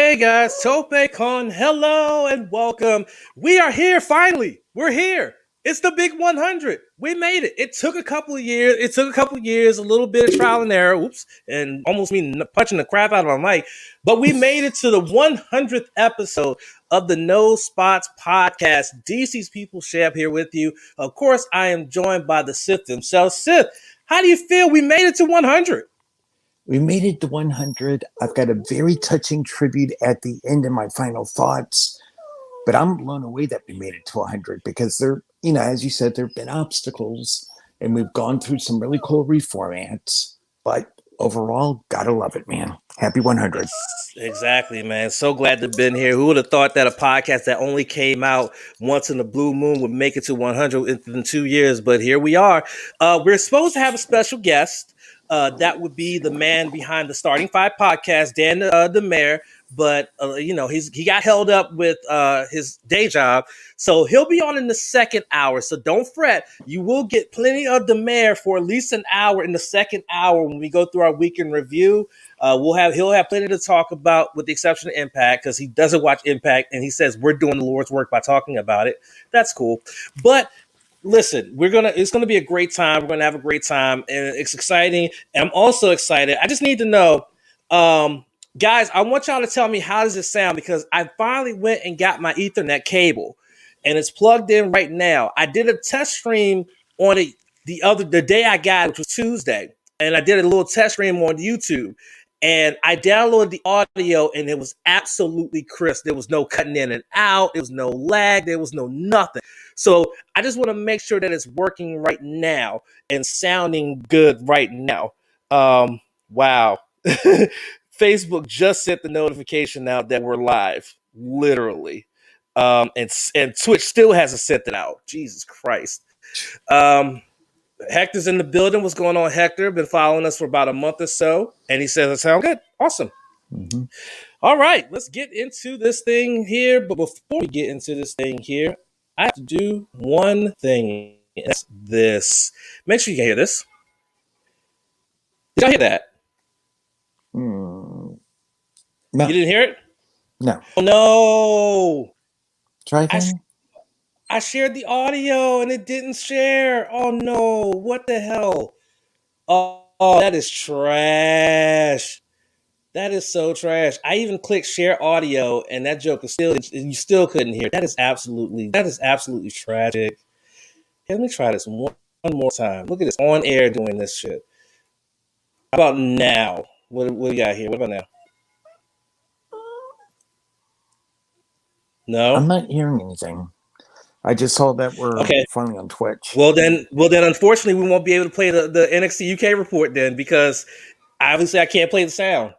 Hey guys, TopeCon, hello and welcome. We are here finally. We're here. It's the big 100. We made it. It took a couple of years. A little bit of trial and error. Oops, and almost me punching the crap out of my mic. But we made it to the 100th episode of the No Spots podcast. DC's People Shab here with you. Of course, I am joined by the Sith themselves. Sith, how do you feel we made it to 100? We made it to 100. I've got a very touching tribute at the end of my final thoughts, but I'm blown away that we made it to 100 because there, as you said, there have been obstacles and we've gone through some really cool reformats, but overall, gotta love it, man. Happy 100. Exactly, man. So glad to have been here. Who would have thought that a podcast that only came out once in the blue moon would make it to 100 in 2 years? But here we are. We're supposed to have a special guest. That would be the man behind the Starting Five podcast, Dan the Mayor. But, he got held up with his day job. So he'll be on in the second hour. So don't fret. You will get plenty of the Mayor for at least an hour in the second hour when we go through our weekend review. He'll have plenty to talk about with the exception of Impact because he doesn't watch Impact. And he says we're doing the Lord's work by talking about it. That's cool. But listen, it's gonna be a great time. We're gonna have a great time, and it's exciting. And I'm also excited. I just need to know, guys, I want y'all to tell me how does it sound because I finally went and got my Ethernet cable, and it's plugged in right now. I did a test stream on the day I got it, which was Tuesday, and I did a little test stream on YouTube. And I downloaded the audio and it was absolutely crisp. There was no cutting in and out. There was no lag. There was no nothing. So I just want to make sure that it's working right now and sounding good right now. Wow. Facebook just sent the notification out that we're live, literally. And Twitch still hasn't sent it out. Jesus Christ. Hector's in the building. What's going on, Hector? Been following us for about a month or so. And he says it sounds good. Awesome. Mm-hmm. All right, let's get into this thing here. But before we get into this thing here, I have to do one thing. It's this. Make sure you can hear this. Did y'all hear that? No. You didn't hear it? No. Oh, no. Try again. I shared the audio and it didn't share. Oh no, what the hell? Oh, that is trash. That is so trash. I even clicked share audio and that joke is you still couldn't hear. That is absolutely tragic. Hey, let me try this one more time. Look at this on air doing this shit. How about now? What do we got here? What about now? No? I'm not hearing anything. I just saw that we're finally on Twitch. Well then, unfortunately, we won't be able to play the NXT UK report then because obviously I can't play the sound.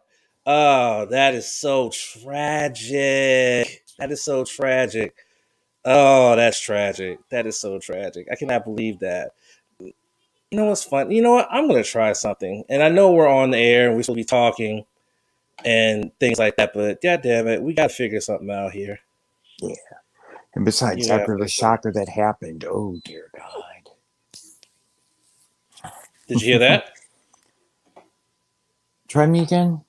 Oh, that is so tragic. That is so tragic. Oh, that's tragic. That is so tragic. I cannot believe that. You know what's fun? You know what? I'm going to try something. And I know we're on the air and we still be talking and things like that, but god damn it, we got to figure something out here. Yeah. And besides, after the shocker that happened, oh dear God. Did you hear that? Try me again.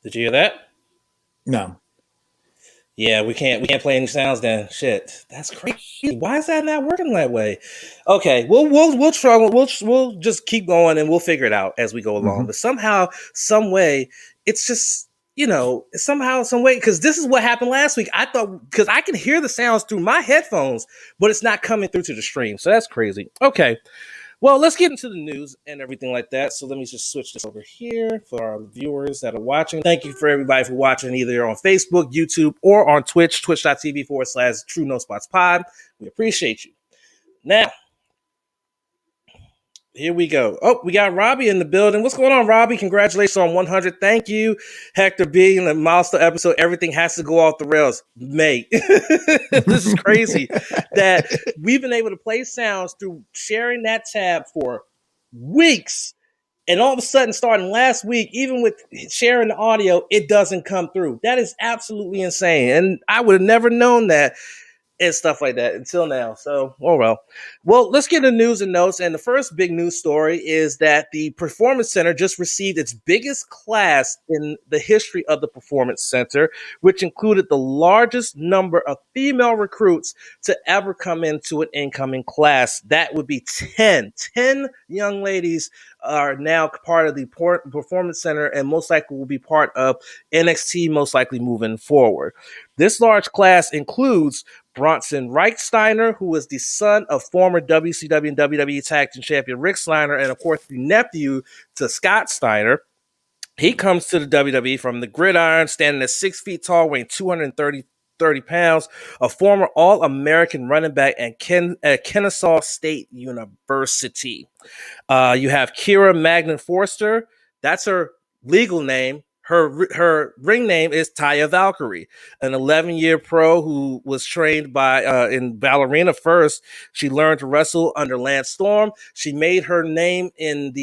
Did you hear that? No. Yeah, we can't play any sounds then. Shit. That's crazy. Why is that not working that way? Okay, we'll try. We'll just keep going and we'll figure it out as we go along. Mm-hmm. But somehow, some way, it's just somehow, some way, because this is what happened last week. I thought, because I can hear the sounds through my headphones, but it's not coming through to the stream. So that's crazy. Okay. Well, let's get into the news and everything like that. So let me just switch this over here for our viewers that are watching. Thank you for everybody for watching either on Facebook, YouTube, or on Twitch, twitch.tv/True No Spots Pod. We appreciate you. Now, here we go. Oh, we got Robbie in the building. What's going on, Robbie? Congratulations on 100. Thank you, Hector B. In the milestone episode, everything has to go off the rails. Mate, this is crazy that we've been able to play sounds through sharing that tab for weeks. And all of a sudden, starting last week, even with sharing the audio, it doesn't come through. That is absolutely insane. And I would have never known that and stuff like that until now. So, oh well. Well, let's get into news and notes. And the first big news story is that the Performance Center just received its biggest class in the history of the Performance Center, which included the largest number of female recruits to ever come into an incoming class. That would be 10. 10 young ladies are now part of the Performance Center and most likely will be part of NXT, most likely moving forward. This large class includes Bronson Reichsteiner, who is the son of former WCW and WWE Tag Team Champion Rick Steiner, and of course the nephew to Scott Steiner. He comes to the WWE from the gridiron, standing at 6 feet tall, weighing 230 pounds, a former All-American running back at Kennesaw State University. You have Kira Magnan Forster. That's her legal name. Her ring name is Taya Valkyrie, an 11-year pro who was trained by in ballerina first. She learned to wrestle under Lance Storm. She made her name in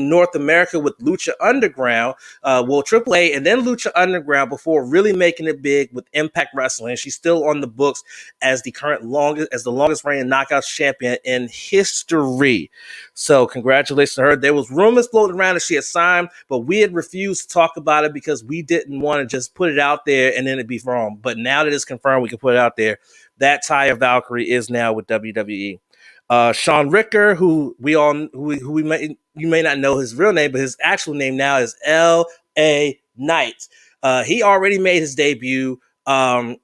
North America with Lucha Underground, AAA, and then Lucha Underground before really making it big with Impact Wrestling. She's still on the books as the longest reigning Knockouts champion in history. So congratulations to her. There was rumors floating around that she had signed, but we had refused to talk about it because we didn't want to just put it out there and then it'd be wrong. But now that it's confirmed, we can put it out there. That Taya Valkyrie is now with WWE. Sean Ricker, who you may not know his real name, but his actual name now is L.A. Knight. He already made his debut at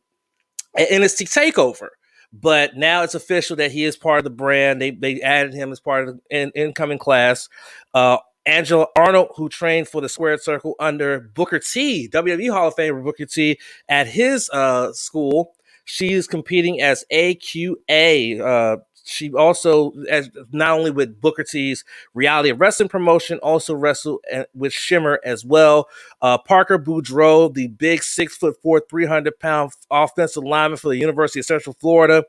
NXT TakeOver, but now it's official that he is part of the brand. They added him as part of the incoming class. Angela Arnold, who trained for the Squared Circle under Booker T, WWE Hall of Famer Booker T, at his school. She is competing as AQA. She also, as not only with Booker T's Reality of Wrestling promotion, also wrestled with Shimmer as well. Parker Boudreaux, the big 6'4", 300-pound offensive lineman for the University of Central Florida,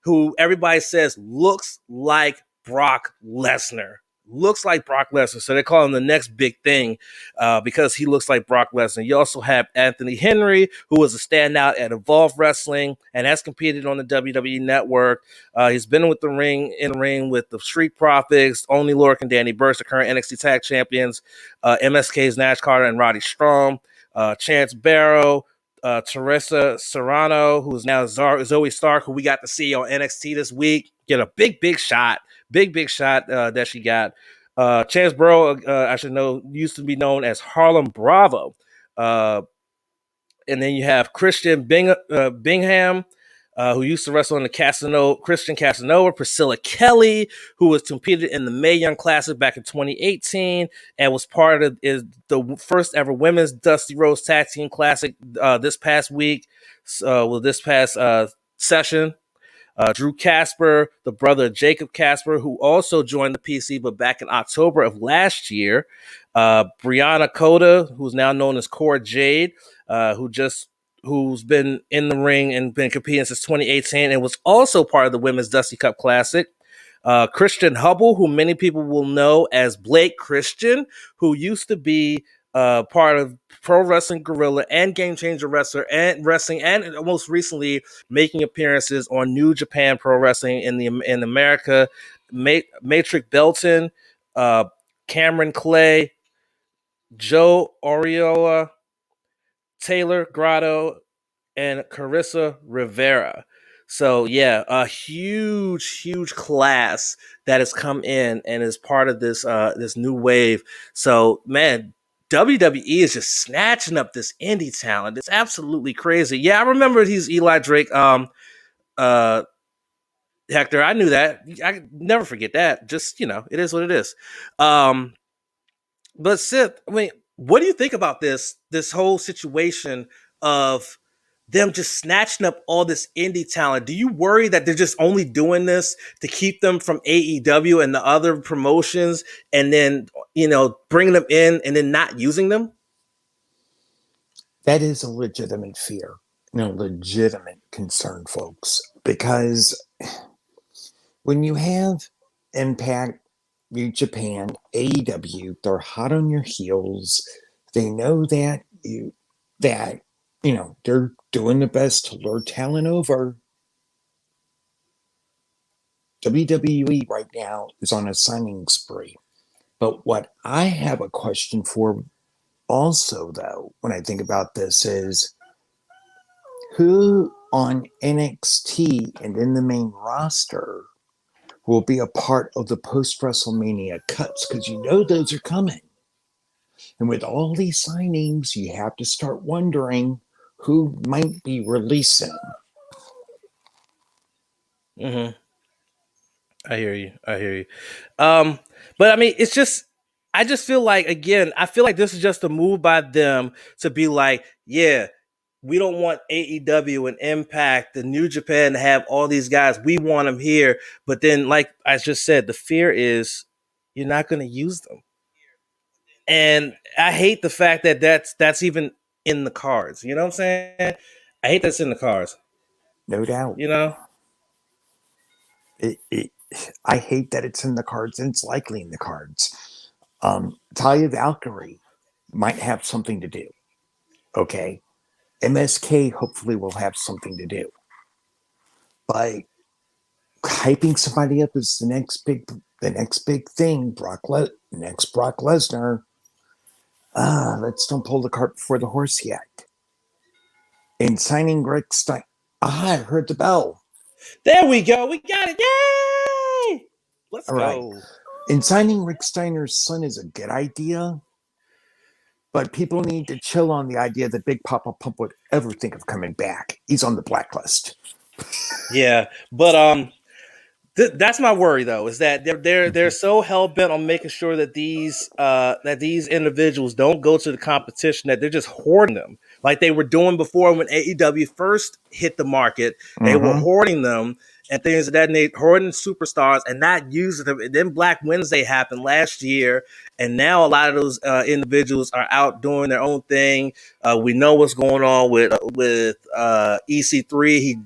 who everybody says looks like Brock Lesnar. Looks like Brock Lesnar. So they call him the next big thing because he looks like Brock Lesnar. You also have Anthony Henry, who was a standout at Evolve Wrestling and has competed on the WWE Network. He's been in the ring with the Street Profits, Only Lork and Danny Burch, the current NXT Tag Champions, MSK's Nash Carter and Roddy Strong, Chance Barrow, Teresa Serrano, who's now Zoe Stark, who we got to see on NXT this week, get a big shot. Big shot that she got. Chance Burrow, I should know, used to be known as Harlem Bravo. And then you have Christian Bingham, who used to wrestle in the Christian Casanova. Priscilla Kelly, who was competed in the Mae Young Classic back in 2018 and was part of the first ever women's Dusty Rhodes Tag Team Classic this past session. Drew Casper, the brother of Jacob Casper, who also joined the PC, but back in October of last year. Brianna Coda, who's now known as Cora Jade, who's been in the ring and been competing since 2018 and was also part of the Women's Dusty Cup Classic. Christian Hubble, who many people will know as Blake Christian, who used to be part of Pro Wrestling Guerrilla and Game Changer Wrestling, and most recently making appearances on New Japan Pro Wrestling in America. Matrix Belton, Cameron Clay, Joe Oriola, Taylor Grotto, and Carissa Rivera. So yeah, a huge class that has come in and is part of this new wave. So man, WWE is just snatching up this indie talent. It's absolutely crazy. Yeah, I remember he's Eli Drake. Hector, I knew that. I never forget that. Just, it is what it is. But Sith, I mean, what do you think about this whole situation of them just snatching up all this indie talent? Do you worry that they're just only doing this to keep them from AEW and the other promotions and then, bringing them in and then not using them? That is a legitimate fear and a legitimate concern, folks, because when you have Impact, New Japan, AEW, they're hot on your heels. They know that they're doing the best to lure talent over. WWE right now is on a signing spree. But what I have a question for also, though, when I think about this is who on NXT and in the main roster will be a part of the post WrestleMania cuts? Because you know those are coming. And with all these signings, you have to start wondering who might be releasing. Mm-hmm. I hear you. But I mean, it's just, I just feel like, again, I feel like this is just a move by them to be like, yeah, we don't want AEW and Impact, the New Japan to have all these guys. We want them here. But then, like I just said, the fear is you're not going to use them. And I hate the fact that that's even in the cards. You know what I'm saying? I hate that's in the cards. No doubt. You know? I hate that it's in the cards, and it's likely in the cards. Talia Valkyrie might have something to do. Okay. MSK hopefully will have something to do. But hyping somebody up as the next big thing, next Brock Lesnar. Let's don't pull the cart before the horse yet. And signing Rick Stein. I heard the bell. There we go. We got it. Yay! Let's All go. Right. And signing Rick Steiner's son is a good idea, but people need to chill on the idea that Big Papa Pump would ever think of coming back. He's on the blacklist. Yeah, but that's my worry though, is that they're so hell bent on making sure that these individuals don't go to the competition, that they're just hoarding them like they were doing before when AEW first hit the market. They were hoarding them and things of that nature, hoarding superstars and not using them. And then Black Wednesday happened last year, and now a lot of those individuals are out doing their own thing. We know what's going on with EC3. He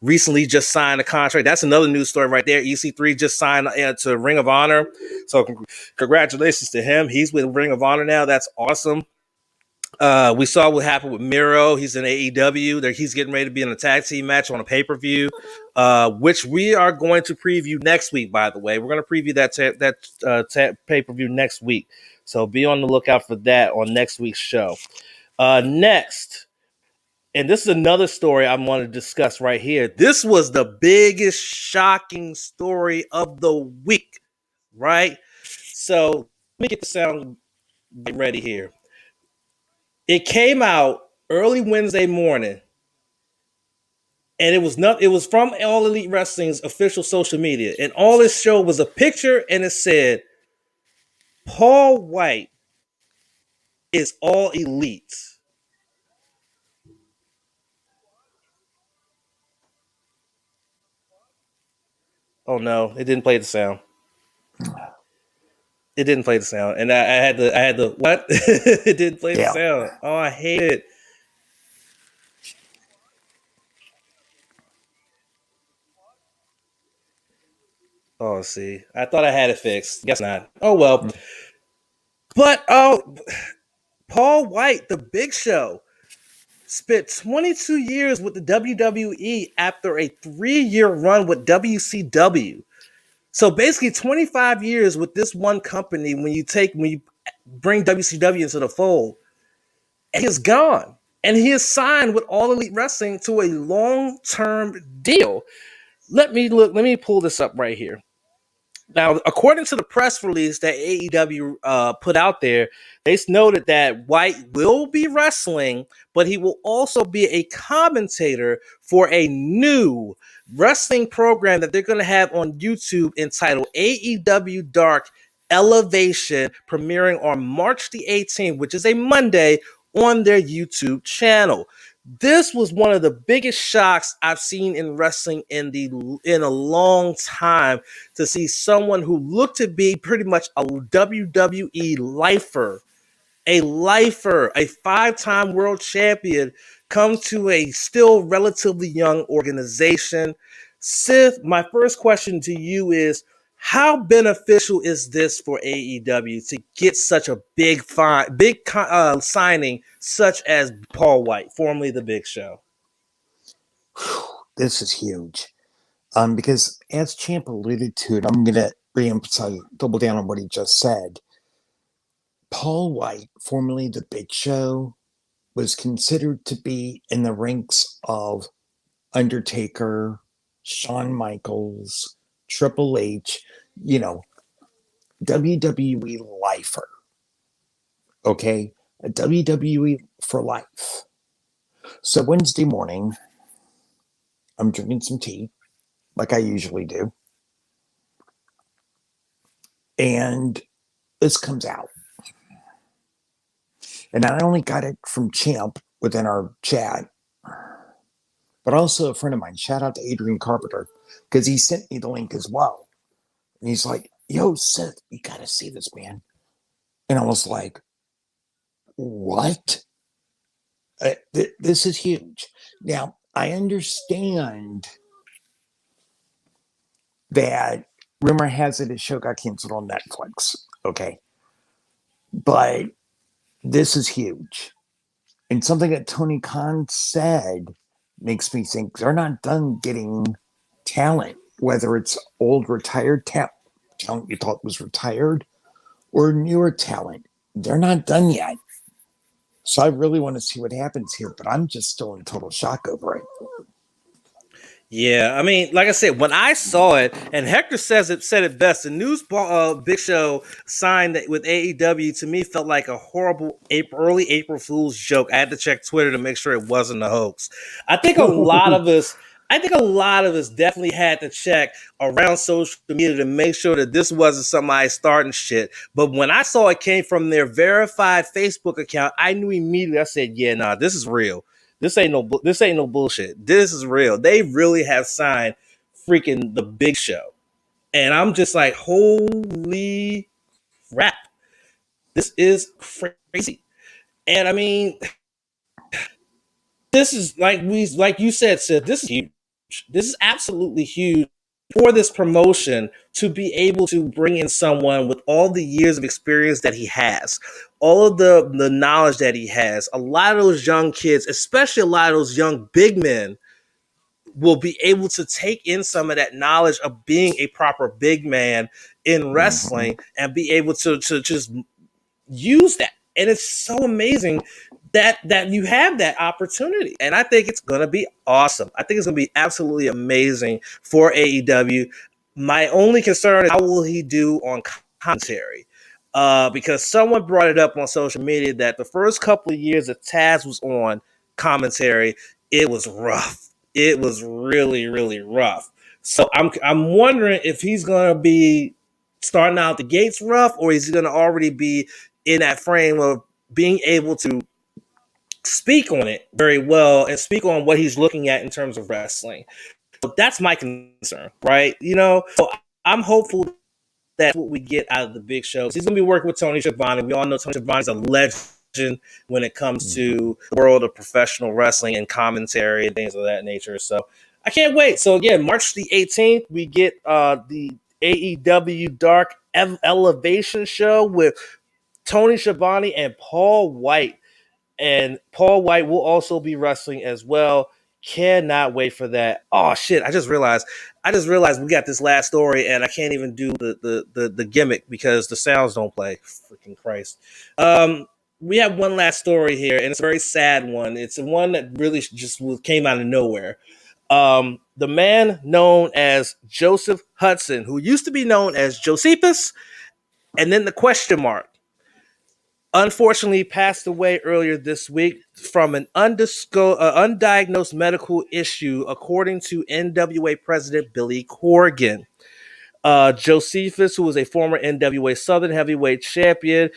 recently just signed a contract. That's another news story right there. EC3 just signed to Ring of Honor. So congratulations to him. He's with Ring of Honor now. That's awesome. We saw what happened with Miro. He's in AEW. He's getting ready to be in a tag team match on a pay-per-view, which we are going to preview next week, by the way. We're going to preview that pay-per-view next week. So be on the lookout for that on next week's show. Next, and this is another story I want to discuss right here. This was the biggest shocking story of the week, right? So let me get the sound ready here. It came out early Wednesday morning, and it was from All Elite Wrestling's official social media, and all it showed was a picture, and it said, Paul White is All Elite. Oh no, it didn't play the sound. It didn't play the sound, and I had the what? It didn't play the sound. Oh, I hate it. Oh, see, I thought I had it fixed. Guess not. Oh well. But Paul White, the Big Show, spent 22 years with the WWE after a 3-year run with WCW. So basically 25 years with this one company when you bring WCW into the fold. And he's gone. And he is signed with All Elite Wrestling to a long-term deal. Let me pull this up right here. Now, according to the press release that AEW put out there, they noted that White will be wrestling, but he will also be a commentator for a new wrestling program that they're going to have on YouTube entitled AEW Dark Elevation, premiering on March the 18th, which is a Monday, on their YouTube channel. This was one of the biggest shocks I've seen in wrestling in a long time, to see someone who looked to be pretty much a WWE lifer, a 5-time world champion, come to a still relatively young organization. Sith, my first question to you is, how beneficial is this for AEW to get such a big signing such as Paul White, formerly the Big Show? This is huge. Because as Champ alluded to it, I'm going to reemphasize, double down on what he just said. Paul White, formerly the Big Show, was considered to be in the ranks of Undertaker, Shawn Michaels, Triple H, WWE lifer. Okay? A WWE for life. So Wednesday morning, I'm drinking some tea, like I usually do. And this comes out. And I only got it from Champ within our chat, but also a friend of mine. Shout out to Adrian Carpenter, because he sent me the link as well. And he's like, yo, Seth, you got to see this, man. And I was like, what? This is huge. Now, I understand that rumor has it his show got canceled on Netflix. Okay. But this is huge. And something that Tony Khan said makes me think they're not done getting talent, whether it's old retired talent you thought was retired, or newer talent. They're not done yet. So I really want to see what happens here, but I'm just still in total shock over it. Yeah, I mean, like I said, when I saw it, and Hector said it best. The news Big Show signed with AEW to me felt like a horrible early April Fool's joke. I had to check Twitter to make sure it wasn't a hoax. I think a lot of us definitely had to check around social media to make sure that this wasn't somebody starting shit. But when I saw it came from their verified Facebook account, I knew immediately. I said, "Yeah, nah, this is real. This ain't no bullshit. This is real. They really have signed freaking the Big Show." And I'm just like, holy crap. This is crazy. And I mean, this is like you said, Seth, this is huge. This is absolutely huge for this promotion to be able to bring in someone with all the years of experience that he has, all of the knowledge that he has. A lot of those young kids, especially a lot of those young big men, will be able to take in some of that knowledge of being a proper big man in wrestling and be able to just use that. And it's so amazing that you have that opportunity. And I think it's going to be awesome. I think it's going to be absolutely amazing for AEW. My only concern is how will he do on commentary? Because someone brought it up on social media that the first couple of years that Taz was on commentary, it was rough. It was really, really rough. So I'm wondering if he's going to be starting out the gates rough, or is he going to already be in that frame of being able to speak on it very well and speak on what he's looking at in terms of wrestling. So that's my concern, right? So I'm hopeful that's what we get out of the Big Show. He's going to be working with Tony Schiavone. We all know Tony Schiavone is a legend when it comes to the world of professional wrestling and commentary and things of that nature. So I can't wait. So again, March the 18th, we get the AEW Dark Elevation show with Tony Schiavone and Paul White. And Paul White will also be wrestling as well. Cannot wait for that. Oh shit! I just realized we got this last story, and I can't even do the gimmick because the sounds don't play. Freaking Christ! We have one last story here, and it's a very sad one. It's one that really just came out of nowhere. The man known as Joseph Hudson, who used to be known as Josephus, and then the question mark, unfortunately passed away earlier this week from an undiagnosed medical issue, according to NWA President Billy Corgan. Josephus, who was a former NWA Southern Heavyweight Champion,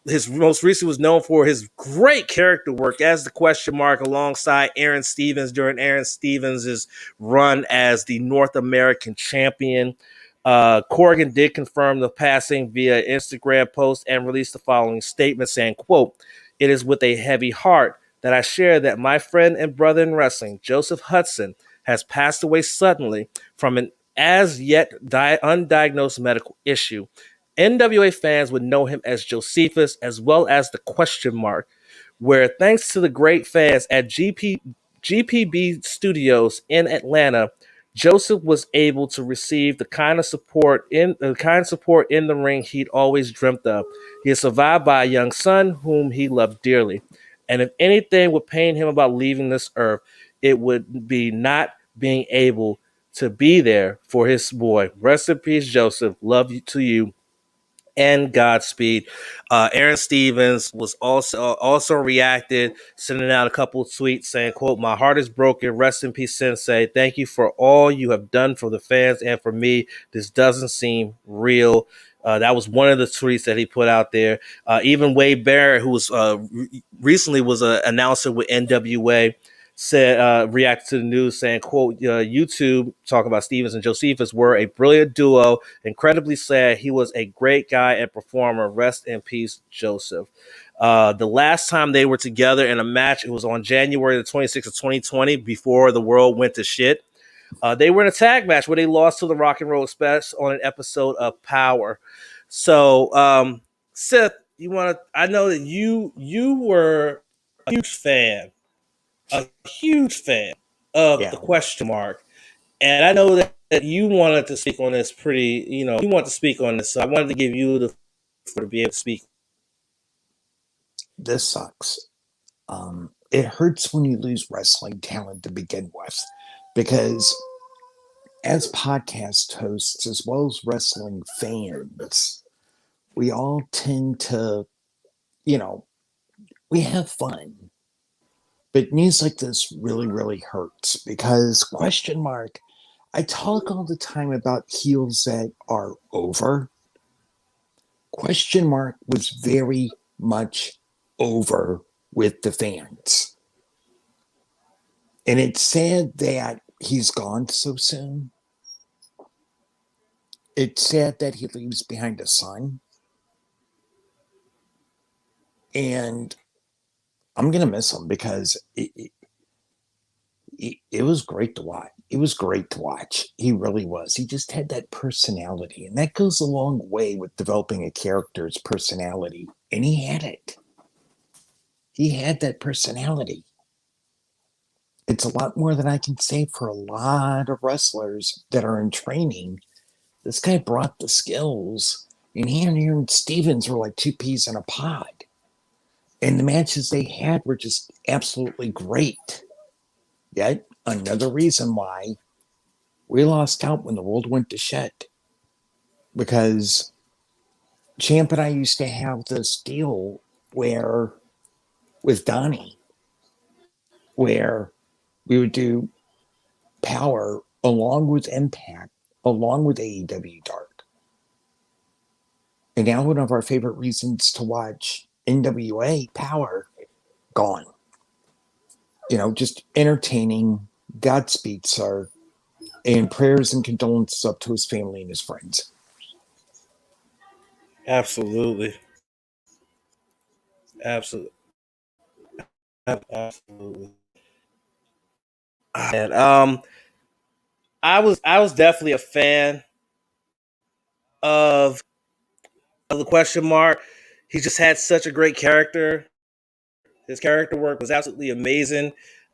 his most recent was known for his great character work as the question mark alongside Aaron Stevens during Aaron Stevens' run as the North American champion. Corgan did confirm the passing via Instagram post and released the following statement saying, quote, "It is with a heavy heart that I share that my friend and brother in wrestling, Joseph Hudson, has passed away suddenly from an as yet undiagnosed medical issue. NWA fans would know him as Josephus as well as the question mark, where thanks to the great fans at GPB Studios in Atlanta Joseph was able to receive the kind of support in the ring he'd always dreamt of. He is survived by a young son whom he loved dearly. And if anything would pain him about leaving this earth, it would be not being able to be there for his boy. Rest in peace, Joseph. Love you to you and Godspeed. Aaron Stevens was also reacted, sending out a couple of tweets saying, quote, "My heart is broken. Rest in peace, Sensei. Thank you for all you have done for the fans and for me. This doesn't seem real." That was one of the tweets that he put out there. Even Wade Barrett, who was recently was an announcer with NWA, said reacted to the news saying, quote, YouTube, talking about Stevens and Josephus, were a brilliant duo, incredibly sad. He was a great guy and performer. Rest in peace, Joseph. The last time they were together in a match, it was on January the 26th of 2020, before the world went to shit. They were in a tag match where they lost to the Rock and Roll Express on an episode of Power. So, Seth, I know that you were a huge fan of the question mark. And I know that you wanted to speak on this you want to speak on this. So I wanted to give you the to be able to speak. This sucks. It hurts when you lose wrestling talent to begin with, because as podcast hosts, as well as wrestling fans, we all tend to, we have fun. But news like this really, really hurts, because question mark, I talk all the time about heels that are over. Question mark was very much over with the fans. And it's sad that he's gone so soon. It's sad that he leaves behind a son. And I'm going to miss him, because it was great to watch. It was great to watch. He really was. He just had that personality. And that goes a long way with developing a character's personality. And he had it. He had that personality. It's a lot more than I can say for a lot of wrestlers that are in training. This guy brought the skills. And he and Aaron Stevens were like two peas in a pod. And the matches they had were just absolutely great. Yet another reason why we lost out when the world went to shit. Because Champ and I used to have this deal with Donnie, where we would do Power along with Impact, along with AEW Dark. And now one of our favorite reasons to watch NWA Power, gone. Just entertaining. Godspeed, sir. And prayers and condolences up to his family and his friends. Absolutely. Absolutely. And I was definitely a fan of the question mark. He just had such a great character. His character work was absolutely amazing.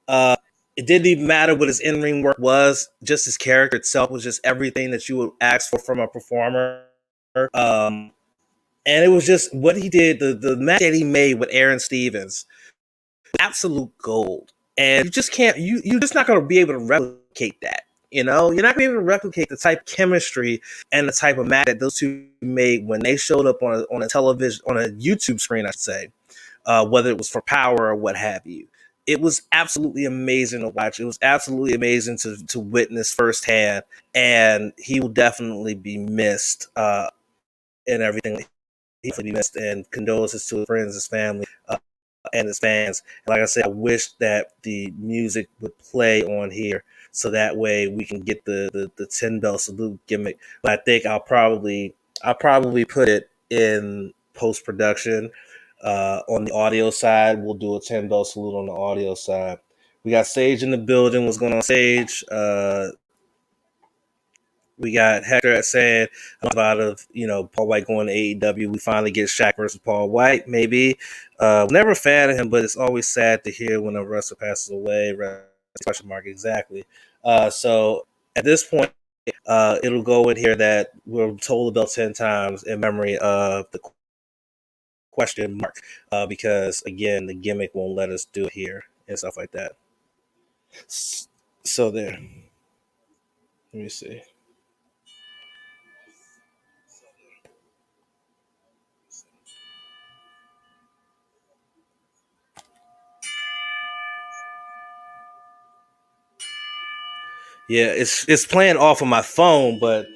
It didn't even matter what his in-ring work was. Just his character itself was just everything that you would ask for from a performer. And it was just what he did, the match that he made with Aaron Stevens, absolute gold. And you just can't, you're just not going to be able to replicate that. You're not going to be able to replicate the type of chemistry and the type of match that those two made when they showed up on a television, on a YouTube screen, I should say, whether it was for Power or what have you. It was absolutely amazing to watch. It was absolutely amazing to witness firsthand, and he will definitely be missed and everything. He will be missed, and condolences to his friends, his family, and his fans. And like I said, I wish that the music would play on here, so that way we can get the 10 bell salute gimmick. But I think I'll probably put it in post production. On the audio side, we'll do a 10 bell salute on the audio side. We got Sage in the building. What's going on, Sage? We got Hector saying out of Paul White going to AEW. We finally get Shaq versus Paul White. Maybe never a fan of him, but it's always sad to hear when a wrestler passes away. Question mark exactly. So At this point, it'll go in here that we're told about 10 times in memory of the question mark, because again, the gimmick won't let us do it here and stuff like that. So there. Let me see. Yeah, it's playing off of my phone, but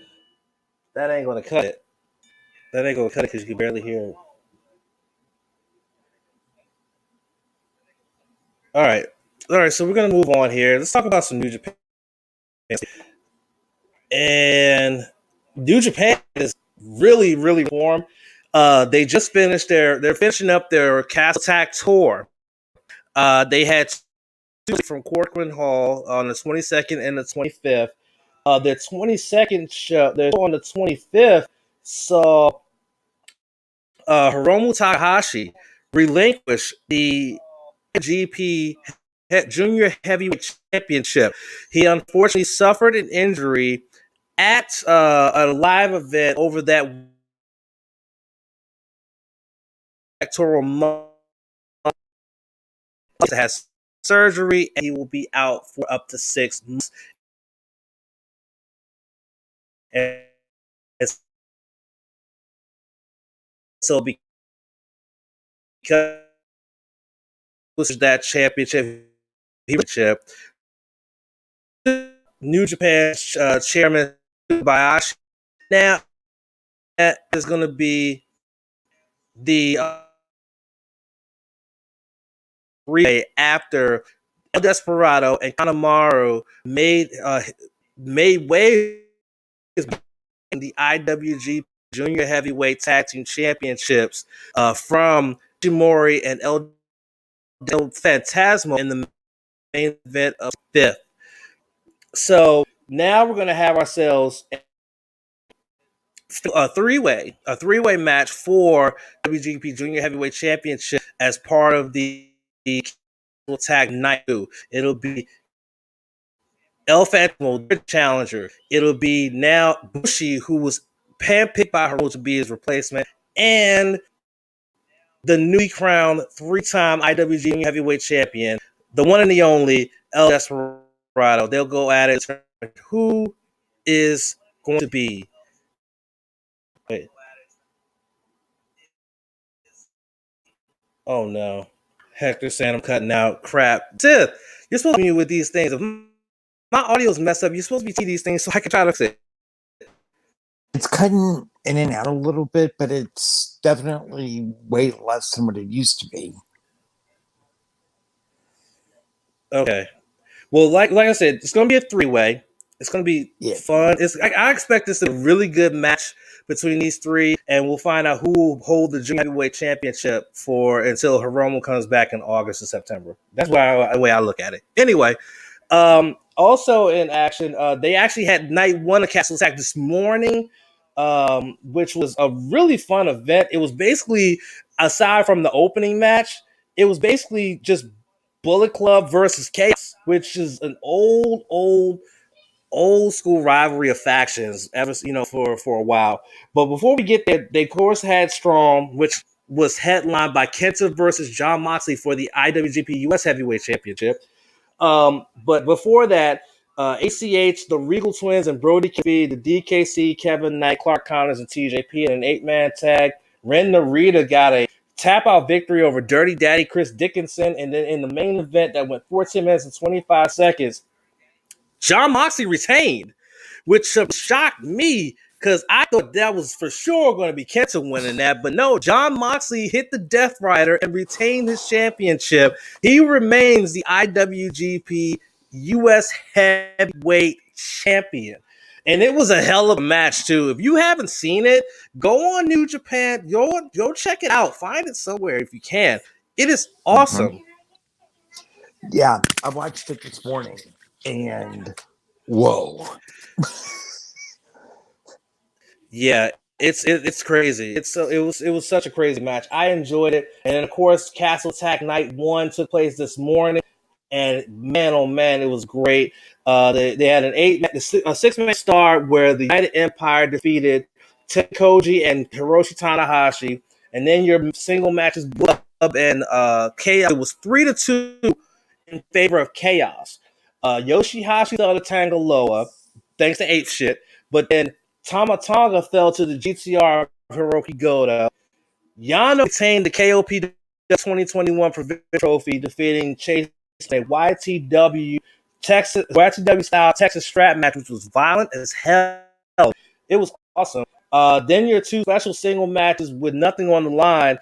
that ain't gonna cut it. That ain't gonna cut it because you can barely hear it. All right, So we're gonna move on here. Let's talk about some New Japan. And New Japan is really, really warm. They just finished they're finishing up their Castle Attack tour. They had two from Corcoran Hall on the 22nd and the 25th. Their 22nd show, they're on the 25th, saw Hiromu Takahashi relinquish the GP Junior Heavyweight Championship. He unfortunately suffered an injury at a live event over that electoral month. He has surgery and he will be out for up to 6 months. And so because that championship, New Japan chairman Bayashi now is going to be the relay after El Desperado and Kanemaru made waves in the IWGP Junior Heavyweight Tag Team Championships from Ishimori and El Phantasmo in the main event of 5th. So now we're going to have ourselves a three-way match for WGP Junior Heavyweight Championship as part of the Tag Night 2. It'll be El Phantasmo, the challenger. It'll be now Bushi, who was handpicked by Hiromu to be his replacement, and the newly crowned 3-time IWGP Heavyweight Champion, the one and the only El Desperado. They'll go at it. Who is going to be? Wait. Oh no. Hector saying I'm cutting out. Crap. Sith, you're supposed to be with these things. If my audio's messed up, you're supposed to be seeing these things so I can try to fix it. It's cutting in and out a little bit, but it's definitely way less than what it used to be. Okay. Well, like I said, it's going to be a 3-way. It's going to be fun. I expect this to be a really good match between these three, and we'll find out who will hold the Junior Heavyweight Championship until Hiromu comes back in August or September. That's the way I look at it. Anyway, also in action, they actually had night 1 of Castle Attack this morning, which was a really fun event. It was basically, aside from the opening match, it was basically just Bullet Club versus Chaos, which is an old school rivalry of factions ever, for a while. But before we get there, they of course had Strong, which was headlined by Kenta versus Jon Moxley for the IWGP US Heavyweight Championship. But before that, ACH, the Regal Twins, and Brody King, the DKC, Kevin Knight, Clark Connors, and TJP in an 8-man tag. Ren Narita got a tap-out victory over Dirty Daddy Chris Dickinson. And then in the main event that went 14 minutes and 25 seconds, Jon Moxley retained, which shocked me because I thought that was for sure going to be Kenta winning that. But no, Jon Moxley hit the Death Rider and retained his championship. He remains the IWGP US Heavyweight Champion. And it was a hell of a match, too. If you haven't seen it, go on New Japan. Go check it out. Find it somewhere if you can. It is awesome. Mm-hmm. Yeah, I watched it this morning, and whoa. Yeah, it's crazy. It was such a crazy match. I enjoyed it. And then, of course, Castle Attack Night 1 took place this morning. And man, oh man, it was great. They had a 6-man star where the United Empire defeated Tenkoji and Hiroshi Tanahashi, and then your single matches, Blood and Chaos. It was 3-2 in favor of Chaos. Yoshihashi fell to Tangaloa, thanks to ape shit. But then Tama Tonga fell to the GTR of Hiroki Goto. Yano retained the KOP 2021 Provincial Trophy, defeating Chase in a YTW style Texas strap match, which was violent as hell. It was awesome. Then your two special single matches with nothing on the line.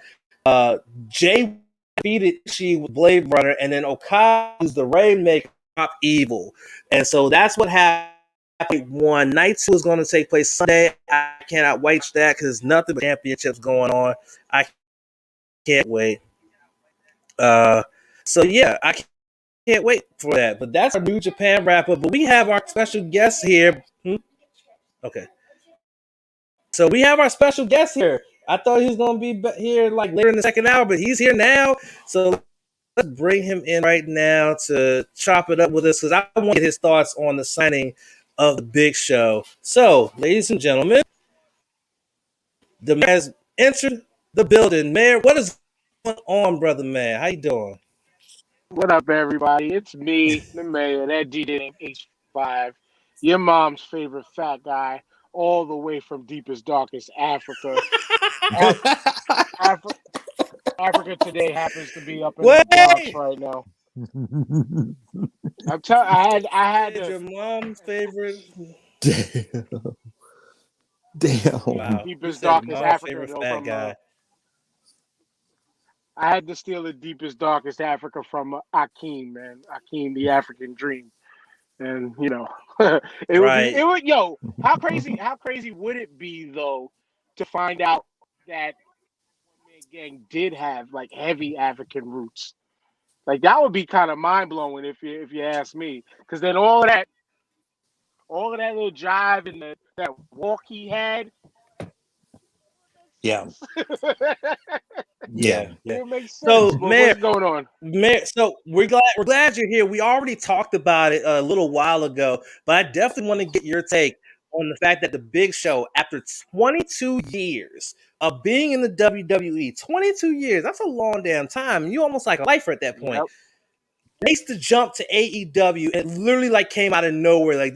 Jay defeated She with Blade Runner, and then Okada used the Rainmaker Top Evil. And so that's what happened. One night 2 is going to take place Sunday. I cannot wait for that because there's nothing but championships going on. I can't wait. So yeah, I can't wait for that. But that's our New Japan wrap up. But we have our special guest here. Okay. So we have our special guest here. I thought he was going to be here like later in the second hour, but he's here now. So let's bring him in right now to chop it up with us because I want to get his thoughts on the signing of the Big Show. So, ladies and gentlemen, the man has entered the building. Mayor, what is going on, brother man? How you doing? What up, everybody? It's me, the mayor, that DJ named H5, your mom's favorite fat guy, all the way from deepest, darkest Africa. Africa today happens to be up in the Bronx right now. I had your mom's favorite. Damn. Wow. Deepest, darkest Africa though, fat guy. I had to steal the deepest, darkest Africa from Akeem, man. Akeem, the African dream. And you know, it would yo, how crazy would it be though to find out that One Man Gang did have like heavy African roots? Like that would be kind of mind blowing if you ask me. Because then all of that little jive and that walk he had. Yeah. Yeah. It makes sense. So, Mayor, what's going on? Mayor, so we're glad you're here. We already talked about it a little while ago, but I definitely want to get your take on the fact that the Big Show, after 22 years of being in the WWE, 22 years, that's a long damn time. You almost like a lifer at that point. Yep. Makes the jump to AEW, and it literally like came out of nowhere. Like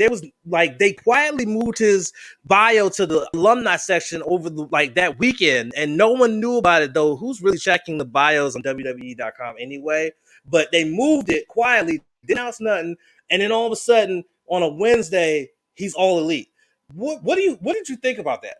they quietly moved his bio to the alumni section over that weekend, and no one knew about it though. Who's really checking the bios on WWE.com anyway? But they moved it quietly, didn't announce nothing, and then all of a sudden on a Wednesday he's all elite. What did you think about that?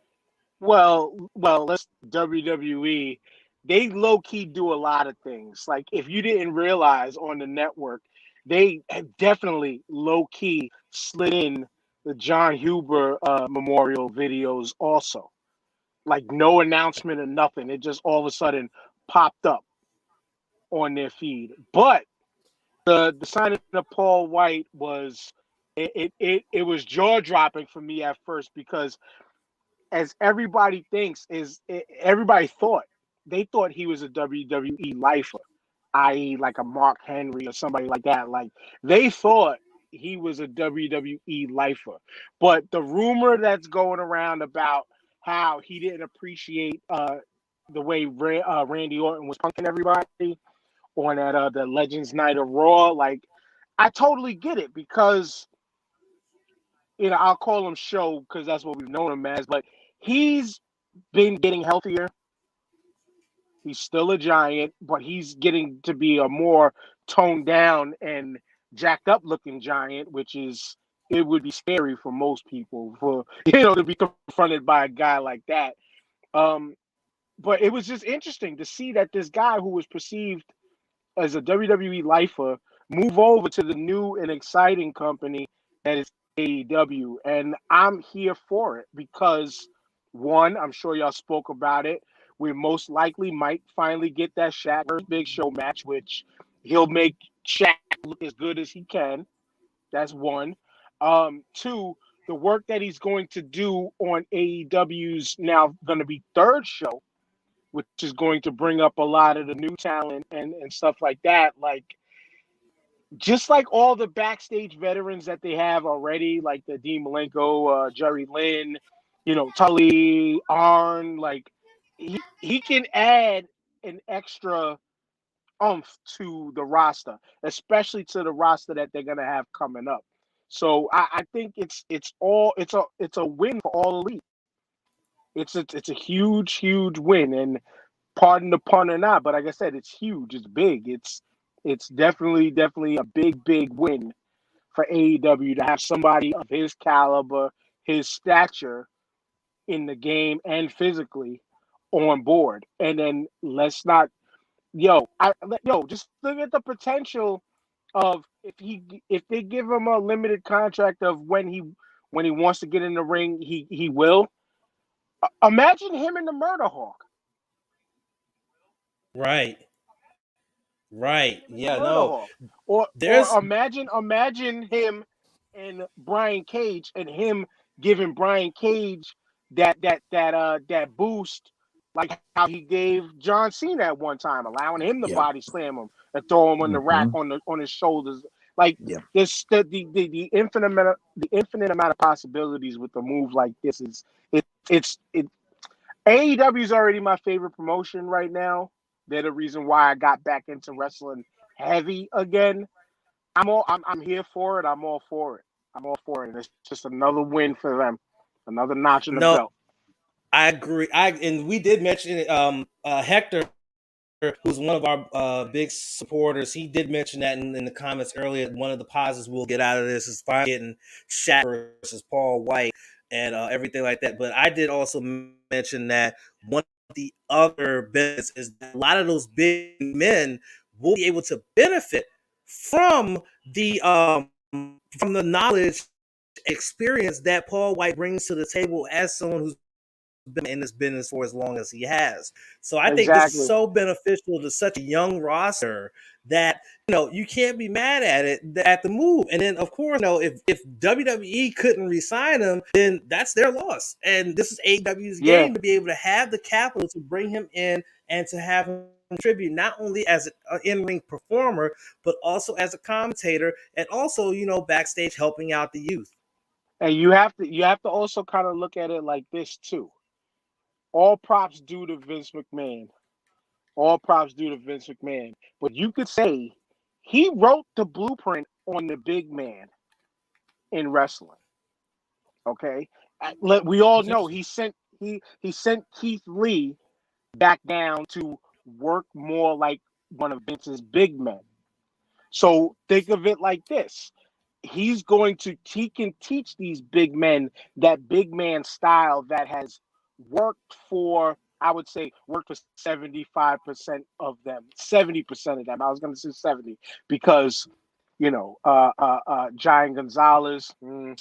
Well, let's WWE. They low key do a lot of things. Like if you didn't realize on the network, they definitely low key slid in the John Huber memorial videos also. Like no announcement or nothing. It just all of a sudden popped up on their feed. But the signing of Paul White was it was jaw dropping for me at first because as everybody everybody thought he was a WWE lifer, i.e. like a Mark Henry or somebody like that. Like they thought he was a WWE lifer. But the rumor that's going around about how he didn't appreciate the way Randy Orton was punking everybody on that the Legends Night of Raw, like I totally get it because I'll call him Show because that's what we've known him as, but he's been getting healthier. He's still a giant, but he's getting to be a more toned down and jacked up looking giant, it would be scary for most people to be confronted by a guy like that. But it was just interesting to see that this guy who was perceived as a WWE lifer move over to the new and exciting company that is AEW. And I'm here for it because one, I'm sure y'all spoke about it. We most likely might finally get that Shaq versus Big Show match, which he'll make Shaq look as good as he can. That's one. Two, the work that he's going to do on AEW's now going to be third show, which is going to bring up a lot of the new talent and stuff like that. Like, just like all the backstage veterans that they have already, like the Dean Malenko, Jerry Lynn, Tully, Arn, like he can add an extra oomph to the roster, especially to the roster that they're gonna have coming up. So I think it's a win for all elite. It's a huge win, and pardon the pun or not, but like I said, it's huge. It's big. It's definitely a big win for AEW to have somebody of his caliber, his stature in the game and physically on board. And then let's not, just look at the potential of if they give him a limited contract of when he wants to get in the ring, he will. Imagine him in the Murder Hawk. Right. Yeah, Murder no. Hawk. Or There's imagine him and Brian Cage, and him giving Brian Cage that boost, like how he gave John Cena at one time, allowing him to body slam him and throw him on the rack on his shoulders. Like this, the infinite amount of possibilities with a move like this is it's AEW is already my favorite promotion right now. They're the reason why I got back into wrestling heavy again. I'm here for it. I'm all for it. And it's just another win for them. Another notch in the belt. I agree. And we did mention Hector, who's one of our big supporters. He did mention that in the comments earlier. One of the positives we'll get out of this is finally getting Shaq versus Paul White and everything like that. But I did also mention that one of the other benefits is that a lot of those big men will be able to benefit from the knowledge, experience that Paul White brings to the table as someone who's been in this business for as long as he has. So I think this is so beneficial to such a young roster that you can't be mad at the move. And then of course, if WWE couldn't re-sign him, then that's their loss. And this is AEW's game to be able to have the capital to bring him in and to have him contribute not only as an in-ring performer, but also as a commentator, and also backstage helping out the youth. And you have to also kind of look at it like this too. All props due to Vince McMahon. But you could say he wrote the blueprint on the big man in wrestling. Okay, we all know he sent Keith Lee back down to work more like one of Vince's big men. So think of it like this. He can teach these big men that big man style that has worked for 75% of them, 70% of them. I was going to say 70 because, Giant Gonzalez, a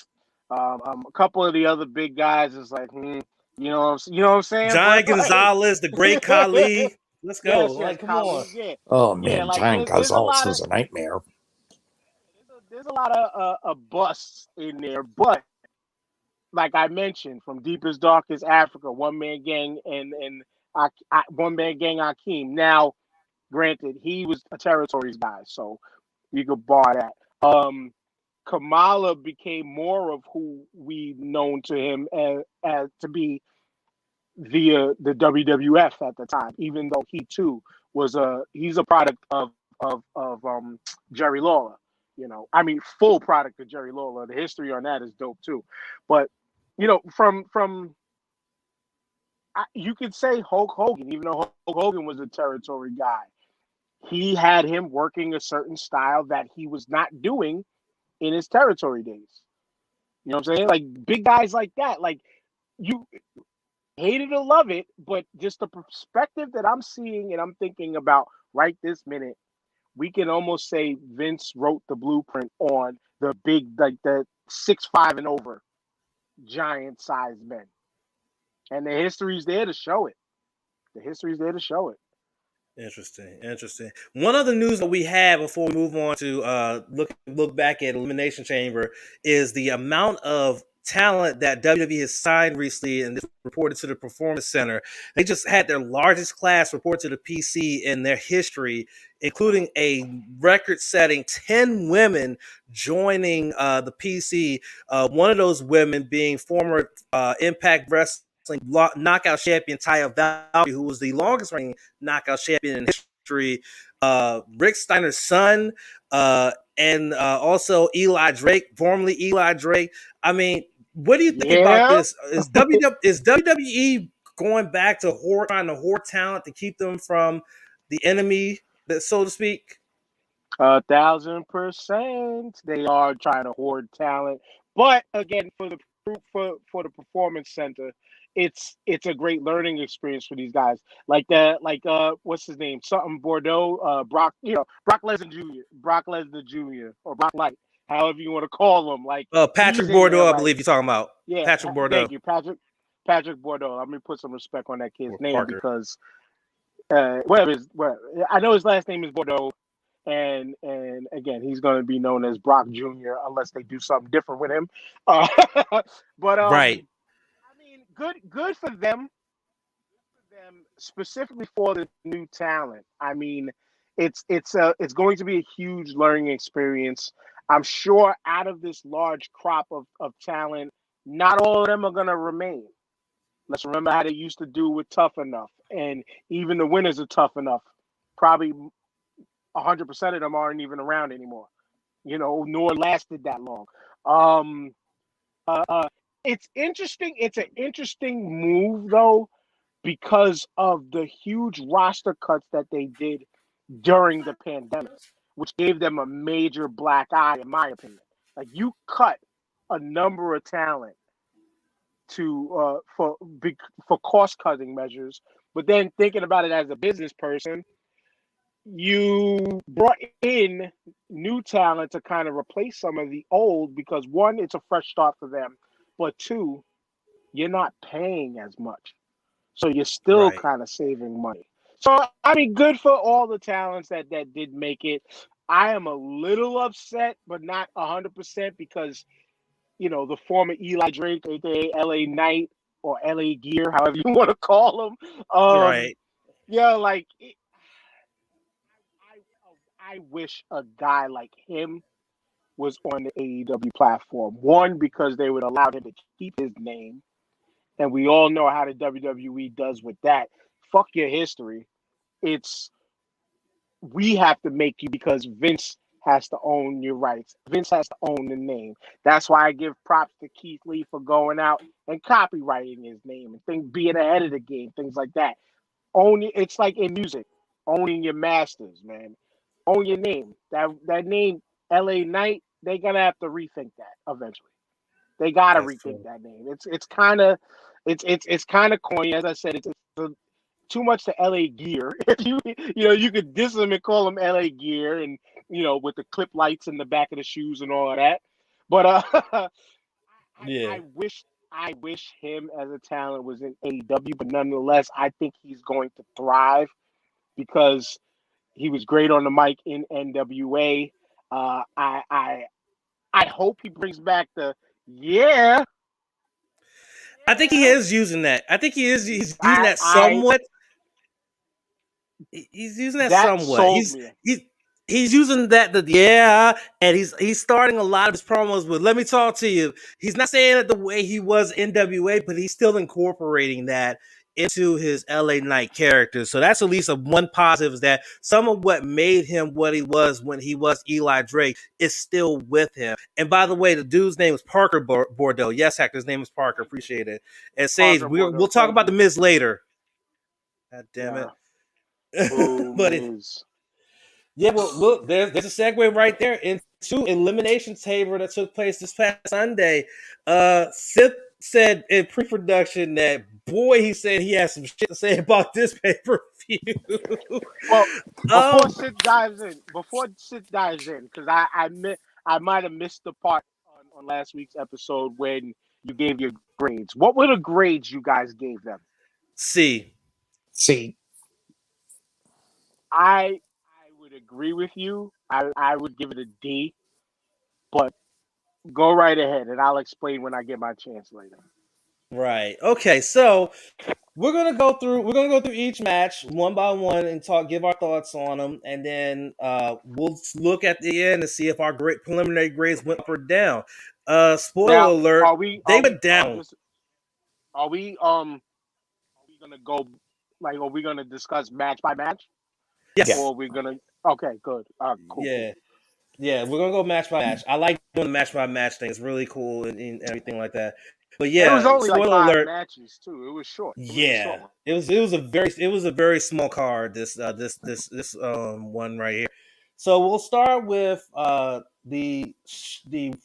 couple of the other big guys is like, you know what I'm saying? Giant Gonzalez, the great Khali. Let's go. Come on. Yeah. Oh man, Giant Gonzalez was a nightmare. There's a lot of busts in there, but like I mentioned, from Deepest Darkest Africa, One Man Gang and One Man Gang Akeem. Now, granted, he was a territories guy, so you could bar that. Kamala became more of who we've known to him as to be via the WWF at the time, even though he too he's a product of Jerry Lawler. Full product of Jerry Lawler. The history on that is dope too. But from you could say Hulk Hogan, even though Hulk Hogan was a territory guy, he had him working a certain style that he was not doing in his territory days. You know what I'm saying? Like big guys like that, like you hate it or love it, but just the perspective that I'm seeing and I'm thinking about right this minute, we can almost say Vince wrote the blueprint on the big, like the 6'5" and over giant sized men. And the history's there to show it. Interesting. One other news that we have before we move on to look back at Elimination Chamber is the amount of talent that WWE has signed recently, and this reported to the Performance Center. They just had their largest class report to the PC in their history, including a record-setting 10 women joining the PC. One of those women being former Impact Wrestling knockout champion Taya Valkyrie, who was the longest reigning knockout champion in history. Rick Steiner's son, and also Eli Drake, formerly Eli Drake. I mean, what do you think about this? Is WWE going back to trying to hoard talent to keep them from the enemy, so to speak? 1,000%. They are trying to hoard talent, but again, for the Performance Center, it's a great learning experience for these guys. Like what's his name? Something Bordeaux, Brock, Brock Lesnar Jr. or Brock Light, however you want to call him. Like Patrick Bordeaux, I believe you're talking about. Yeah, Patrick Bordeaux. Thank you, Patrick Bordeaux. Let me put some respect on that kid's name Parker. because I know his last name is Bordeaux. And again, he's going to be known as Brock Jr. unless they do something different with him. But right, I mean, good for them. Specifically for the new talent. I mean, it's going to be a huge learning experience. I'm sure out of this large crop of talent, not all of them are going to remain. Let's remember how they used to do with Tough Enough, and even the winners of Tough Enough probably 100% of them aren't even around anymore, nor lasted that long. It's interesting. It's an interesting move, though, because of the huge roster cuts that they did during the pandemic, which gave them a major black eye, in my opinion. Like, you cut a number of talent for cost-cutting measures, but then thinking about it as a business person, you brought in new talent to kind of replace some of the old because, one, it's a fresh start for them, but two, you're not paying as much. So you're still kind of saving money. So, I mean, good for all the talents that did make it. I am a little upset, but not 100% because, the former Eli Drake, a.k.a. LA Knight or LA Gear, however you want to call him. right. Yeah, like... I wish a guy like him was on the AEW platform. One, because they would allow him to keep his name. And we all know how the WWE does with that. Fuck your history. We have to make you because Vince has to own your rights. Vince has to own the name. That's why I give props to Keith Lee for going out and copywriting his name and being ahead of the game, things like that. It's like in music, owning your masters, man. Own your name. That name, LA Knight, they're gonna have to rethink that eventually. They gotta rethink that name. It's kind of corny, as I said. It's too much to LA Gear. If you could diss them and call them LA Gear, and with the clip lights in the back of the shoes and all of that. But I wish him as a talent was in AEW, but nonetheless, I think he's going to thrive because he was great on the mic in NWA. I hope he brings back the I think he is using that. I think he's using that somewhat. He's using that somewhat. He's using that and he's starting a lot of his promos with "Let me talk to you." He's not saying it the way he was NWA, but he's still incorporating that into his LA Knight character. So that's at least one positive, is that some of what made him what he was when he was Eli Drake is still with him. And by the way, the dude's name is Parker Bordeaux. Yes, Hector, his name is Parker. Appreciate it. And Sage, we'll talk about the Miz later. God damn it. But well, there's a segue right there into Elimination Chamber that took place this past Sunday. Sith said in pre-production that, boy, he said he has some shit to say about this pay-per-view. Well, before Sith dives in, because I might have missed the part on last week's episode when you gave your grades. What were the grades you guys gave them? C. I would agree with you. I would give it a D, but Go right ahead, and I'll explain when I get my chance later. Right. Okay. So we're gonna go through each match one by one and give our thoughts on them, and then we'll look at the end and see if our great preliminary grades went up or down. Spoiler Now, alert, they went down. Are we gonna go like? Are we gonna discuss match by match? Yes. Or are we gonna? Okay, good. Cool. Yeah. Yeah, we're gonna go match by match. I like doing the match by match thing. It's really cool and everything like that. But yeah, it was only like 5 alert. matches too. It was short. Yeah, it was a very small card. This one right here. So we'll start with the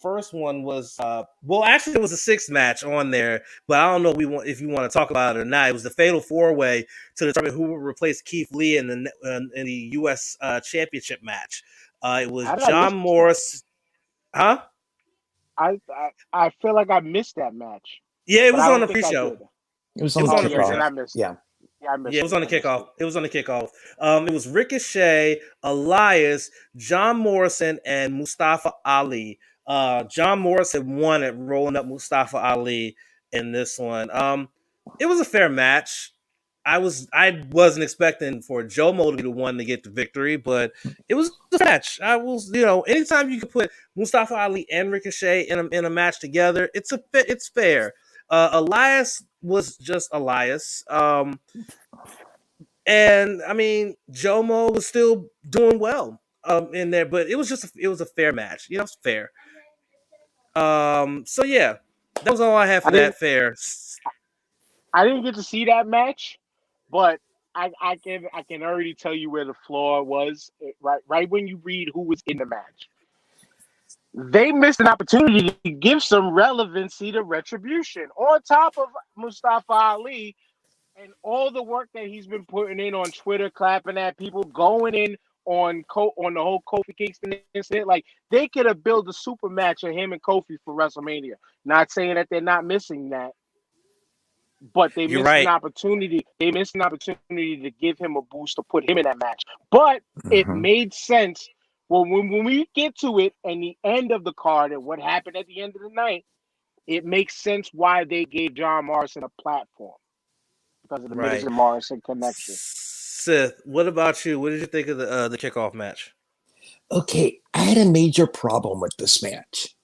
first one was well, actually it was a 6th match on there, but I don't know if you want to talk about it or not. It was the Fatal 4-Way to determine who would replace Keith Lee in the US Championship match. It was John Morris. Huh? I feel like I missed that match. Yeah, it was on the pre-show. It was on the kickoff. Yeah, it was on the kickoff. It was on the kickoff. It was Ricochet, Elias, John Morrison, and Mustafa Ali. John Morrison won at rolling up Mustafa Ali in this one. It was a fair match. I wasn't expecting for Jomo to be the one to get the victory, but it was a match. Anytime you can put Mustafa Ali and Ricochet in a match together, it's fair. Elias was just Elias. And I mean, Jomo was still doing well in there, but it was a fair match. It's fair. So yeah, that was all I had for that fair. I didn't get to see that match, but I can already tell you where the flaw was. Right when you read who was in the match, they missed an opportunity to give some relevancy to Retribution on top of Mustafa Ali and all the work that he's been putting in on Twitter, clapping at people, going in on the whole Kofi Kingston incident. Like, they could have built a super match of him and Kofi for WrestleMania. Not saying that they're not missing that, but they missed an opportunity. They missed an opportunity to give him a boost to put him in that match. But it made sense. Well, when we get to it and the end of the card and what happened at the end of the night, it makes sense why they gave John Morrison a platform because of the Miz and Morrison connection. Sith, what about you? What did you think of the kickoff match? Okay, I had a major problem with this match.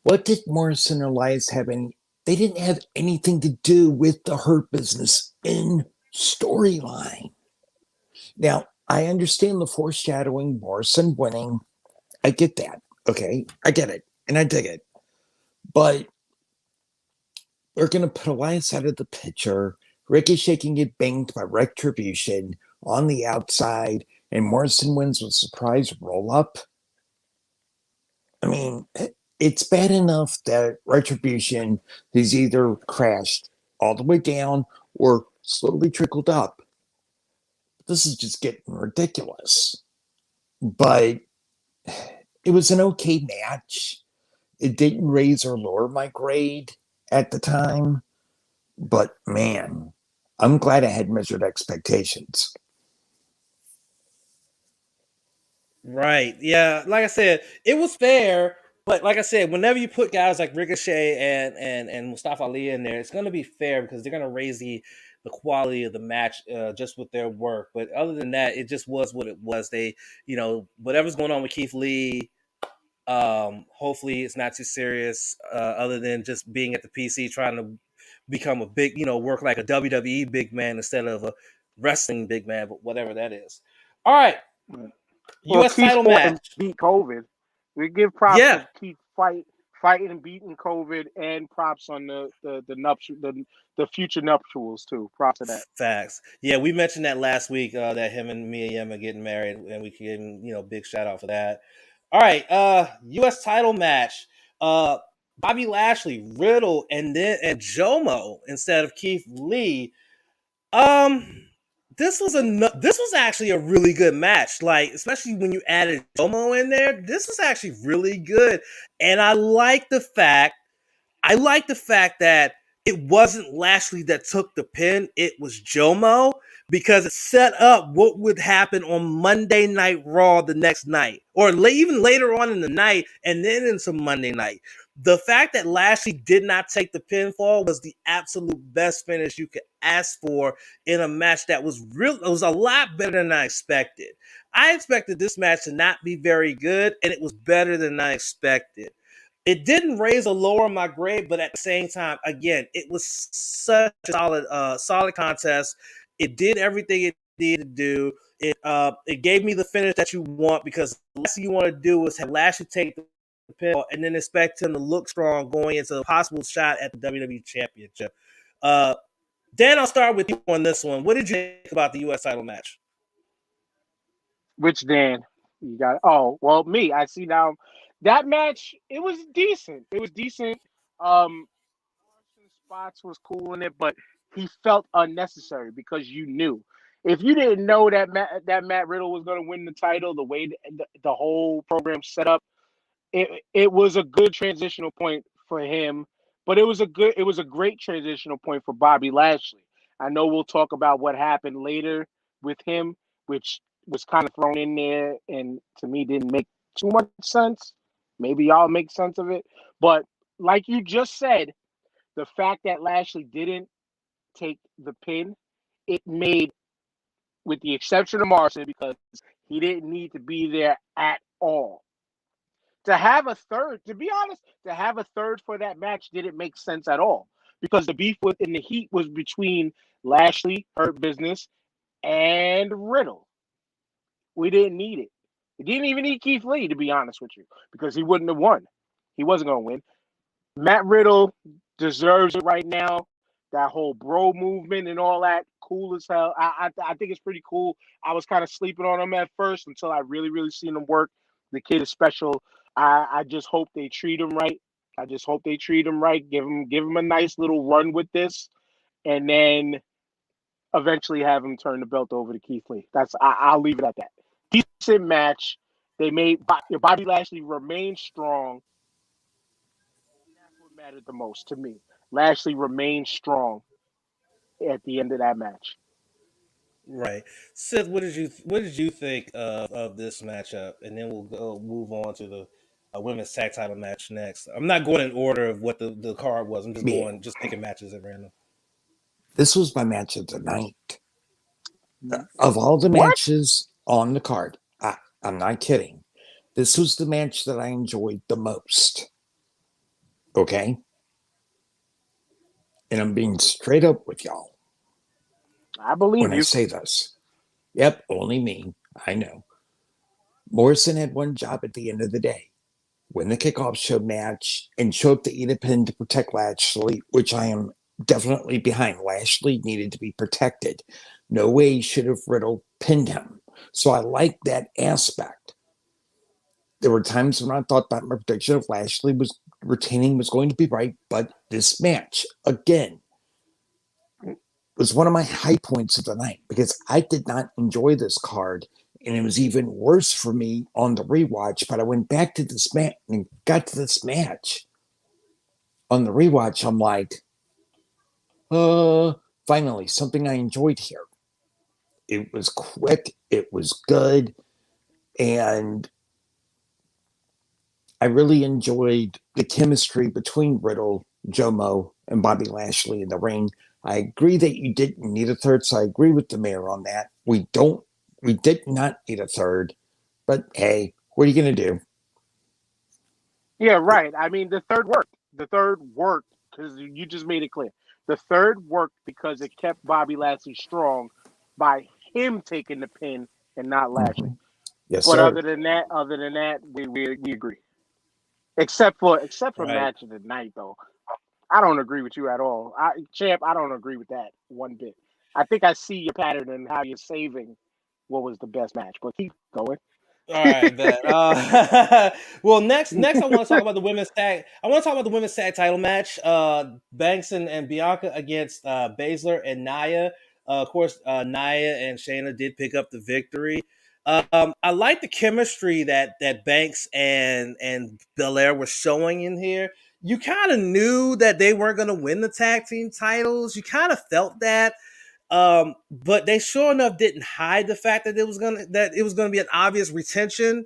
What did Morrison and Elias have in? They didn't have anything to do with the Hurt Business in storyline. Now, I understand the foreshadowing, Morrison winning. I get that. Okay, I get it. And I dig it. But they're going to put Elias out of the picture. Ricochet can get banged by Retribution on the outside. And Morrison wins with a surprise roll-up. I mean, it's bad enough that Retribution has either crashed all the way down or slowly trickled up. This is just getting ridiculous. But it was an okay match. It didn't raise or lower my grade at the time. But man, I'm glad I had measured expectations. Right. Yeah. Like I said, it was fair. But like I said, whenever you put guys like Ricochet and Mustafa Ali in there, it's going to be fair because they're going to raise the quality of the match just with their work. But other than that, it just was what it was. They, whatever's going on with Keith Lee, hopefully it's not too serious other than just being at the PC trying to become a big, work like a WWE big man instead of a wrestling big man, but whatever that is. All right. US title match. Beat COVID. We give props to Keith fighting and beating COVID, and props on the future nuptials too. Props to that. Facts. Yeah, we mentioned that last week that him and Mia Yim are getting married, and we give him big shout out for that. All right, US title match. Bobby Lashley, Riddle, and Jomo instead of Keith Lee. This was actually a really good match. Like, especially when you added Jomo in there, this was actually really good. And I like the fact that it wasn't Lashley that took the pin, it was Jomo, because it set up what would happen on Monday Night Raw the next night, or even later on in the night, and then into Monday night. The fact that Lashley did not take the pinfall was the absolute best finish you could ask for in a match that was real. It was a lot better than I expected. I expected this match to not be very good, and it was better than I expected. It didn't raise or lower my grade, but at the same time, again, it was such a solid contest. It did everything it needed to do. It gave me the finish that you want, because the last thing you want to do is have Lashley take the pinfall and then expect him to look strong going into a possible shot at the WWE Championship. Dan, I'll start with you on this one. What did you think about the U.S. title match? Which Dan? You got? Oh, well, me. I see now. That match, it was decent. It was decent. Spots was cool in it, but he felt unnecessary because you knew. If you didn't know that Matt Riddle was going to win the title, the way the whole program set up, it was a good transitional point for him. But it was a great transitional point for Bobby Lashley. I know we'll talk about what happened later with him, which was kind of thrown in there, and to me didn't make too much sense. Maybe y'all make sense of it, but like you just said, the fact that Lashley didn't take the pin, it made, with the exception of Morrison, because he didn't need to be there at all. To have a third, to be honest, to have a third for that match didn't make sense at all, because the beef in the heat was between Lashley, Hurt Business, and Riddle. We didn't need it. It didn't even need Keith Lee, to be honest with you, because he wouldn't have won. He wasn't going to win. Matt Riddle deserves it right now. That whole bro movement and all that, cool as hell. I think it's pretty cool. I was kind of sleeping on him at first until I really, really seen him work. The kid is special. I just hope they treat him right. I just hope they treat him right. Give him a nice little run with this, and then eventually have him turn the belt over to Keith Lee. I'll leave it at that. Decent match. They made Bobby Lashley remain strong. That's what mattered the most to me. Lashley remained strong at the end of that match. Right, Seth. What did you think of this matchup? And then we'll move on to the women's tag title match next. I'm not going in order of what the card was. I'm just picking matches at random. This was my match of the night. Of all the matches on the card, I'm not kidding. This was the match that I enjoyed the most. Okay? And I'm being straight up with y'all. I believe when you. I say this. Yep, only me. I know. Morrison had one job at the end of the day. Win the kickoff show match and show up to eat a pin to protect Lashley, which I am definitely behind. Lashley needed to be protected. No way should have Riddle pinned him. So I like that aspect. There were times when I thought that my prediction of Lashley was retaining was going to be right, but this match, again, was one of my high points of the night because I did not enjoy this card, and it was even worse for me on the rewatch. But I went back to this match and got to this match. On the rewatch, I'm like, finally, something I enjoyed here. It was quick, it was good, and I really enjoyed the chemistry between Riddle, Jomo, and Bobby Lashley in the ring. I agree that you didn't need a third, so I agree with the mayor on that. We did not need a third, but hey, what are you going to do? Yeah, right. I mean, the third worked. The third worked because you just made it clear. The third worked because it kept Bobby Lashley strong by him taking the pin and not Lashley. Yes, but sir. other than that, we agree. Except for Right. match of the night, though. I don't agree with you at all. Champ, I don't agree with that one bit. I think I see your pattern and how you're saving what was the best match. But keep going. All right, bet. Well, next, I want to talk about the women's tag. I want to talk about the women's tag title match. Banks and Bianca against Baszler and Naya. Of course, Naya and Shayna did pick up the victory. I like the chemistry that Banks and Belair were showing in here. You kind of knew that they weren't going to win the tag team titles. You kind of felt that. But they sure enough didn't hide the fact that it was gonna be an obvious retention.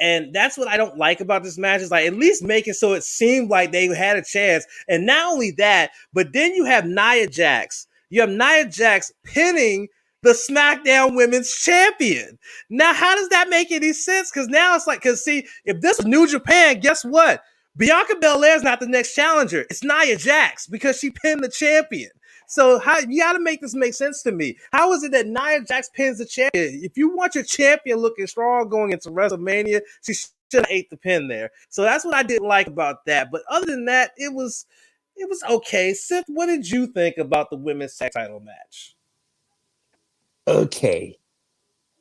And that's what I don't like about this match, is like at least make it so it seemed like they had a chance. And not only that, but then you have Nia Jax. You have Nia Jax pinning the SmackDown Women's Champion. Now, how does that make any sense? Because now it's like, because see, if this was New Japan, guess what? Bianca Belair is not the next challenger. It's Nia Jax because she pinned the champion. So how you got to make this make sense to me? How is it that Nia Jax pins the champion? If you want your champion looking strong going into WrestleMania, she should have ate the pin there. So that's what I didn't like about that. But other than that, it was okay. Sith, what did you think about the women's tag title match? Okay,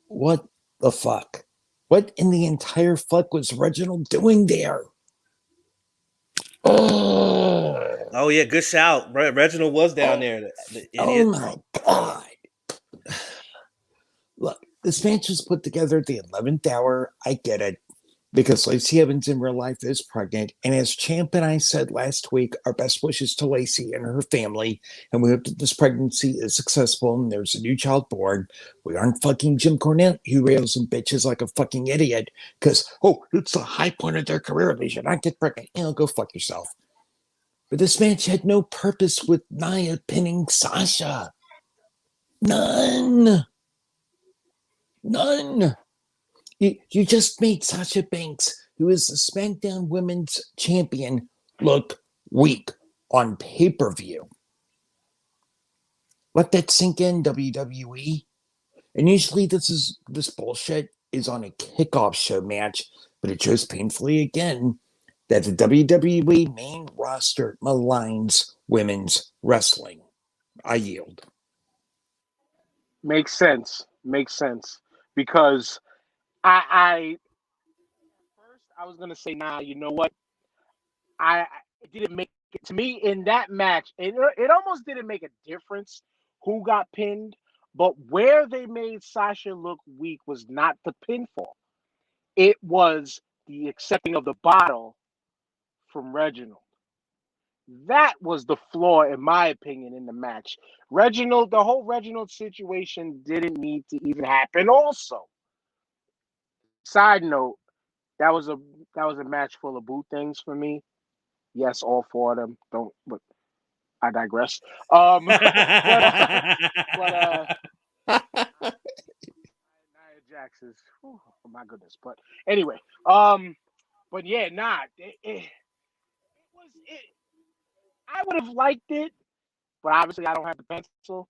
what the fuck? What in the entire fuck was Reginald doing there? Oh yeah, good shout. Reginald was down there. The idiot. Oh my god! Look, this match was put together at the 11th hour. I get it, because Lacey Evans in real life is pregnant, and as Champ and I said last week, our best wishes to Lacey and her family, and we hope that this pregnancy is successful and there's a new child born. We aren't fucking Jim Cornette, who rails and bitches like a fucking idiot, because, oh, it's the high point of their career, they should not get pregnant. Go fuck yourself. But this match had no purpose with Nia pinning Sasha. None. You just made Sasha Banks, who is the SmackDown Women's Champion, look weak on pay-per-view. Let that sink in, WWE. And usually this bullshit is on a kickoff show match, but it shows painfully again that the WWE main roster maligns women's wrestling. I yield. Makes sense. Because I first I was gonna say, nah, you know what? It didn't make it to me in that match. It almost didn't make a difference who got pinned, but where they made Sasha look weak was not the pinfall. It was the accepting of the bottle from Reginald. That was the flaw, in my opinion, in the match. The whole Reginald situation didn't need to even happen. Also, side note, that was a match full of boo things for me. Yes, all four of them. But I digress. Nia Jax is, oh my goodness. But anyway, but yeah, it was it. I would have liked it, but obviously I don't have the pencil.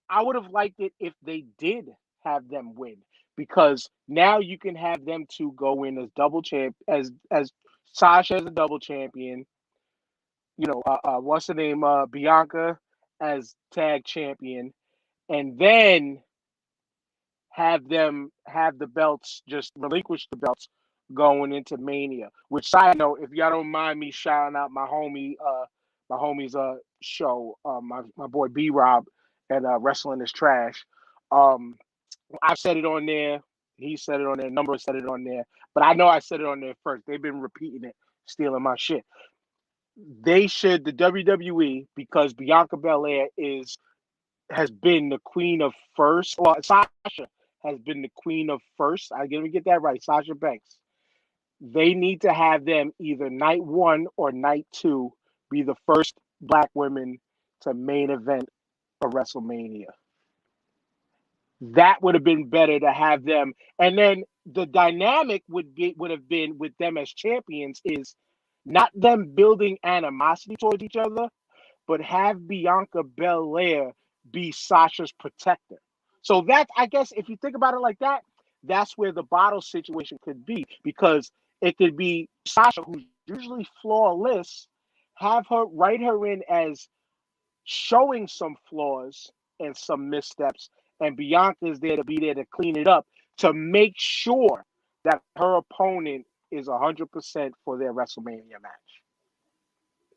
I would have liked it if they did have them win, because now you can have them two go in as double champ, as Sasha as a double champion. What's the name? Bianca as tag champion, and then have them have the belts, just relinquish the belts going into Mania. Which, side note, if y'all don't mind me shouting out my homie's show, my boy B Rob at Wrestling is Trash. I've said it on there. He said it on there. Number said it on there. But I know I said it on there first. They've been repeating it, stealing my shit. They should, the WWE, because Bianca Belair has been the queen of first. Well, Sasha has been the queen of first. I gotta get that right. Sasha Banks. They need to have them either night 1 or night 2 be the first Black women to main event a WrestleMania. That would have been better to have them. And then the dynamic would have been with them as champions is not them building animosity towards each other, but have Bianca Belair be Sasha's protector. So that, I guess, if you think about it like that, that's where the bottle situation could be, because it could be Sasha, who's usually flawless, write her in as showing some flaws and some missteps, and Bianca is there to be there to clean it up, to make sure that her opponent is 100% for their WrestleMania match.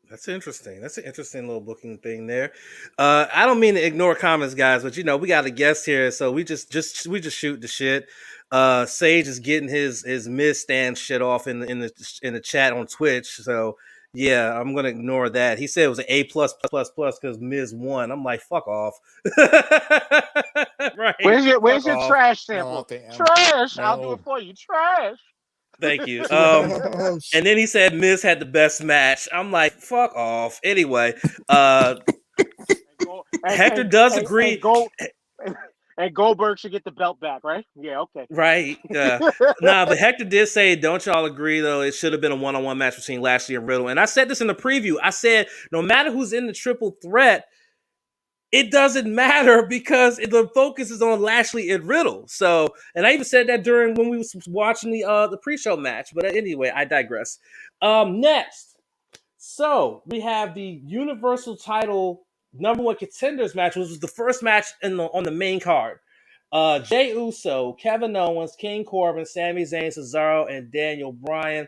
That's interesting. That's an interesting little booking thing there. I don't mean to ignore comments, guys, but we got a guest here, so we just shoot the shit. Sage is getting his Miz stand shit off in the chat on Twitch, so Yeah, I'm gonna ignore that. He said it was an A because Miz won. I'm like, fuck off. Right. Where's your off. trash No, sample? think Trash. I'll do no. it for you. Trash. Thank you. Trash. And then he said Miz had the best match. I'm like, fuck off. Anyway, Hector does agree. And Goldberg should get the belt back, right? Yeah, okay. Right. But Hector did say, don't y'all agree, though? It should have been a one-on-one match between Lashley and Riddle. And I said this in the preview. I said, no matter who's in the triple threat, it doesn't matter because the focus is on Lashley and Riddle. So, and I even said that during when we was watching the pre-show match. But anyway, I digress. Next. So, we have the Universal title number 1 contenders match, which was the first match on the main card. Jey Uso, Kevin Owens, King Corbin, Sami Zayn, Cesaro, and Daniel Bryan.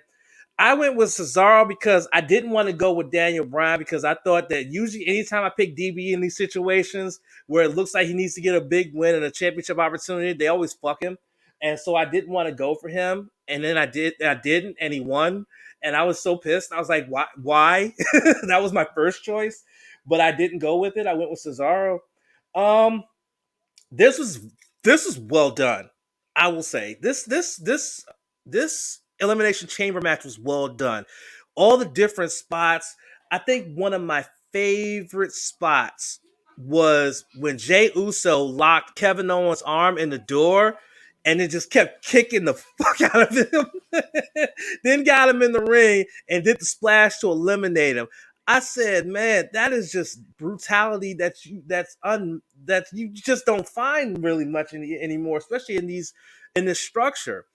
I went with Cesaro because I didn't want to go with Daniel Bryan because I thought that usually anytime I pick DB in these situations where it looks like he needs to get a big win and a championship opportunity, they always fuck him. And so I didn't want to go for him. And then I didn't, and he won. And I was so pissed. I was like, why? That was my first choice, but I didn't go with it. I went with Cesaro. This was well done. I will say this Elimination Chamber match was well done. All the different spots. I think one of my favorite spots was when Jey Uso locked Kevin Owens' arm in the door and it just kept kicking the fuck out of him. Then got him in the ring and did the splash to eliminate him. I said, man, that is just brutality that you just don't find really much anymore, especially in this structure.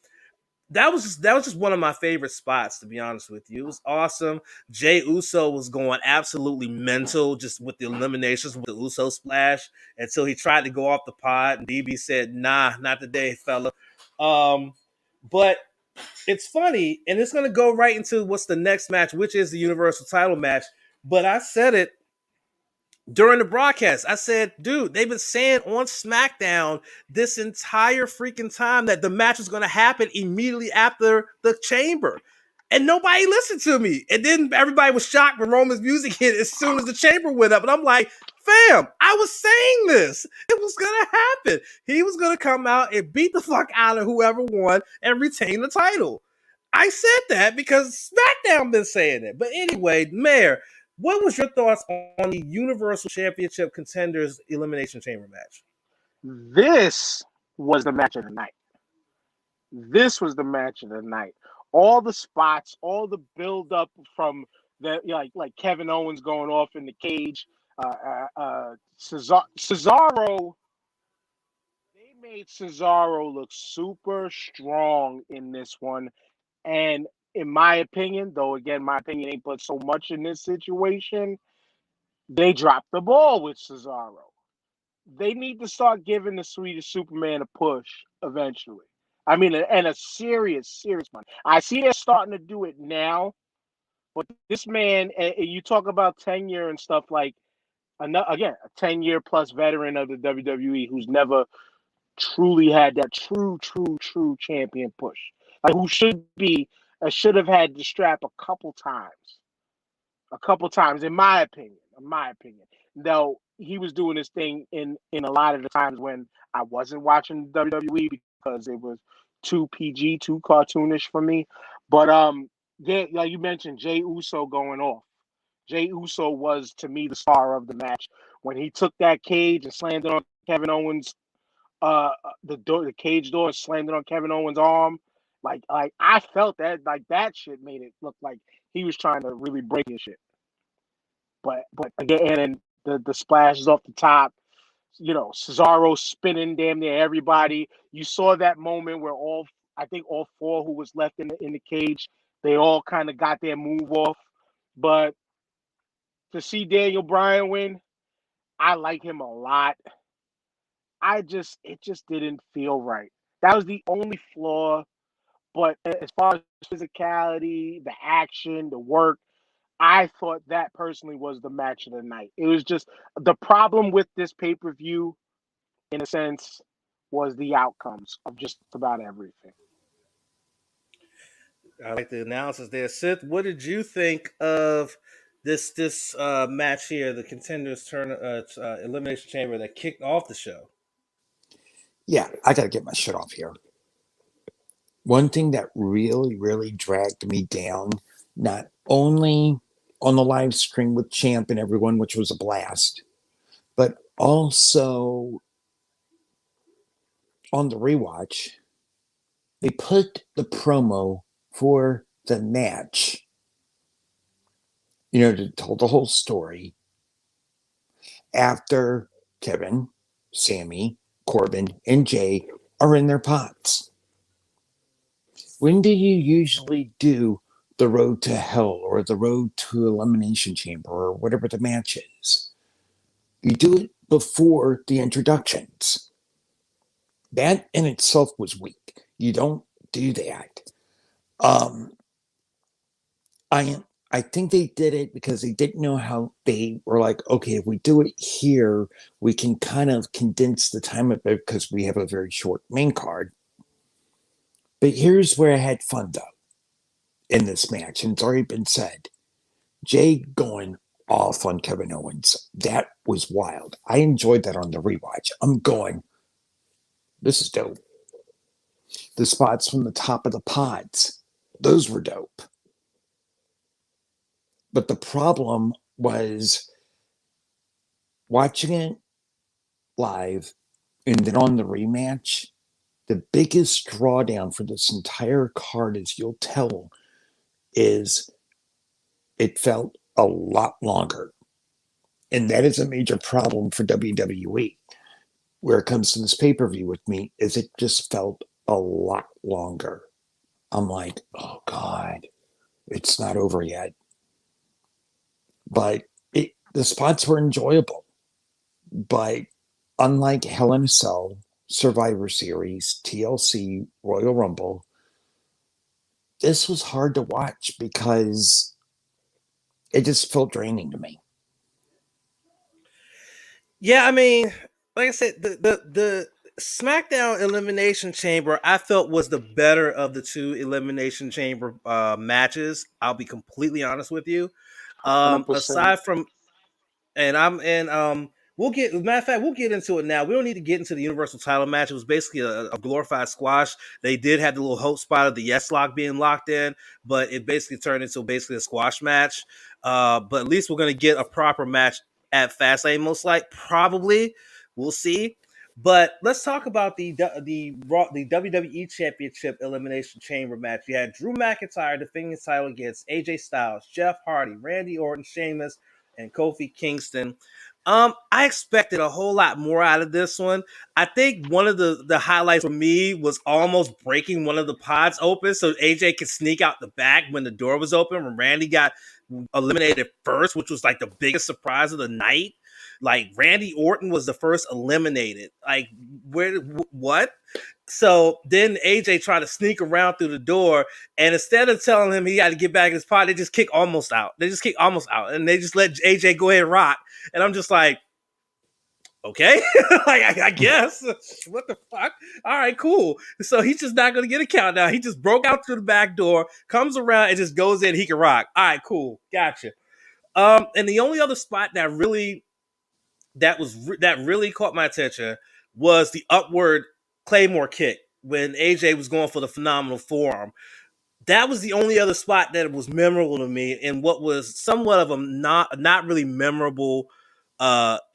That was just one of my favorite spots, to be honest with you. It was awesome. Jey Uso was going absolutely mental just with the eliminations with the Uso splash until he tried to go off the pod, and DB said, "Nah, not today, fella." But it's funny, and it's going to go right into what's the next match, which is the Universal title match. But I said it during the broadcast. I said, dude, they've been saying on SmackDown this entire freaking time that the match was going to happen immediately after the Chamber. And nobody listened to me. And then everybody was shocked when Roman's music hit as soon as the Chamber went up. And I'm like, fam, I was saying this. It was going to happen. He was going to come out and beat the fuck out of whoever won and retain the title. I said that because SmackDown been saying it. But anyway, Mayor, what was your thoughts on the Universal Championship Contenders Elimination Chamber match? This was the match of the night. This was the match of the night. All the spots, all the build up from the like Kevin Owens going off in the cage, Cesaro. They made Cesaro look super strong in this one, and in my opinion, though again my opinion ain't but so much in this situation, they dropped the ball with Cesaro. They need to start giving the Swedish Superman a push eventually. I mean, and a serious one. I see they're starting to do it now, but this man, and you talk about tenure and stuff like, again, a 10-year plus veteran of the WWE who's never truly had that true champion push. Like who should have had the strap a couple times, in my opinion. Though he was doing this thing in a lot of the times when I wasn't watching WWE because it was too PG, too cartoonish for me. But yeah, like you mentioned, Jey Uso going off. Jey Uso was to me the star of the match when he took that cage and slammed it on Kevin Owens. The cage door slammed it on Kevin Owens' arm. Like I felt that shit made it look like he was trying to really break his shit. But again, and the splashes off the top, Cesaro spinning damn near everybody. You saw that moment where I think all four who was left in the cage, they all kind of got their move off. But to see Daniel Bryan win, I like him a lot. It just didn't feel right. That was the only flaw. But as far as physicality, the action, the work, I thought that personally was the match of the night. It was just the problem with this pay-per-view, in a sense, was the outcomes of just about everything. I like the analysis there. Sith, what did you think of this match here, the Contenders Elimination Chamber that kicked off the show? Yeah, I got to get my shit off here. One thing that really, really dragged me down, not only on the live stream with Champ and everyone, which was a blast, but also on the rewatch, they put the promo for the match, to tell the whole story after Kevin, Sammy, Corbin, and Jay are in their pots. When do you usually do the road to hell or the road to Elimination Chamber or whatever the match is? You do it before the introductions. That in itself was weak. You don't do that. I think they did it because they didn't know how. They were like, okay, if we do it here, we can kind of condense the time of it because we have a very short main card. But here's where I had fun, though, in this match, and it's already been said. Jay going off on Kevin Owens. That was wild. I enjoyed that on the rewatch. I'm going, this is dope. The spots from the top of the pods, those were dope. But the problem was watching it live and then on the rematch, the biggest drawdown for this entire card, as you'll tell, is it felt a lot longer. And that is a major problem for WWE. Where it comes to this pay-per-view with me, is it just felt a lot longer. I'm like, oh God, it's not over yet. But the spots were enjoyable. But unlike Hell in a Cell, Survivor Series, TLC, Royal Rumble, this was hard to watch because it just felt draining to me. Yeah, I mean, like I said, the SmackDown Elimination Chamber I felt was the better of the two Elimination Chamber matches. I'll be completely honest with you. 100%. Aside from, we'll get, matter of fact, we'll get into it now. We don't need to get into the Universal title match. It was basically a glorified squash. They did have the little hope spot of the yes lock being locked in, but it basically turned into basically a squash match. But at least we're gonna get a proper match at Fastlane, most like, probably. We'll see. But let's talk about the WWE Championship Elimination Chamber match. You had Drew McIntyre defending his title against AJ Styles, Jeff Hardy, Randy Orton, Sheamus, and Kofi Kingston. I expected a whole lot more out of this one. I think one of the highlights for me was almost breaking one of the pods open so AJ could sneak out the back when the door was open when Randy got eliminated first, which was like the biggest surprise of the night. Like, Randy Orton was the first eliminated. Like, what? So then AJ tried to sneak around through the door, and instead of telling him he had to get back in his pod, they just kick almost out. And they just let AJ go ahead and rock. And I'm just like, okay, like, I guess. What the fuck? All right, cool. So he's just not going to get a count now. He just broke out through the back door, comes around, and just goes in. He can rock. All right, cool. Gotcha. And the only other spot that really caught my attention was the upward Claymore kick when AJ was going for the phenomenal forearm. That was the only other spot that was memorable to me in what was somewhat of a not really memorable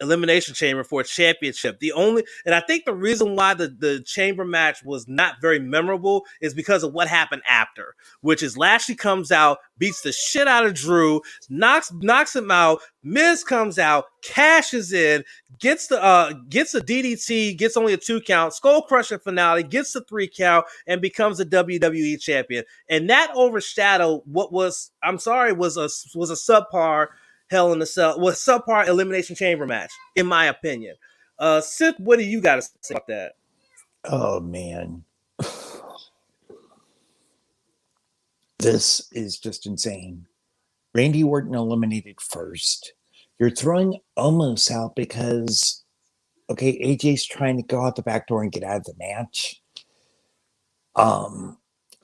Elimination Chamber for a championship. And I think the reason why the chamber match was not very memorable is because of what happened after, which is Lashley comes out, beats the shit out of Drew, knocks him out. Miz comes out, cashes in, gets a DDT, gets only a 2 count, skull crushing finale, gets the 3 count, and becomes the WWE champion. And that overshadowed what was a subpar Hell in a Cell, was subpar Elimination Chamber match, in my opinion. Sith, what do you got to say about that? Oh man, this is just insane. Randy Orton eliminated first. You're throwing Omos out because, okay, AJ's trying to go out the back door and get out of the match.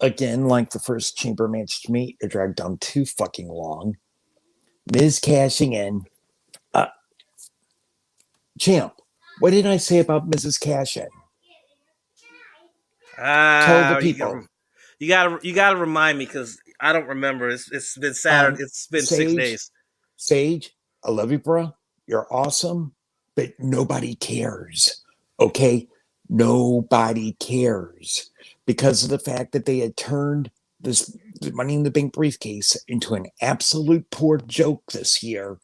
again, like the first chamber match to me, it dragged on too fucking long. Miz cashing in. Champ, what did I say about Mrs. Cash in? Tell the people. You gotta remind me because I don't remember. It's been Saturday. It's been 6 days. Sage, I love you, bro. You're awesome, but nobody cares. Okay, nobody cares because of the fact that they had turned this Money in the Bank briefcase into an absolute poor joke this year.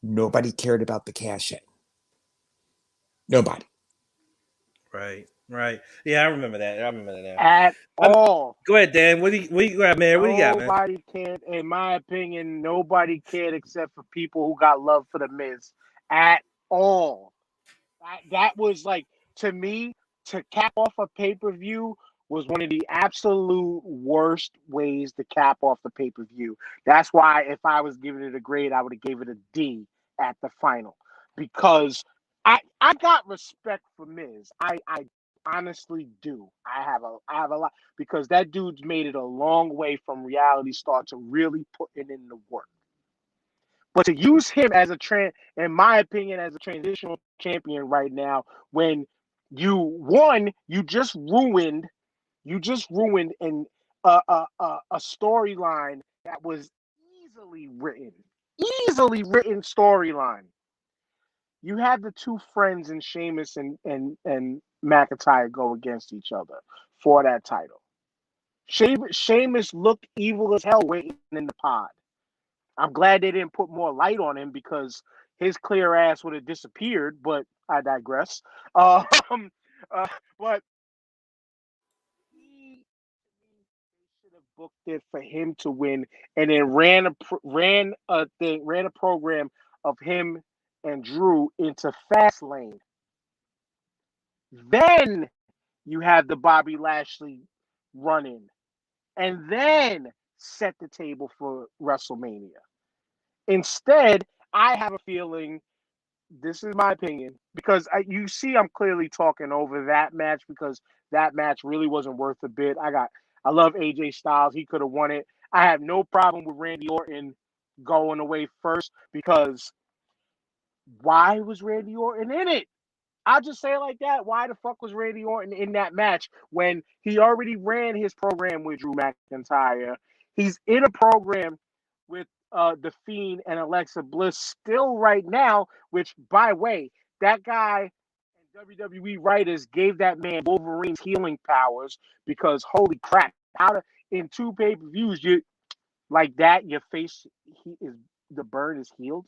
Nobody cared about the cash in. Nobody. Right. Yeah, I remember that. At all. Go ahead, Dan. What do you got, man? What do you got, man? Nobody cared, in my opinion, nobody cared except for people who got love for the Miz. At all. That was like, to me, to cap off a pay-per-view was one of the absolute worst ways to cap off the pay-per-view. That's why if I was giving it a grade, I would have gave it a D at the final. Because I got respect for Miz. I honestly do. I have a lot because that dude's made it a long way from reality star to really putting in the work. But to use him as in my opinion, as a transitional champion right now, when you just ruined a storyline that was easily written storyline. You had the two friends in Sheamus and McIntyre go against each other for that title. Sheamus looked evil as hell waiting in the pod. I'm glad they didn't put more light on him because his clear ass would have disappeared, but I digress. But he should have booked it for him to win and then ran a program of him and Drew into Fastlane. Then you have the Bobby Lashley run-in. And then set the table for WrestleMania. Instead, I have a feeling, this is my opinion, because you see I'm clearly talking over that match because that match really wasn't worth a bit. I love AJ Styles. He could have won it. I have no problem with Randy Orton going away first because why was Randy Orton in it? I'll just say it like that. Why the fuck was Randy Orton in that match when he already ran his program with Drew McIntyre? He's in a program with The Fiend and Alexa Bliss still right now, which, by the way, that guy and WWE writers gave that man Wolverine's healing powers because, holy crap, in 2 pay-per-views, you like that, your face, the burn is healed.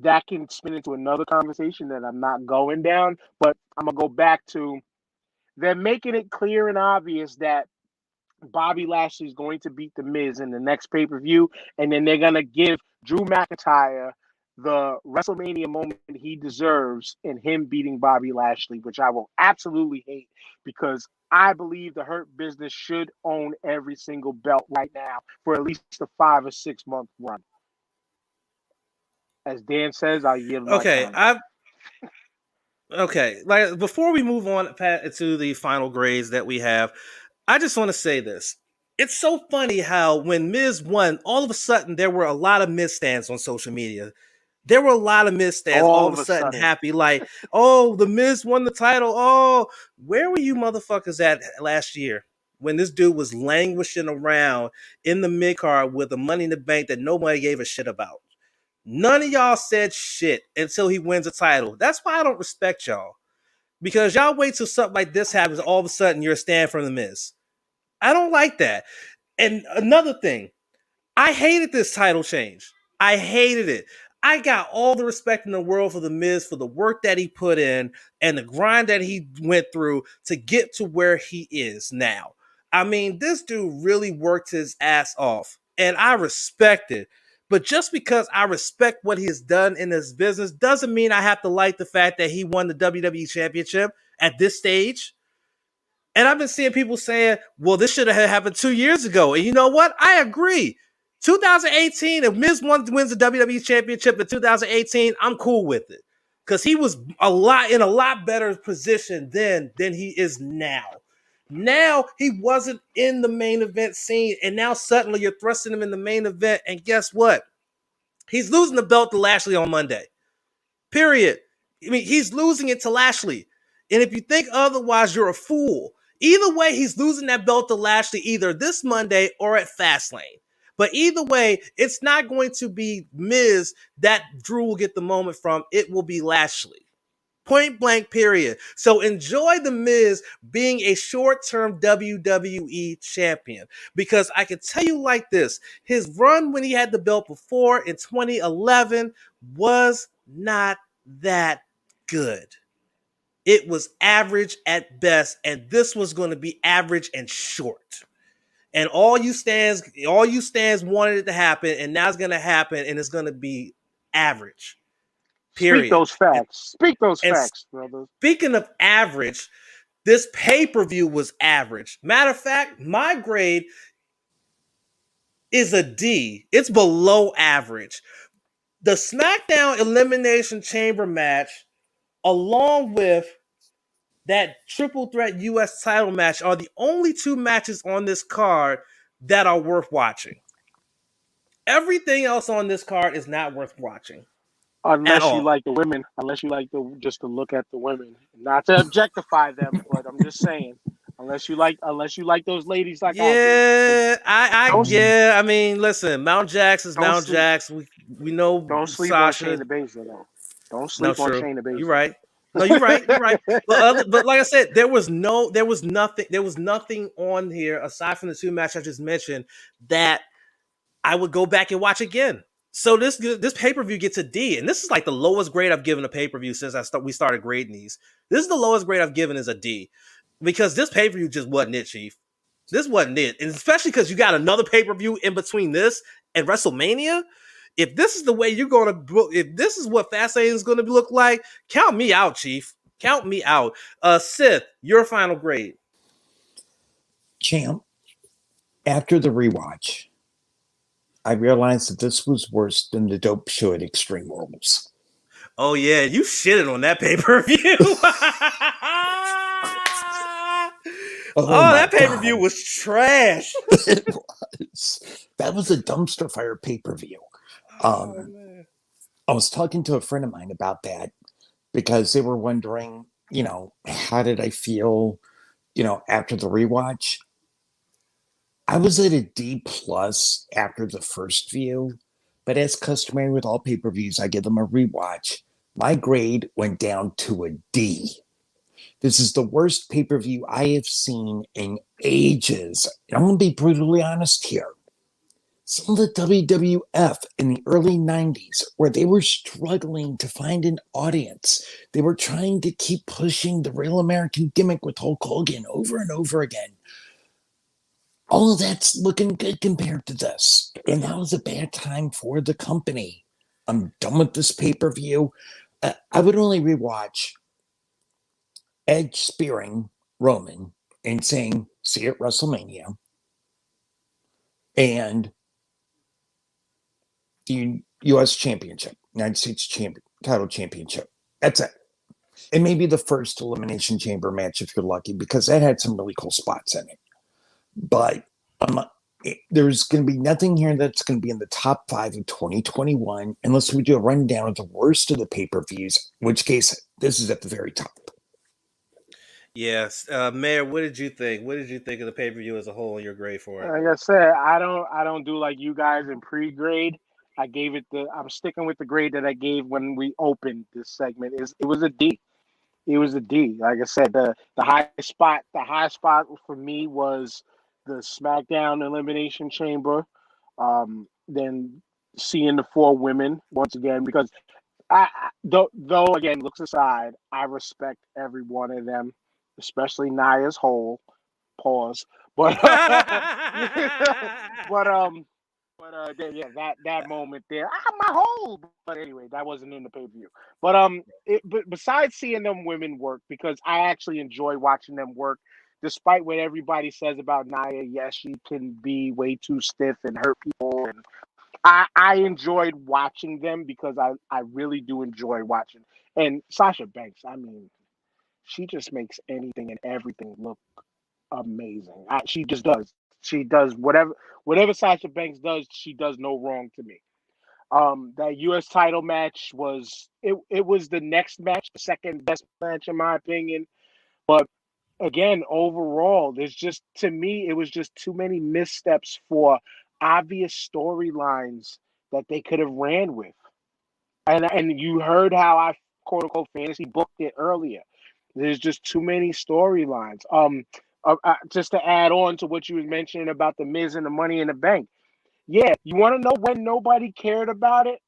That can spin into another conversation that I'm not going down, but I'm going to go back to they're making it clear and obvious that Bobby Lashley is going to beat The Miz in the next pay-per-view, and then they're going to give Drew McIntyre the WrestleMania moment he deserves in him beating Bobby Lashley, which I will absolutely hate because I believe the Hurt Business should own every single belt right now for at least a 5 or 6 month run. As Dan says, I'll yield my time. Okay. Like before we move on to the final grades that we have, I just want to say this. It's so funny how when Miz won, all of a sudden there were a lot of Miz stands on social media. There were a lot of Miz stands all of a sudden happy, like, oh, the Miz won the title. Oh, where were you motherfuckers at last year when this dude was languishing around in the mid-card with the Money in the Bank that nobody gave a shit about? None of y'all said shit until he wins a title. That's why I don't respect y'all. Because y'all wait till something like this happens, all of a sudden you're a stand for the Miz. I don't like that. And another thing, I hated this title change. I hated it. I got all the respect in the world for the Miz, for the work that he put in and the grind that he went through to get to where he is now. I mean, this dude really worked his ass off, and I respect it. But just because I respect what he has done in his business doesn't mean I have to like the fact that he won the WWE Championship at this stage. And I've been seeing people saying, well, this should have happened 2 years ago. And you know what? I agree. 2018, if Miz wins the WWE Championship in 2018, I'm cool with it. Because he was in a lot better position then than he is now. Now he wasn't in the main event scene, and now suddenly you're thrusting him in the main event, and guess what? He's losing the belt to Lashley on Monday. Period. I mean, he's losing it to Lashley. And if you think otherwise, you're a fool. Either way, he's losing that belt to Lashley either this Monday or at Fastlane. But either way, it's not going to be Miz that Drew will get the moment from. It will be Lashley. Point blank, period. So enjoy the Miz being a short-term WWE champion. Because I can tell you like this, his run when he had the belt before in 2011 was not that good. It was average at best, and this was going to be average and short. And all you stands wanted it to happen, and now it's going to happen, and it's going to be average. Period. Speak those facts. Speak those facts, brother. Speaking of average, this pay-per-view was average. Matter of fact, my grade is a D. It's below average. The Smackdown Elimination Chamber match, along with that triple threat US title match, are the only two matches on this card that are worth watching. Everything else on this card is not worth watching. Unless you like the women, just to look at the women, not to objectify them, but I'm just saying, unless you like those ladies like I I mean, listen, Mount Jax is Mount Jax. We know. Don't sleep Sasha. on Shayna Baszler though. Don't sleep on Shayna Baszler. You're right. No, you're right. You're right. But like I said, there was nothing on here aside from the two matches I just mentioned that I would go back and watch again. So this pay-per-view gets a D, and this is like the lowest grade I've given a pay-per-view since we started grading these. This is the lowest grade I've given is a D, because this pay-per-view just wasn't it, Chief. This wasn't it, and especially because you got another pay-per-view in between this and WrestleMania. If this is the way you're going to, if this is what Fastlane is going to look like, count me out, Chief. Count me out. Sith, your final grade. Champ, after the rewatch, I realized that this was worse than the dope show at Extreme Rules. Oh, yeah. You shitted on that pay-per-view. That pay-per-view was trash. It was. That was a dumpster fire pay-per-view. I was talking to a friend of mine about that because they were wondering, how did I feel, after the rewatch? I was at a D+ after the first view, but as customary with all pay-per-views, I give them a rewatch. My grade went down to a D. This is the worst pay-per-view I have seen in ages. I'm going to be brutally honest here. Some of the WWF in the early 90s, where they were struggling to find an audience, they were trying to keep pushing the Real American Gimmick with Hulk Hogan over and over again. All of that's looking good compared to this. And that was a bad time for the company. I'm done with this pay-per-view. I would only rewatch Edge spearing Roman and saying, see you at WrestleMania. And the US Championship, United States title championship. That's it. It may be the first Elimination Chamber match if you're lucky, because that had some really cool spots in it. But there's going to be nothing here that's going to be in the top 5 of 2021 unless we do a rundown of the worst of the pay-per-views, in which case this is at the very top. Yes. Mayor, what did you think? What did you think of the pay-per-view as a whole and your grade for it? Like I said, I don't do like you guys in pre-grade. I'm sticking with the grade that I gave when we opened this segment. It was a D. It was a D. Like I said, the high spot for me was the SmackDown Elimination Chamber. Then seeing the 4 women once again, because though again, looks aside, I respect every one of them, especially Naya's hole. Pause. But that moment there, my hole. But anyway, that wasn't in the pay-per-view. But besides seeing them women work, because I actually enjoy watching them work, despite what everybody says about Naya. Yes, she can be way too stiff and hurt people, and I enjoyed watching them because I really do enjoy watching. And Sasha Banks, I mean, she just makes anything and everything look amazing. She just does. She does whatever Sasha Banks does. She does no wrong to me. That U.S. title match was it was the next match, the second best match in my opinion. But again, overall, there's just to me it was just too many missteps for obvious storylines that they could have ran with. And you heard how I quote unquote fantasy booked it earlier. There's just too many storylines. Just to add on to what you was mentioning about the Miz and the Money in the Bank. Yeah, you want to know when nobody cared about it?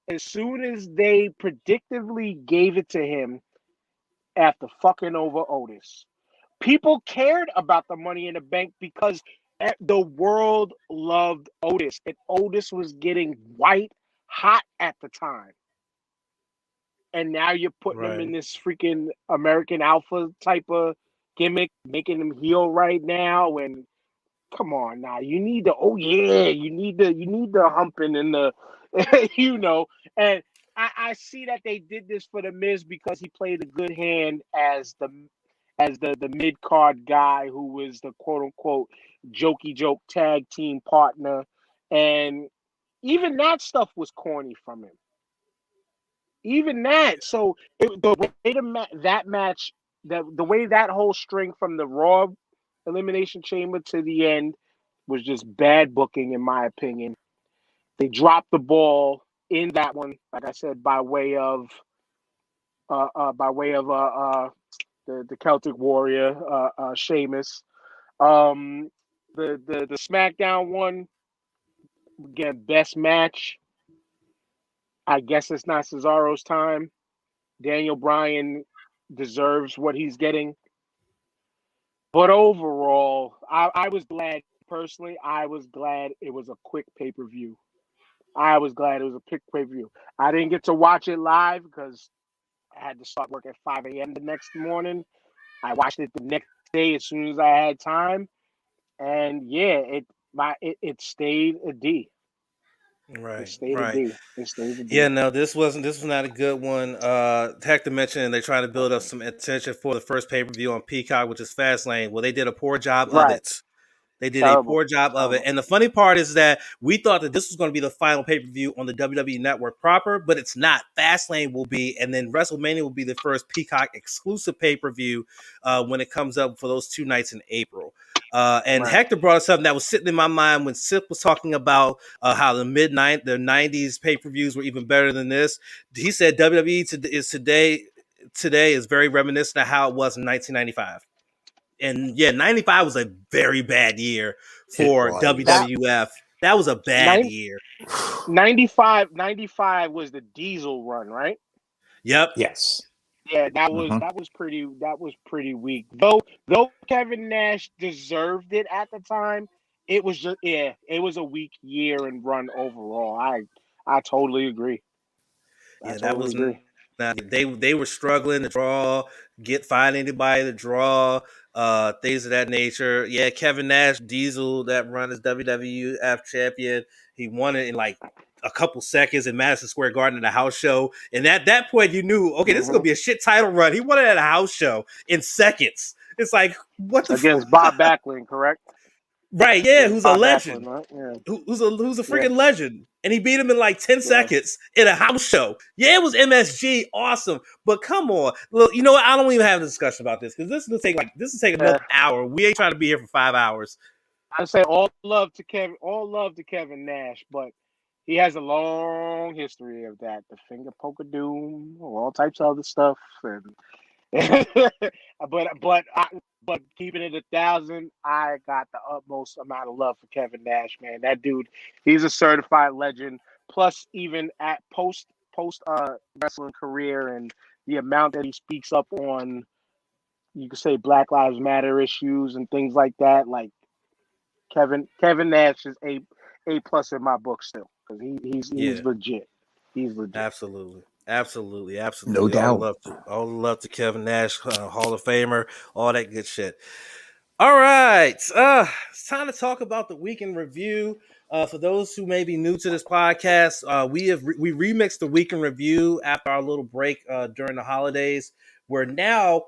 As soon as they predictively gave it to him after fucking over Otis. People cared about the Money in the Bank because the world loved Otis, and Otis was getting white hot at the time. And now you're putting him in this freaking American Alpha type of gimmick, making him heel right now. And come on now, you need the humping and the and I see that they did this for the Miz because he played a good hand as the mid card guy who was the quote unquote jokey joke tag team partner, and even that stuff was corny from him. Even that, so the way that match, the way that whole string from the Raw Elimination Chamber to the end was just bad booking, in my opinion. They dropped the ball in that one, like I said, by way of the Celtic Warrior, Sheamus. The SmackDown one, again, best match. I guess it's not Cesaro's time. Daniel Bryan deserves what he's getting. But overall, I was glad, personally, I was glad it was a quick pay-per-view. I was glad it was a quick pay-per-view. I didn't get to watch it live because I had to start work at 5 a.m. the next morning. I watched it the next day as soon as I had time. And yeah, it stayed a D. Right. It stayed a D. It stayed a D. Yeah, no, this was not a good one. Hector mentioned they're trying to build up some attention for the first pay-per-view on Peacock, which is Fastlane. Well, they did a poor job of it. They did a poor job of it. And the funny part is that we thought that this was going to be the final pay-per-view on the WWE Network proper, but it's not. Fastlane will be, and then WrestleMania will be the first Peacock exclusive pay-per-view when it comes up for those 2 nights in April. Hector brought up something that was sitting in my mind when Sip was talking about how the 90s pay-per-views were even better than this. He said WWE today is very reminiscent of how it was in 1995. And yeah, 95 was a very bad year for WWF. That was a bad year. 95 was the Diesel run, right? Yep. Yes. Yeah, that was pretty weak. Though Kevin Nash deserved it at the time, it was it was a weak year and run overall. I totally agree. That was agree. They were struggling to draw, find anybody to draw, things of that nature. Yeah, Kevin Nash, Diesel, that run as WWF champion. He won it in like a couple seconds in Madison Square Garden at a house show. And at that point, you knew, okay, this is going to be a shit title run. He won it at a house show in seconds. It's like, what the against Bob Backlund, correct? Right, yeah, who's Bob a legend. Backlund, right? Yeah. Who's a freaking legend. And he beat him in like 10 seconds in a house show. Yeah, it was MSG, awesome. But come on. Look, you know what? I don't even have a discussion about this because this will take another hour. We ain't trying to be here for 5 hours. I say all love to Kevin Nash, but he has a long history of that. The finger poke of doom, all types of other stuff. And but keeping it 1,000, I got the utmost amount of love for Kevin Nash, man. That dude, he's a certified legend. Plus, even at post wrestling career and the amount that he speaks up on, you could say Black Lives Matter issues and things like that. Like Kevin Nash is A plus in my book still because he's legit. He's legit. Absolutely. No doubt. All the love to Kevin Nash, Hall of Famer, all that good shit. All right. It's time to talk about the weekend review. For those who may be new to this podcast, we remixed the weekend review after our little break during the holidays, where now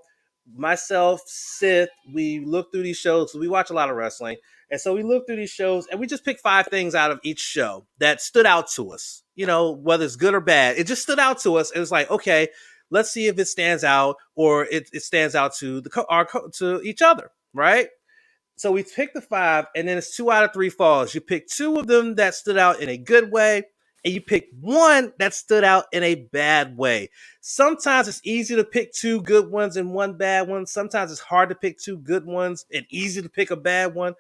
myself, Sith, we look through these shows. We watch a lot of wrestling. And so we look through these shows and we just pick 5 things out of each show that stood out to us, whether it's good or bad. It just stood out to us. It was like, okay, let's see if it stands out or it stands out to to each other, right? So we pick the 5, and then it's 2 out of 3 falls. You pick 2 of them that stood out in a good way, and you pick 1 that stood out in a bad way. Sometimes it's easy to pick 2 good ones and 1 bad one. Sometimes it's hard to pick 2 good ones and easy to pick a bad one.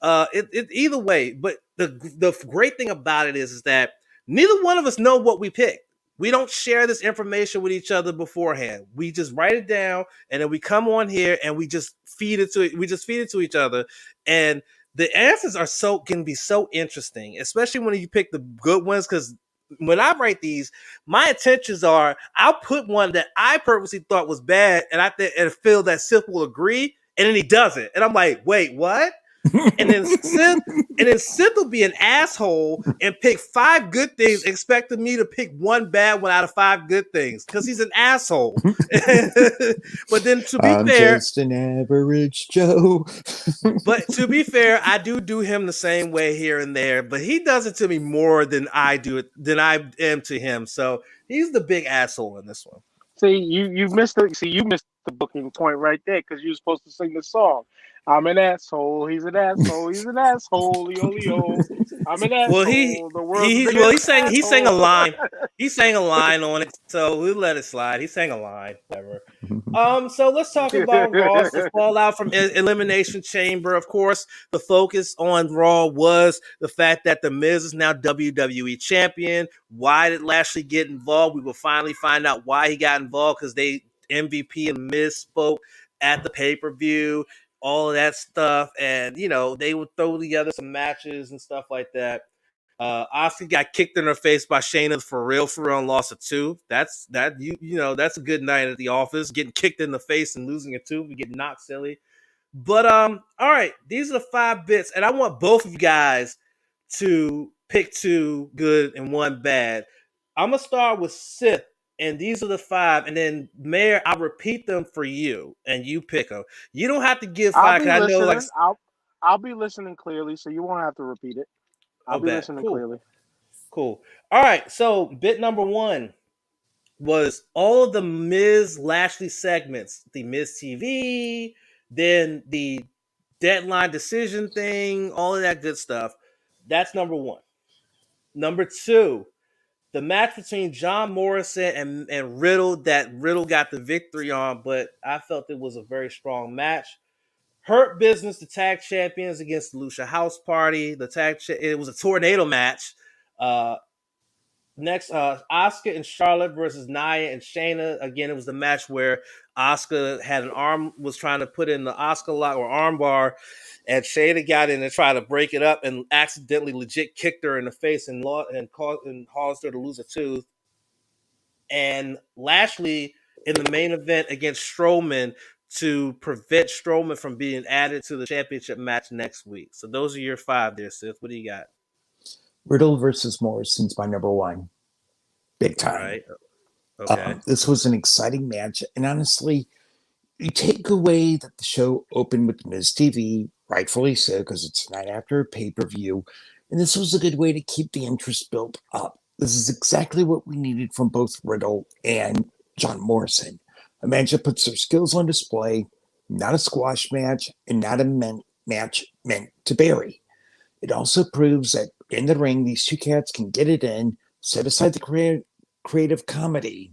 Either way, but the great thing about it is that neither one of us know what we picked. We don't share this information with each other beforehand. We just write it down, and then we come on here and we just feed it to each other. And the answers can be so interesting, especially when you pick the good ones. Because when I write these, my intentions are I'll put one that I purposely thought was bad, and and feel that Sith will agree, and then he doesn't, and I'm like, wait, what? And then Sith will be an asshole and pick 5 good things, expecting me to pick 1 bad one out of 5 good things because he's an asshole. But then I'm just an average Joe. But to be fair, I do him the same way here and there, but he does it to me more than I am to him. So he's the big asshole in this one. See, you missed the booking point right there because you were supposed to sing the song. I'm an asshole. He's an asshole. He's an asshole. Leo. I'm an asshole. He sang a line. He sang a line on it, so we'll let it slide. He sang a line, whatever. So let's talk about Raw. The fallout from Elimination Chamber. Of course, the focus on Raw was the fact that The Miz is now WWE Champion. Why did Lashley get involved? We will finally find out why he got involved because MVP and Miz spoke at the pay-per-view. All of that stuff, and they would throw together some matches and stuff like that. Asuka got kicked in her face by Shayna for real, and lost a tooth. That's a good night at the office, getting kicked in the face and losing a tooth and getting knocked silly. But all right, these are the 5 bits, and I want both of you guys to pick 2 good and 1 bad. I'm gonna start with Sith. And these are the 5. And then, Mayor, I'll repeat them for you, and you pick them. You don't have to give 5. I'll be listening clearly, so you won't have to repeat it. I'll be listening clearly. Cool. All right. So, bit number 1 was all of the Miz Lashley segments. The Miz TV, then the deadline decision thing, all of that good stuff. That's number 1. Number 2. The match between John Morrison and Riddle that Riddle got the victory on, but I felt it was a very strong match. Hurt Business, the tag champions against the Lucha House Party. It was a tornado match. Next, Asuka and Charlotte versus Naya and Shayna. Again, it was the match where Asuka was trying to put in the Asuka lock or arm bar, and Shayna got in and tried to break it up and accidentally legit kicked her in the face and caused her to lose a tooth. And Lashley in the main event against Strowman to prevent Strowman from being added to the championship match next week. So those are your 5 there, Sith. What do you got? Riddle versus Morrison's my number 1. Big time. All right. Okay. This was an exciting match. And honestly, you take away that the show opened with Miz TV, rightfully so, because it's night after a pay-per-view. And this was a good way to keep the interest built up. This is exactly what we needed from both Riddle and John Morrison. A match that puts their skills on display, not a squash match, and not a match meant to bury. It also proves that in the ring, these 2 cats can get it in, set aside the creative comedy,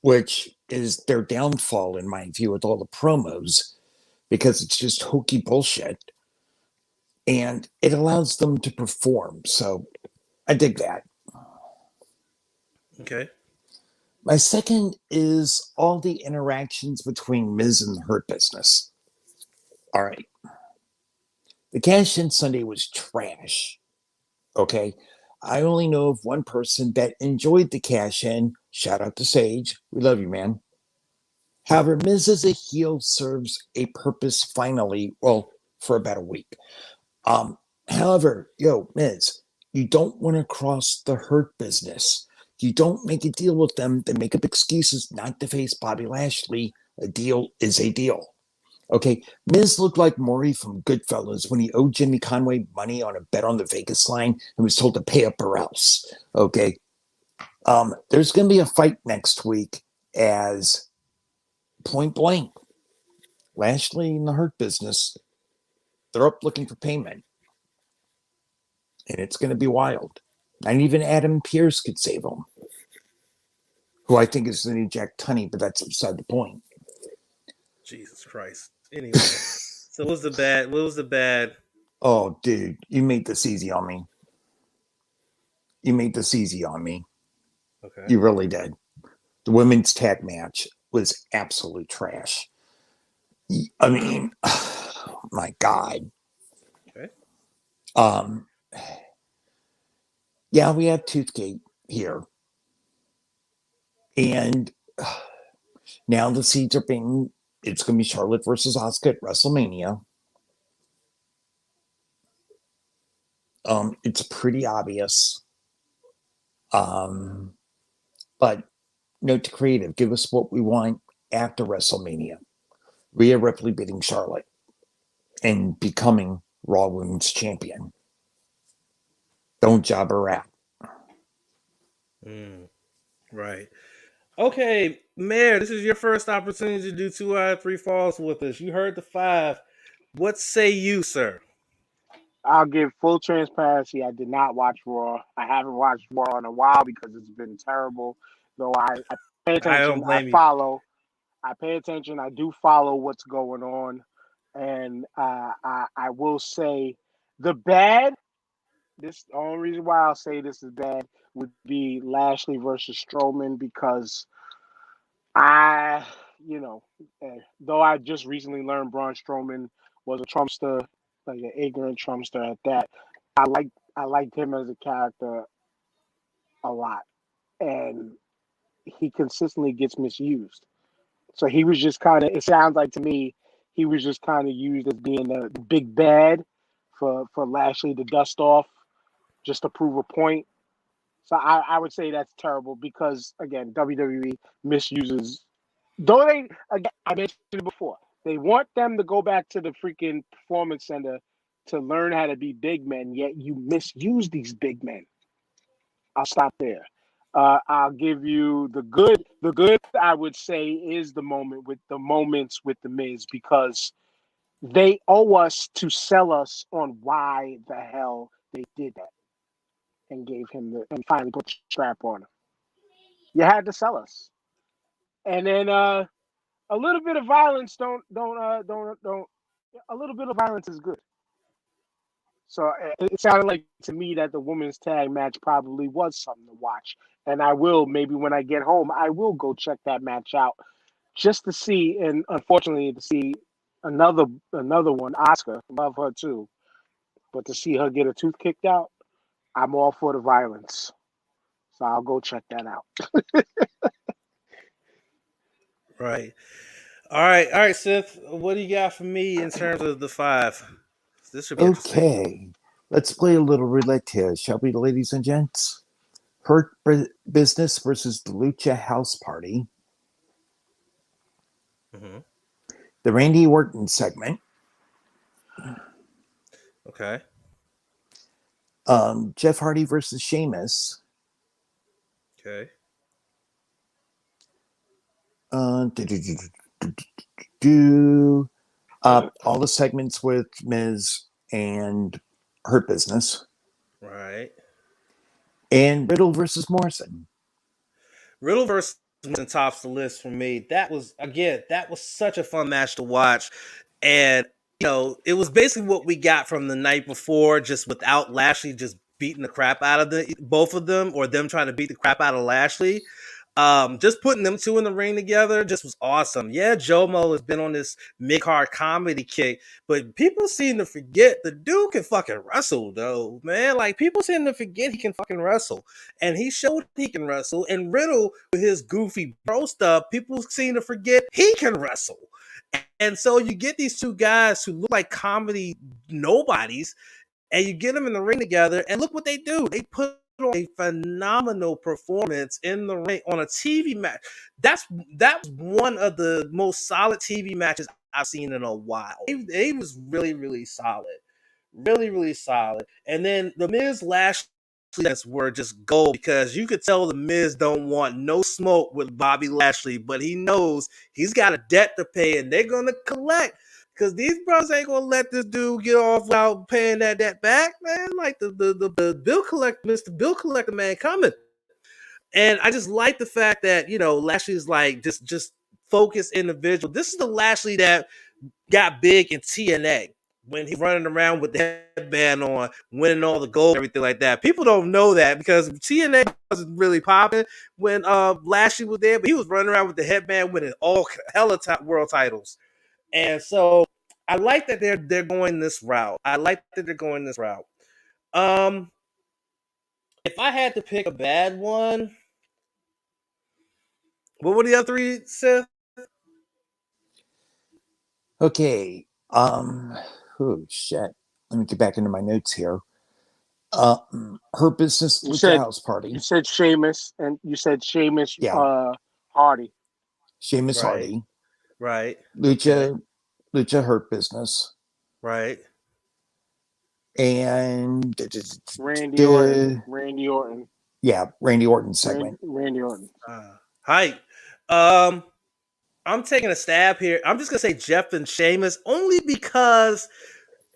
which is their downfall, in my view, with all the promos, because it's just hokey bullshit, and it allows them to perform. So I dig that. Okay. My second is all the interactions between Miz and the Hurt Business. All right. The cash-in Sunday was trash. Okay. I only know of one person that enjoyed the cash-in. Shout out to Sage. We love you, man. However, Miz as a heel serves a purpose finally, well, for about a week. However, Miz, you don't want to cross the Hurt Business. You don't make a deal with them. They make up excuses not to face Bobby Lashley A deal is a deal. Okay, Miz looked like Maury from Goodfellas when he owed Jimmy Conway money on a bet on the Vegas line and was told to pay up or else. Okay, there's going to be a fight next week as point blank. Lashley and the Hurt Business, they're up looking for payment. And it's going to be wild. Not even Adam Pearce could save him, who I think is the new Jack Tunney, but that's beside the point. Jesus Christ. Anyway, so what was the bad? Oh, dude, you made this easy on me. Okay. You really did. The women's tag match was absolute trash. I mean, my God. Okay. Yeah, we have Toothgate here. And now the seeds are being, it's going to be Charlotte versus Asuka at WrestleMania. It's pretty obvious. But note to creative, give us what we want after WrestleMania. Rhea Ripley beating Charlotte and becoming Raw Women's Champion. Don't job her out. Right. Okay, Mayor, this is your first opportunity to do 2 out of 3 falls with us. You heard the 5. What say you, sir? I'll give full transparency. I did not watch Raw. I haven't watched Raw in a while because it's been terrible. Though I pay attention, I don't blame you. follow. I pay attention. I do follow what's going on, and I will say the bad. The only reason why I'll say this is bad would be Lashley versus Strowman because though I just recently learned Braun Strowman was a Trumpster, like an ignorant Trumpster at that. I liked him as a character a lot, and he consistently gets misused. So he was just kind of. It sounds like to me he was just kind of used as being the big bad for Lashley to dust off, just to prove a point. So I would say that's terrible because again WWE misuses. Though they, again, I mentioned it before, they want them to go back to the freaking performance center to learn how to be big men, yet you misuse these big men. I'll stop there. I'll give you the good. The good, I would say, is the moments with the Miz because they owe us to sell us on why the hell they did that and gave him and finally put the strap on him. You had to sell us, and then a little bit of violence don't. A little bit of violence is good. So it sounded like to me that the women's tag match probably was something to watch. And I will, maybe when I get home, I will go check that match out just to see, and unfortunately to see another one, Asuka, love her too. But to see her get a tooth kicked out, I'm all for the violence. So I'll go check that out. Right. All right, Sith. What do you got for me in terms of the 5? This should be interesting. Okay, let's play a little roulette here, shall we, ladies and gents? Hurt Business versus the Lucha House Party. Mm-hmm. The Randy Orton segment. Okay. Jeff Hardy versus Sheamus. Okay. All the segments with Miz and Hurt Business. Right. And Riddle versus Morrison. Riddle versus Morrison tops the list for me. That was such a fun match to watch. And, it was basically what we got from the night before, just without Lashley just beating the crap out of both of them, or them trying to beat the crap out of Lashley. Just putting them two in the ring together just was awesome. Yeah, Jomo has been on this mid-card comedy kick, but people seem to forget the dude can fucking wrestle, though, man. Like, people seem to forget he can fucking wrestle. And he showed he can wrestle. And Riddle, with his goofy bro stuff, people seem to forget he can wrestle. And so you get these two guys who look like comedy nobodies, and you get them in the ring together, and look what they do. They put on a phenomenal performance in the ring on a TV match. That was one of the most solid TV matches I've seen in a while. It was really, really solid. Really, really solid. And then the Miz Lashley were just gold because you could tell the Miz don't want no smoke with Bobby Lashley, but he knows he's got a debt to pay and they're gonna collect. Because these brothers ain't gonna let this dude get off without paying that debt back, man. Like the bill collector, Mr. Bill Collector man coming. And I just like the fact that, you know, Lashley's like just focused individual. This is the Lashley that got big in TNA when he's running around with the headband on, winning all the gold, everything like that. People don't know that because TNA wasn't really popping when Lashley was there, but he was running around with the headband, winning all hella world titles. And so I like that they're going this route. If I had to pick a bad one, what were the other three, Seth? Okay. Oh shit. Let me get back into my notes here. Her business You with said- the house party. You said Sheamus, and you said Sheamus Yeah. Hardy. Seamus Right. Hardy. Right. Lucha Hurt Business. Right. And Randy Orton. Yeah, Randy Orton segment. Randy Orton. Hi. I'm taking a stab here. I'm just gonna say Jeff and Sheamus only because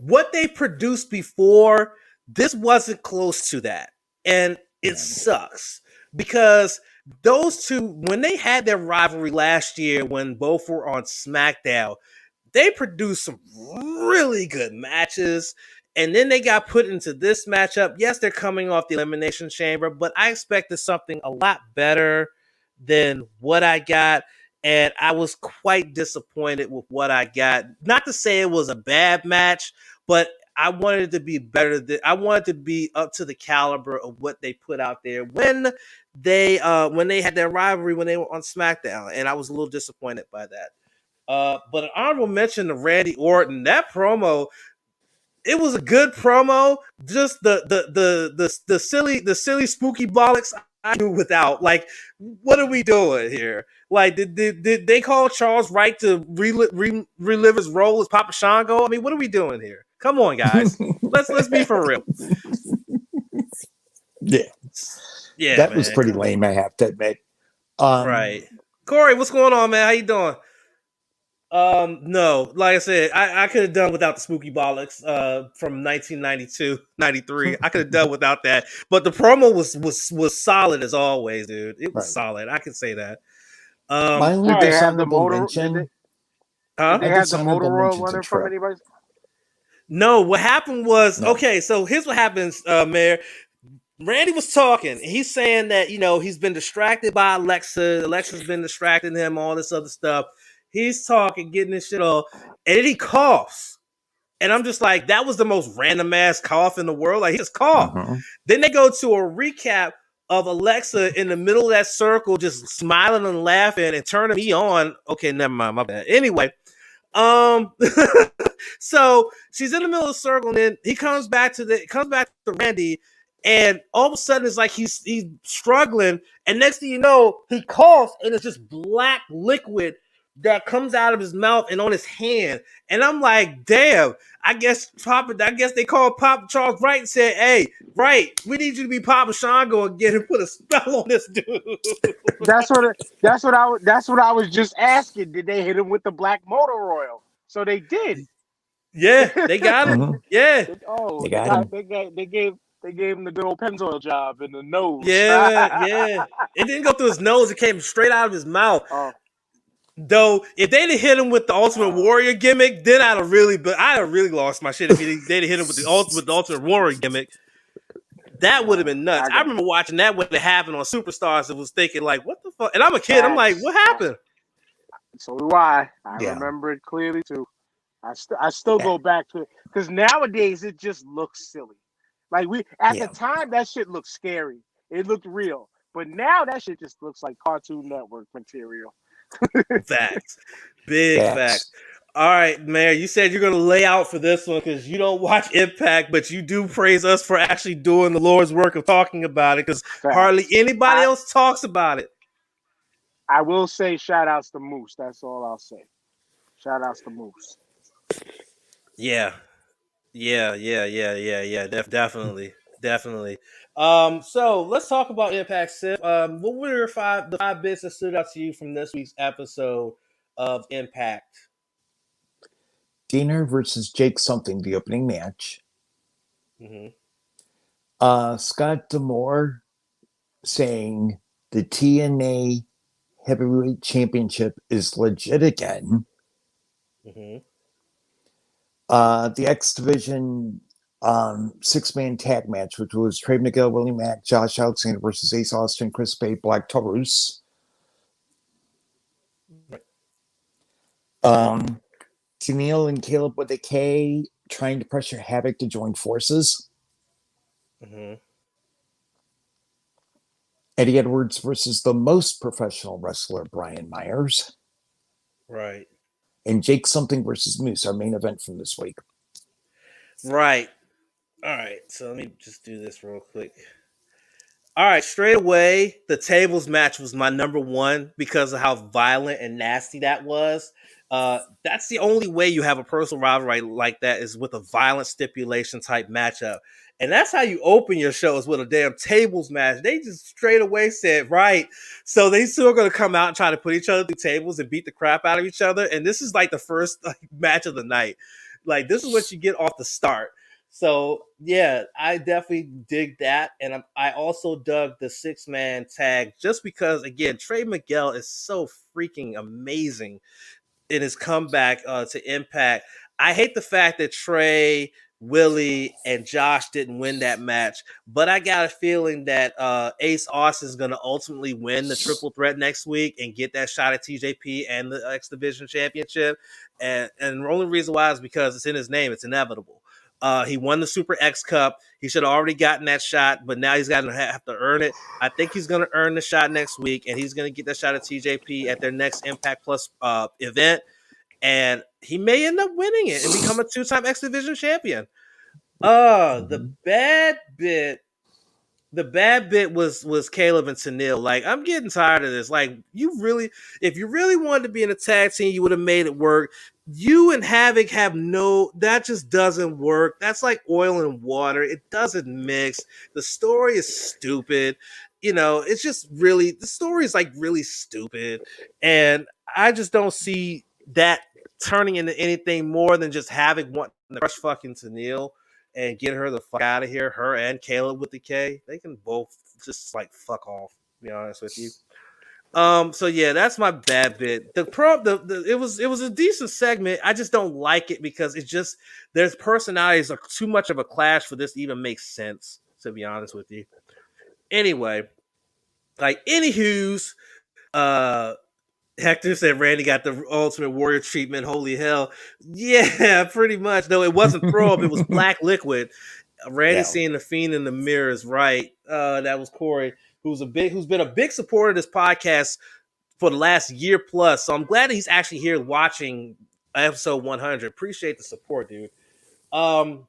what they produced before, this wasn't close to that. And it sucks because those two, when they had their rivalry last year, when both were on SmackDown, they produced some really good matches. And then they got put into this matchup. Yes, they're coming off the Elimination Chamber, but I expected something a lot better than what I got. And I was quite disappointed with what I got. Not to say it was a bad match, but I wanted it to be better. I wanted to be up to the caliber of what they put out there when they had their rivalry when they were on SmackDown, and I was a little disappointed by that. But an honorable mention to Randy Orton. That promo, it was a good promo. Just the silly spooky bollocks I knew without. Like, what are we doing here? Like, did they call Charles Wright to relive his role as Papa Shango? I mean, what are we doing here? Come on, guys. let's be for real. Yeah, that was pretty lame, I have to admit. Right, Corey, what's going on, man? How you doing? No, like I said, I could have done without the spooky bollocks from 1992, 93. I could have done without that. But the promo was solid as always, dude. It was solid. I can say that. My only dishonorable mention. Did they have the Motorola runner from anybody? No, what happened was, okay, so here's what happens, Mayor. Randy was talking. He's saying that, you know, he's been distracted by Alexa. Alexa's been distracting him, all this other stuff. He's talking, getting this shit off, and then he coughs. And I'm just like, that was the most random ass cough in the world. Like, he just coughed. Then they go to a recap of Alexa in the middle of that circle, just smiling and laughing and turning me on. Okay, never mind, my bad. Anyway, so she's in the middle of the circle, and then he comes back to Randy, and all of a sudden it's like he's struggling, and next thing you know, he coughs, and it's just black liquid that comes out of his mouth and on his hand. And I'm like, damn, I guess they called Papa Charles Wright and said, hey, Wright, we need you to be Papa Shango again and put a spell on this dude. That's what I was just asking. Did they hit him with the black motor oil? So they did. Yeah, they got him. Yeah. Oh, they got him. They gave him the good old Pennzoil job in the nose. Yeah. It didn't go through his nose. It came straight out of his mouth. Oh. Though, if they'd have hit him with the Ultimate Warrior gimmick, then I'd have really lost my shit. If they'd have hit him with the Ultimate Warrior gimmick, that would have been nuts. I remember watching that when it happened on Superstars and was thinking, like, what the fuck? And I'm a kid. I'm like, what happened? So do I. I remember it clearly, too. I still go back to it. Because nowadays, it just looks silly. Like, at the time, that shit looked scary. It looked real. But now, that shit just looks like Cartoon Network material. Facts. Big facts. All right, Mayor, you said you're going to lay out for this one because you don't watch Impact, but you do praise us for actually doing the Lord's work of talking about it because hardly Facts. anybody else talks about it. I will say shout outs to Moose. That's all I'll say. Shout outs to Moose. Yeah. Definitely. Definitely. So let's talk about Impact Sip. What were the five bits that stood out to you from this week's episode of Impact? Dana versus Jake something, the opening match. Mm-hmm. Scott D'Amore saying the TNA Heavyweight Championship is legit again. Mm-hmm. The X Division six-man tag match, which was Trey Miguel, Willie Mack, Josh Alexander versus Ace Austin, Chris Bay, Black Taurus. Centennial and Caleb with a K trying to pressure Havoc to join forces. Mm-hmm. Eddie Edwards versus the most professional wrestler, Brian Myers. Right. And Jake something versus Moose, our main event from this week. Right. All right. So let me just do this real quick. All right, straight away, the tables match was my number one because of how violent and nasty that was. That's the only way you have a personal rivalry like that is with a violent stipulation type matchup. And that's how you open your shows with a damn tables match. They just straight away said, right. So they still going to come out and try to put each other through tables and beat the crap out of each other. And this is like the first match of the night. Like, this is what you get off the start. So yeah, I definitely dig that, and I also dug the 6-man tag just because again, Trey Miguel is so freaking amazing in his comeback to Impact. I hate the fact that Trey, Willie, and Josh didn't win that match, but I got a feeling that Ace Austin is going to ultimately win the triple threat next week and get that shot at TJP and the X Division Championship. And the only reason why is because it's in his name. It's inevitable. He won the Super X Cup. He should have already gotten that shot, but now he's got to have to earn it. I think he's going to earn the shot next week, and he's going to get that shot at TJP at their next Impact Plus event, and he may end up winning it and become a 2-time X Division champion. The bad bit was Caleb and Centennial. Like, I'm getting tired of this. Like, if you really wanted to be in a tag team, you would have made it work. You and Havoc that just doesn't work. That's like oil and water. It doesn't mix. The story is stupid. It's just really, the story is like really stupid. And I just don't see that turning into anything more than just Havoc wanting to crush fucking Centennial and get her the fuck out of here. Her and Caleb with the K, they can both just like fuck off. To be honest with you. So yeah, that's my bad bit. It was a decent segment. I just don't like it because it's just there's personalities are too much of a clash for this to even make sense. To be honest with you. Anyway, like anywho's, Hector said Randy got the Ultimate Warrior treatment. Holy hell. Yeah, pretty much. No, it wasn't throw up. It was black liquid. Randy seeing the Fiend in the mirror is right. That was Corey, who's been a big supporter of this podcast for the last year plus. So I'm glad that he's actually here watching episode 100. Appreciate the support, dude. All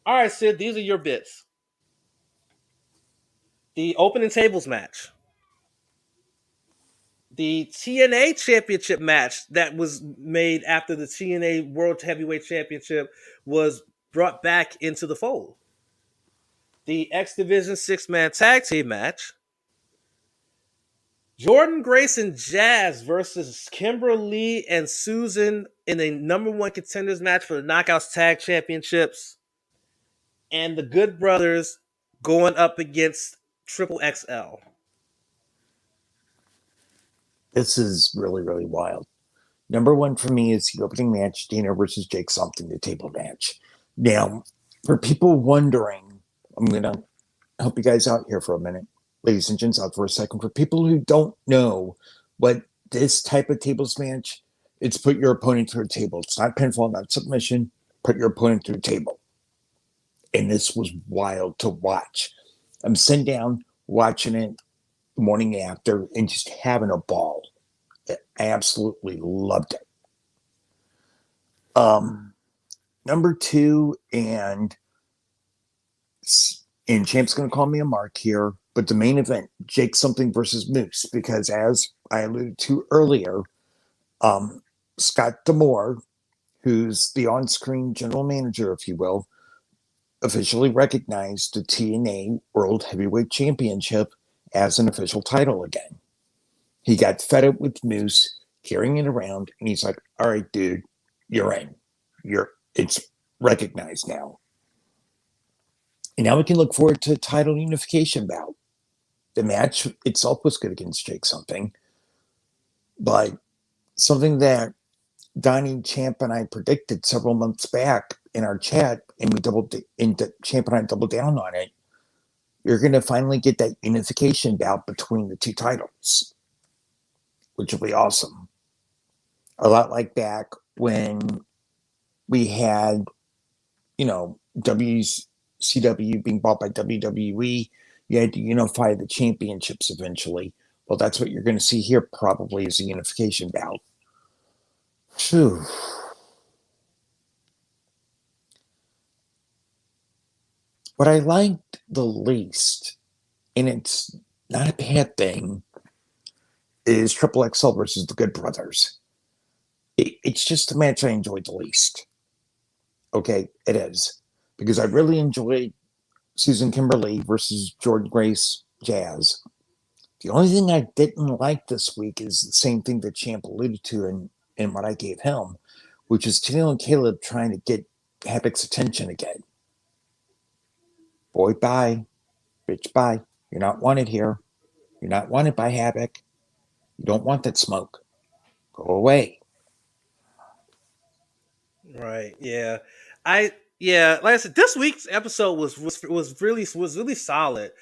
right, Sid, these are your bits. The opening tables match. The TNA Championship match that was made after the TNA World Heavyweight Championship was brought back into the fold. The X Division 6-man tag team match. Jordan Grace and Jazz versus Kimberly and Susan in a number one contenders match for the Knockouts Tag Championships. And the Good Brothers going up against Triple XL. This is really, really wild. Number one for me is the opening match, Dana versus Jake something, the table match. Now, for people wondering, I'm going to help you guys out here for a minute. Ladies and gents, out for a second. For people who don't know what this type of tables match, it's put your opponent through a table. It's not pinfall, not submission. Put your opponent through a table. And this was wild to watch. I'm sitting down watching it the morning after and just having a ball. I absolutely loved it. Number 2, and Champ's going to call me a mark here, but the main event, Jake something versus Moose, because as I alluded to earlier, Scott D'Amore, who's the on-screen general manager, if you will, officially recognized the TNA World Heavyweight Championship as an official title again. He got fed up with Moose carrying it around, and he's like, all right, dude, you're in. It's recognized now. And now we can look forward to a title unification bout. The match itself was good against Jake something, but something that Donnie, Champ, and I predicted several months back in our chat, and Champ and I doubled down on it. You're going to finally get that unification bout between the two titles, which will be awesome. A lot like back when we had, WCW being bought by WWE, you had to unify the championships eventually. Well, that's what you're going to see here probably is a unification bout. Phew. What I liked the least, and it's not a bad thing, is Triple XL versus the Good Brothers. It's just the match I enjoyed the least. Okay, it is. Because I really enjoyed Susan Kimberly versus Jordan Grace Jazz. The only thing I didn't like this week is the same thing that Champ alluded to in what I gave him, which is Tennille and Caleb trying to get Havoc's attention again. Boy, bye. Bitch, bye. You're not wanted here. You're not wanted by Havoc. You don't want that smoke. Go away. Right. Yeah. Like I said, this week's episode was really solid.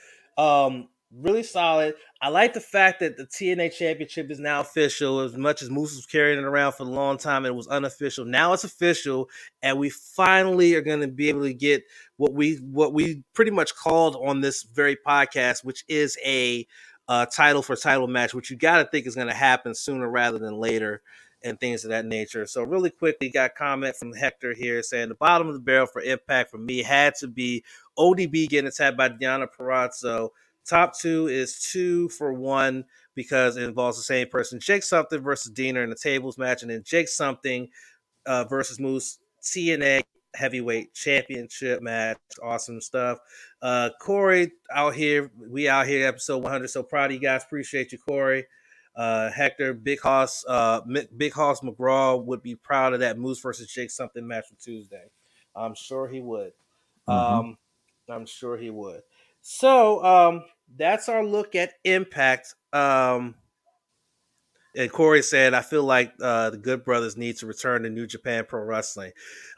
Really solid. I like the fact that the TNA Championship is now official. As much as Moose was carrying it around for a long time, it was unofficial. Now it's official, and we finally are going to be able to get what we pretty much called on this very podcast, which is a title for title match, which you got to think is going to happen sooner rather than later, and things of that nature. So really quickly, got a comment from Hector here saying the bottom of the barrel for Impact for me had to be ODB getting attacked by Deonna Purrazzo. Top 2 is 2 for 1 because it involves the same person. Jake Something versus Dina in the tables match, and then Jake Something versus Moose TNA Heavyweight Championship match. Awesome stuff. Corey we out here episode 100. So proud of you guys. Appreciate you, Corey. Hector, Big Hoss McGraw would be proud of that Moose versus Jake Something match for Tuesday. I'm sure he would. I'm sure he would. So that's our look at Impact. And Corey said, I feel like the Good Brothers need to return to New Japan Pro Wrestling.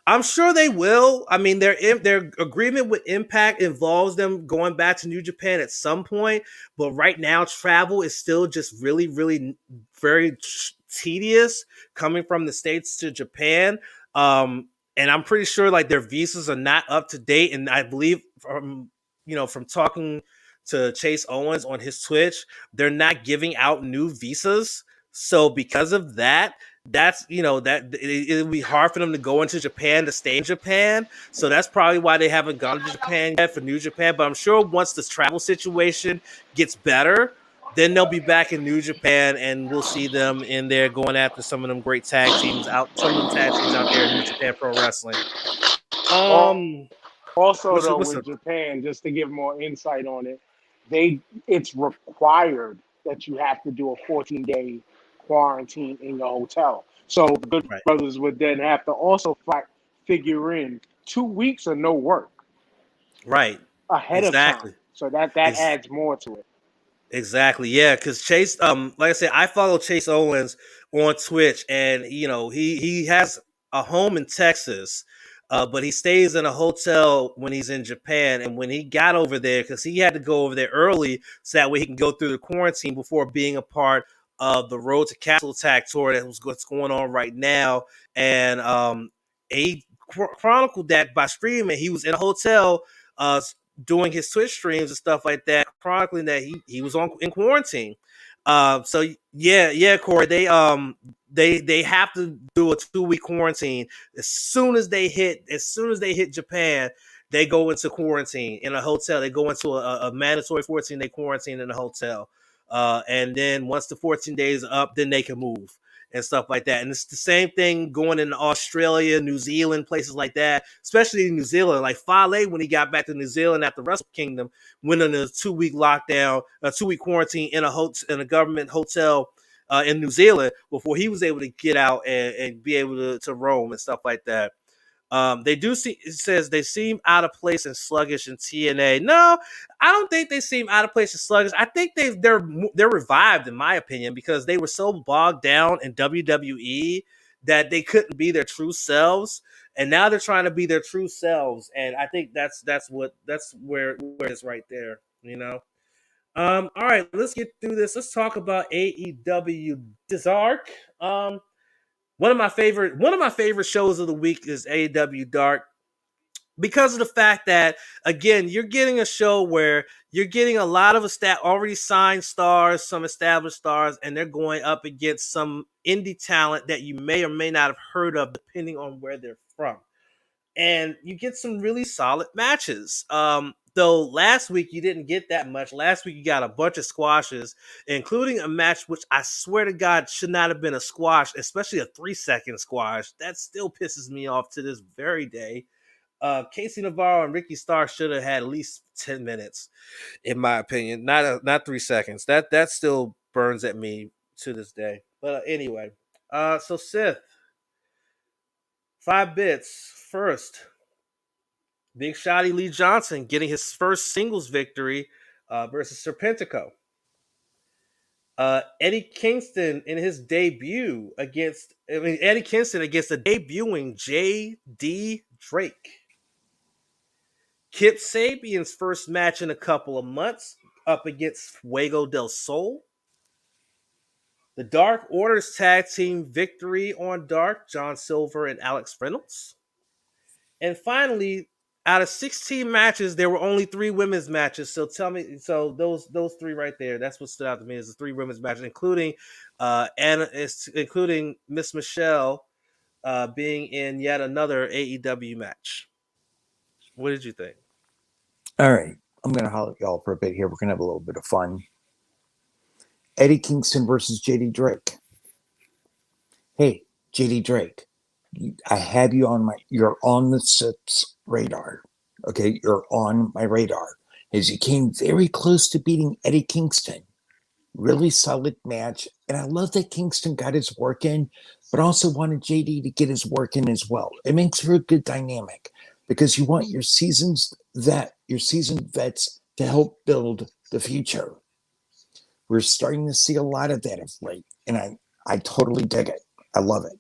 I'm sure they will. I mean, their agreement with Impact involves them going back to New Japan at some point. But right now, travel is still just really, really very tedious coming from the States to Japan. And I'm pretty sure like their visas are not up to date. And I believe from talking to Chase Owens on his Twitch, they're not giving out new visas. So because of that, that it'll be hard for them to go into Japan to stay in Japan. So that's probably why they haven't gone to Japan yet for New Japan. But I'm sure once this travel situation gets better, then they'll be back in New Japan, and we'll see them in there going after some of them great tag teams out there in New Japan Pro Wrestling. Also, with Japan, just to give more insight on it, it's required that you have to do a 14-day quarantine in your hotel. So the Good Brothers would then have to also figure in 2 weeks of no work. Right. Ahead of time. So that adds more to it. Exactly. Yeah, because Chase, like I said, I follow Chase Owens on Twitch, and he has a home in Texas. But he stays in a hotel when he's in Japan. And when he got over there, because he had to go over there early so that way he can go through the quarantine before being a part of the Road to Castle Attack tour that was what's going on right now. And he chronicled that by streaming. He was in a hotel doing his Twitch streams and stuff like that, chronicling that he was in quarantine. So yeah, Corey. They have to do a 2-week quarantine as soon as they hit Japan. They go into quarantine in a hotel. They go into a mandatory 14-day quarantine in a hotel, and then once the 14 days are up, then they can move and stuff like that. And it's the same thing going in Australia, New Zealand, places like that, especially in New Zealand. Like Fale, when he got back to New Zealand after Wrestle Kingdom, went on a 2-week lockdown, a 2-week quarantine in a government hotel in New Zealand before he was able to get out and be able to roam and stuff like that. They do see. It says they seem out of place and sluggish in TNA. No, I don't think they seem out of place and sluggish. I think they're revived, in my opinion, because they were so bogged down in WWE that they couldn't be their true selves, and now they're trying to be their true selves. And I think that's where it is right there. You know. All right, let's get through this. Let's talk about AEW Dark. One of my favorite shows of the week is AEW Dark because of the fact that, again, you're getting a show where you're getting a lot of already signed stars, some established stars, and they're going up against some indie talent that you may or may not have heard of, depending on where they're from. And you get some really solid matches. Though last week you didn't get that much. Last week you got a bunch of squashes, including a match which I swear to God should not have been a squash, especially a 3-second squash. That still pisses me off to this very day. Casey Navarro and Ricky Starr should have had at least 10 minutes, in my opinion. Not 3 seconds. That still burns at me to this day. But anyway, so Sith, 5 bits. First, Big Shotty Lee Johnson getting his first singles victory versus Serpentico. Eddie Kingston in his debut against the debuting J.D. Drake. Kip Sabian's first match in a couple of months up against Fuego del Sol. The Dark Order's tag team victory on Dark, John Silver and Alex Reynolds. And finally, out of 16 matches, there were only 3 women's matches. So tell me, so those 3 right there, that's what stood out to me is the 3 women's matches, including Miss Michelle being in yet another AEW match. What did you think? All right. I'm going to holler at y'all for a bit here. We're going to have a little bit of fun. Eddie Kingston versus JD Drake. Hey, JD Drake, I have you you're on the SIP's radar. Okay, you're on my radar. As you came very close to beating Eddie Kingston. Really solid match. And I love that Kingston got his work in, but also wanted JD to get his work in as well. It makes for a good dynamic because you want your seasoned vets to help build the future. We're starting to see a lot of that of late, and I totally dig it. I love it.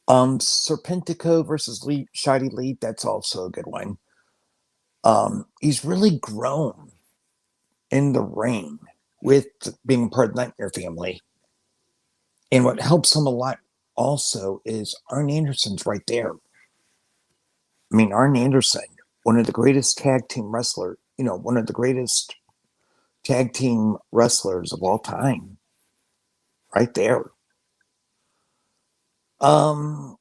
Serpentico versus Shotty Lee, that's also a good one. He's really grown in the ring with being part of the Nightmare family. And what helps him a lot also is Arn Anderson's right there. I mean, Arn Anderson, one of the greatest tag team wrestlers of all time. Right there. Let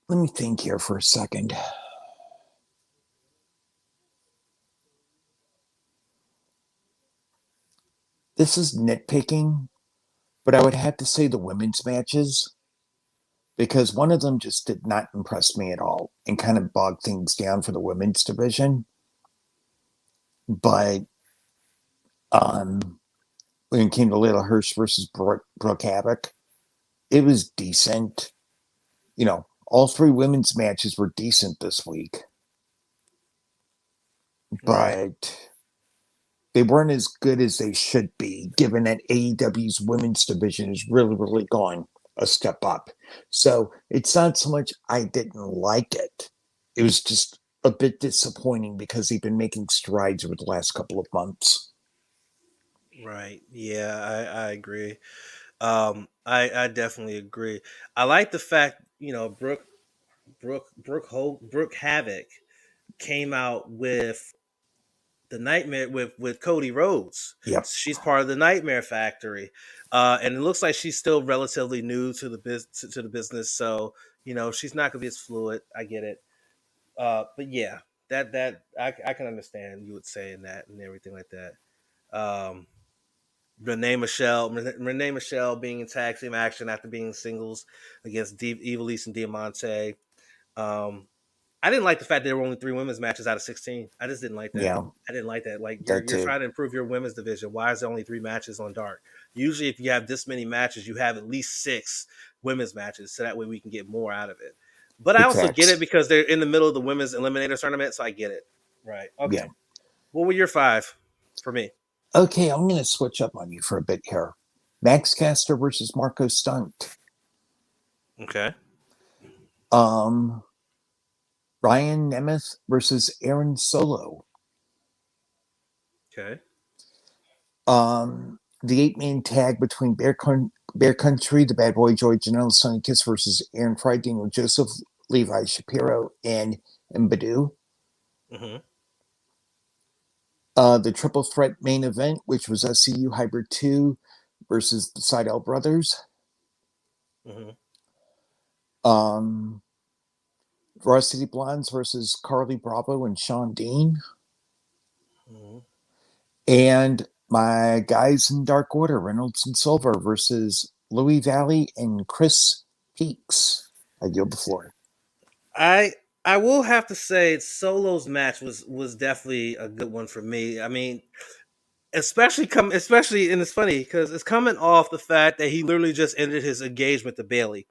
me think here for a second. This is nitpicking, but I would have to say the women's matches because one of them just did not impress me at all and kind of bogged things down for the women's division. But when it came to Layla Hirsch versus Brooke Havoc, it was decent. You know, all 3 women's matches were decent this week. But they weren't as good as they should be, given that AEW's women's division is really, really gone a step up. So it's not so much I didn't like it. It was just a bit disappointing because they've been making strides over the last couple of months. Right. Yeah, I agree. I definitely agree. I like the fact, Brooke Havoc came out with the Nightmare with Cody Rhodes. Yep. She's part of the Nightmare Factory, and it looks like she's still relatively new to the business. So she's not gonna be as fluid. I get it, but yeah, that I can understand you would saying that and everything like that. Renee Michelle being in tag team action after being singles against Evilise and Diamante. I didn't like the fact there were only 3 women's matches out of 16. I just didn't like that. Yeah, I didn't like that. Like you're that too. trying to improve your women's division. Why is there only 3 matches on Dark? Usually, if you have this many matches, you have at least 6 women's matches, so that way we can get more out of it. But I also get it because they're in the middle of the women's eliminator tournament, so I get it. Right? Okay. Yeah. What were your 5 for me? Okay, I'm going to switch up on you for a bit here. Max Caster versus Marco Stunt. Okay. Ryan Nemeth versus Aaron Solo. Okay. The 8-man tag between Bear Country, the Bad Boy Joy Janela, Sonny Kiss versus Aaron Fry, Daniel Joseph, Levi Shapiro, and Mbadu. Mm-hmm. The triple threat main event, which was SCU Hybrid 2 versus the Seidel Brothers. Mm-hmm. Varsity Blondes versus Carly Bravo and Sean Dean. Mm-hmm. And my guys in Dark Order, Reynolds and Silver versus Louis Valley and Chris Peaks. I yield the floor. I will have to say Solo's match was definitely a good one for me. I mean, especially and it's funny because it's coming off the fact that he literally just ended his engagement to Bayley,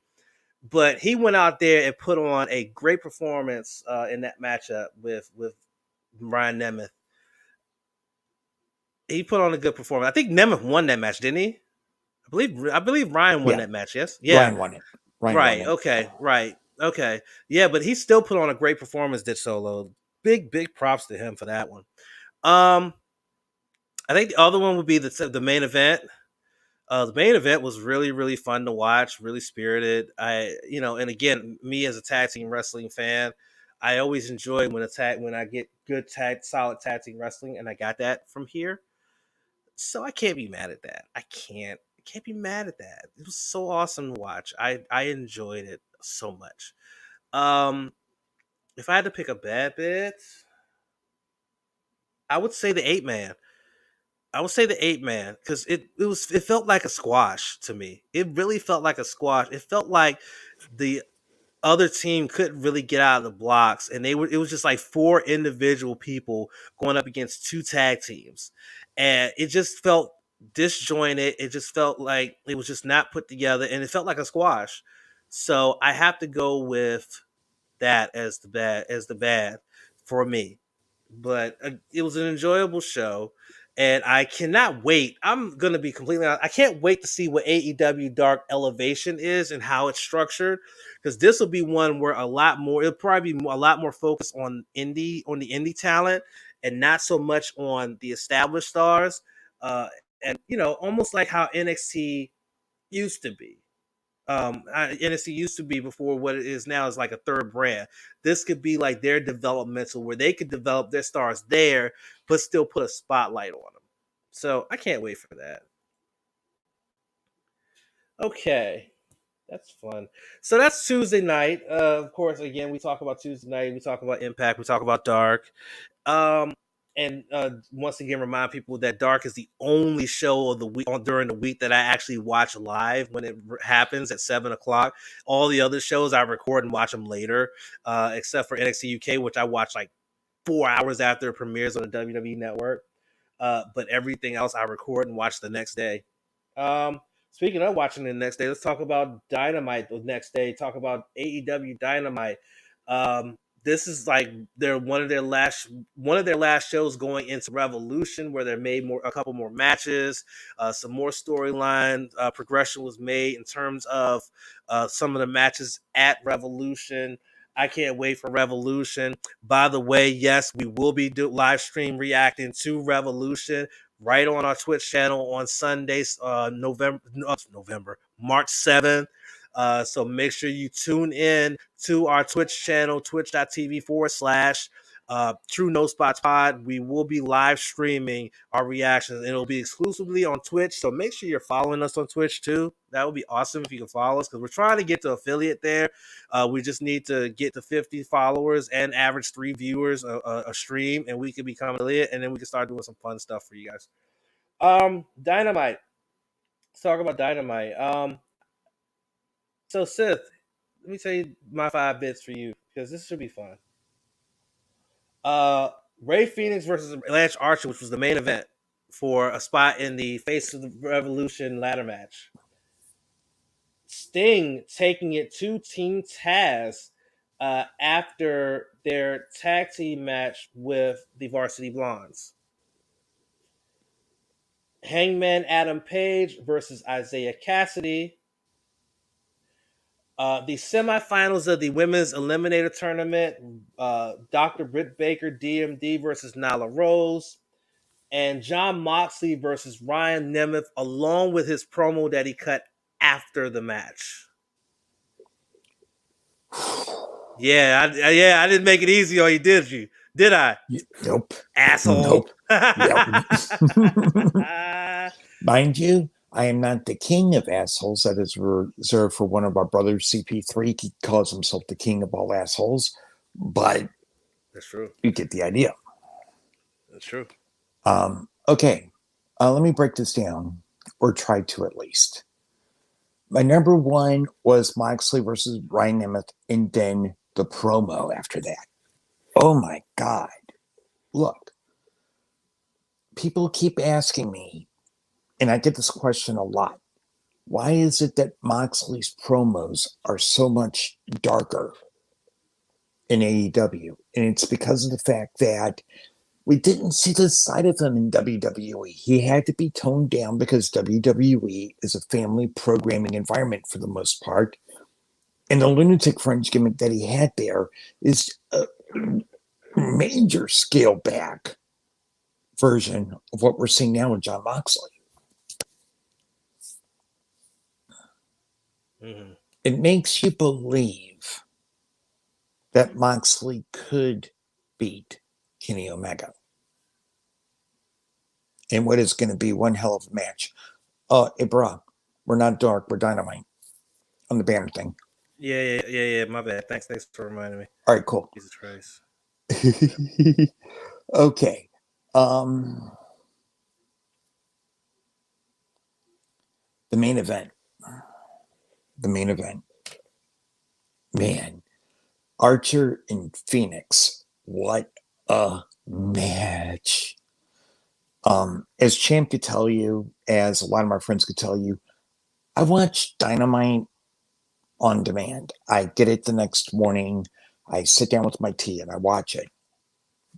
but he went out there and put on a great performance in that matchup with Ryan Nemeth. He put on a good performance. I think Nemeth won that match, didn't he? I believe Ryan won that match. Yes, yeah, Ryan won it. Right. Okay. Right. Okay. Yeah, but he still put on a great performance, did Solo. Big props to him for that one. I think the other one would be the main event. The main event was really, really fun to watch, really spirited. And again, me as a tag team wrestling fan, I always enjoy when I get good solid tag team wrestling, and I got that from here. So I can't be mad at that. I can't be mad at that. It was so awesome to watch. I enjoyed it so much. If I had to pick a bad bit, I would say the 8-man. I would say the 8-man because it felt like a squash to me. It really felt like a squash. It felt like the other team couldn't really get out of the blocks, and it was just like 4 individual people going up against 2 tag teams, and it just felt disjointed. It just felt like it was just not put together, and it felt like a squash. So I have to go with that as the bad for me. But it was an enjoyable show, and I cannot wait. I'm going to be completely honest. I can't wait to see what AEW Dark Elevation is and how it's structured, because this will be one where it'll probably be a lot more focused on the indie talent and not so much on the established stars. And almost like how NXT used to be. NXT used to be before what it is now is like a third brand. This could be like their developmental where they could develop their stars there, but still put a spotlight on them. So I can't wait for that. Okay. That's fun. So that's Tuesday night. Of course, again, we talk about Tuesday night. We talk about Impact. We talk about Dark. And once again, remind people that Dark is the only show of the week during the week that I actually watch live when it happens at 7:00. All the other shows I record and watch them later, except for NXT UK, which I watch like 4 hours after it premieres on the WWE Network. But everything else I record and watch the next day. Speaking of watching the next day, let's talk about Dynamite the next day. Talk about AEW Dynamite. This is like one of their last shows going into Revolution, where they made a couple more matches, some more storyline progression was made in terms of some of the matches at Revolution. I can't wait for Revolution. By the way, yes, we will be live stream reacting to Revolution right on our Twitch channel on Sundays, March 7th. So make sure you tune in to our Twitch channel, twitch.tv/. True No Spots Pod. We will be live streaming our reactions, and it'll be exclusively on Twitch. So make sure you're following us on Twitch too. That would be awesome if you can follow us, because we're trying to get to affiliate there. We just need to get to 50 followers and average 3 viewers a stream, and we can become affiliate, and then we can start doing some fun stuff for you guys. Dynamite. Let's talk about Dynamite. So Sith, let me tell you my 5 bits for you, because this should be fun. Ray Phoenix versus Lance Archer, which was the main event for a spot in the Face of the Revolution ladder match. Sting taking it to Team Taz after their tag team match with the Varsity Blondes. Hangman Adam Page versus Isaiah Cassidy. The semifinals of the Women's Eliminator Tournament, Dr. Britt Baker, DMD versus Nyla Rose, and Jon Moxley versus Ryan Nemeth, along with his promo that he cut after the match. I didn't make it easy on you, did you? Did I? Nope. Asshole. Nope. Mind you, I am not the king of assholes. That is reserved for one of our brothers, CP3. He calls himself the king of all assholes. But that's true. You get the idea. That's true. Okay. Let me break this down, or try to at least. My number 1 was Moxley versus Ryan Nemeth, and then the promo after that. Oh my God. Look, people keep asking me, and I get this question a lot. Why is it that Moxley's promos are so much darker in AEW? And it's because of the fact that we didn't see this side of him in WWE. He had to be toned down because WWE is a family programming environment for the most part. And the Lunatic Fringe gimmick that he had there is a major scale back version of what we're seeing now with Jon Moxley. Mm-hmm. It makes you believe that Moxley could beat Kenny Omega in what is going to be one hell of a match. Hey, bro, we're not dark, we're Dynamite on the banner thing. Yeah. My bad. Thanks for reminding me. All right, cool. Jesus Christ. Okay. The main event. Man, Archer and Phoenix. What a match. As Champ could tell you, as a lot of my friends could tell you, I watch Dynamite on demand. I get it the next morning. I sit down with my tea and I watch it.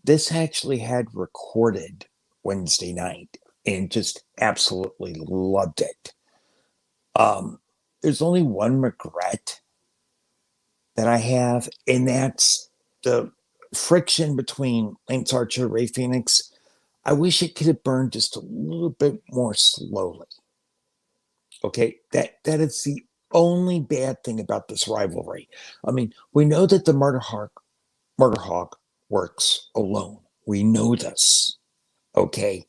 This actually had recorded Wednesday night and just absolutely loved it. There's only one regret that I have, and that's the friction between Lance Archer and Ray Phoenix. I wish it could have burned just a little bit more slowly. Okay, that is the only bad thing about this rivalry. I mean, we know that the Murder Hawk works alone. We know this. Okay,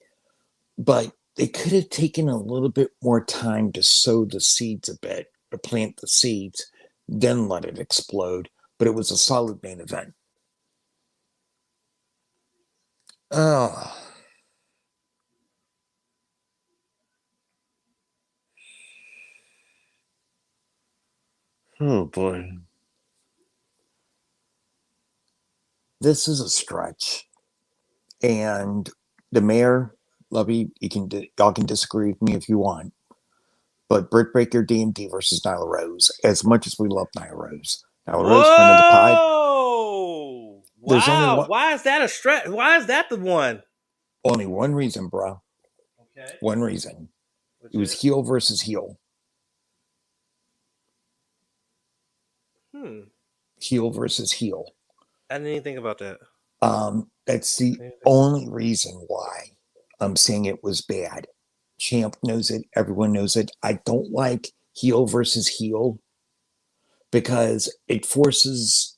but they could have taken a little bit more time to sow the seeds a bit, to plant the seeds, then let it explode. But it was a solid main event. Oh boy. This is a stretch. And the mayor, Lovey, y'all can disagree with me if you want. But Britt Baker, DMD versus Nyla Rose. As much as we love Nyla Rose. Nyla Rose, friend of the pod. Wow. Why is that a stretch? Why is that the one? Only one reason, bro. Okay. One reason. It was heel versus heel. Heel versus heel. I didn't even think about that. That's the only reason why I'm saying it was bad. Champ knows it. Everyone knows it. I don't like heel versus heel because it forces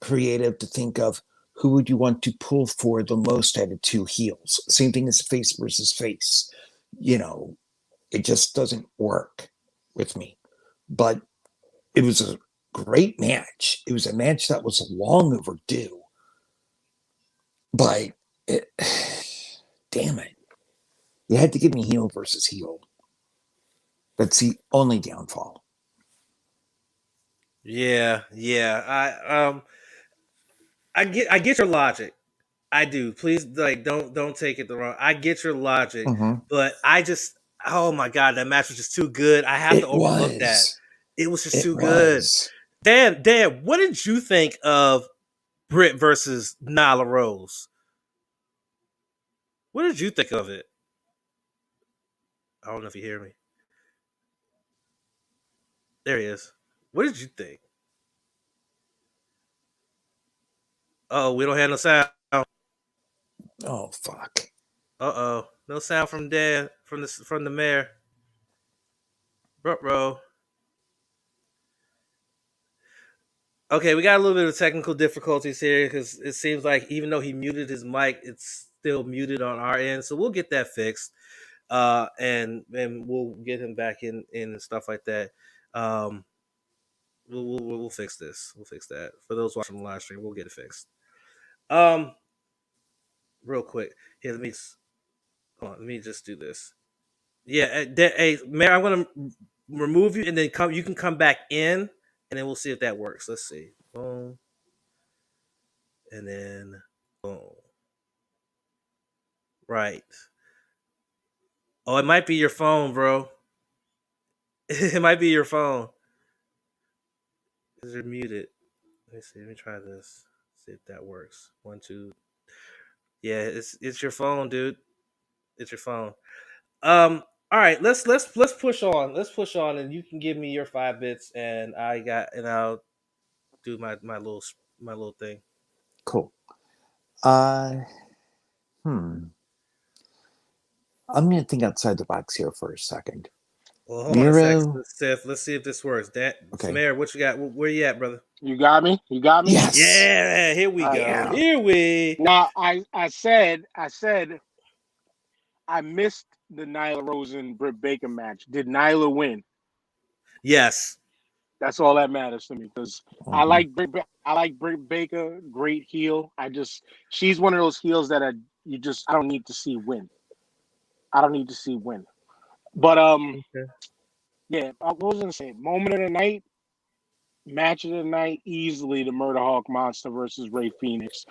creative to think of who would you want to pull for the most out of two heels? Same thing as face versus face. It just doesn't work with me. But it was a great match. It was a match that was long overdue. But damn it. You had to give me heel versus heel. That's the only downfall. Yeah. I get your logic. I do. Please, don't take it the wrong. I get your logic, but oh my god, that match was just too good. I have to overlook that. It was just too good. Dan, what did you think of Britt versus Nyla Rose? What did you think of it? I don't know if you hear me. There he is. What did you think? Oh, we don't have no sound. Oh fuck. Uh-oh. No sound from Dan, from the mayor. Bro. Okay, we got a little bit of technical difficulties here because it seems like even though he muted his mic, it's still muted on our end. So we'll get that fixed. And we'll get him back in and stuff like that. We'll fix this. We'll fix that. For those watching the live stream, we'll get it fixed. Real quick. Here, let me just do this. Yeah, hey, Mayor, I'm gonna remove you and then you can come back in and then we'll see if that works. Let's see. Boom. And then boom. Right. Oh, it might be your phone, bro. It might be your phone. Because you're muted. Let me see. Let me try this. See if that works. 1, 2. Yeah, it's your phone, dude. It's your phone. All right, let's push on. Let's push on, and you can give me your 5 bits, and I'll do my little thing. Cool. I'm gonna think outside the box here for a second. Well, hold on a second, Steph. Let's see if this works. Okay. Mayor, what you got? Where you at, brother? You got me? Yes. Yeah, here we go. Yeah. Here we. Now, I said I missed the Nyla Rose and Britt Baker match. Did Nyla win? Yes. That's all that matters to me because I like Britt Baker, great heel. She's one of those heels that I don't need to see win. But yeah, I was gonna say moment of the night, match of the night, easily the Murder Hawk Monster versus Rey Fenix.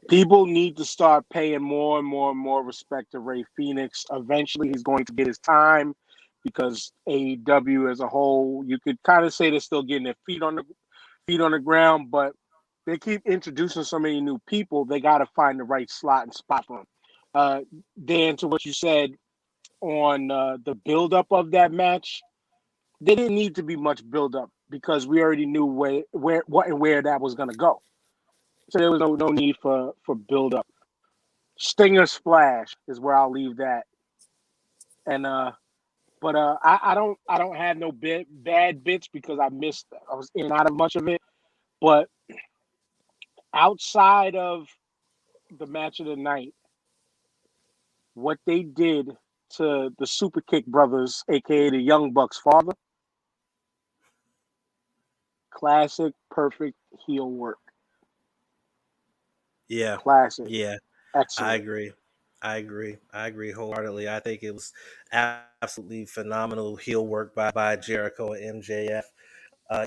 People need to start paying more and more respect to Rey Fenix. Eventually, he's going to get his time because AEW as a whole, you could kind of say they're still getting their feet on the ground, but they keep introducing so many new people. They got to find the right slot and spot for them. Dan, to what you said on the buildup of that match, there didn't need to be much buildup because we already knew where that was going to go. So there was no need for build-up. Stinger splash is where I'll leave that. And but I don't have no bad bits because I was in and out of much of it. But outside of the match of the night, what they did to the Super Kick brothers, aka the Young Bucks' father, classic, perfect heel work. Yeah. Classic. Yeah. Excellent. I agree wholeheartedly. I think it was absolutely phenomenal heel work by Jericho and MJF.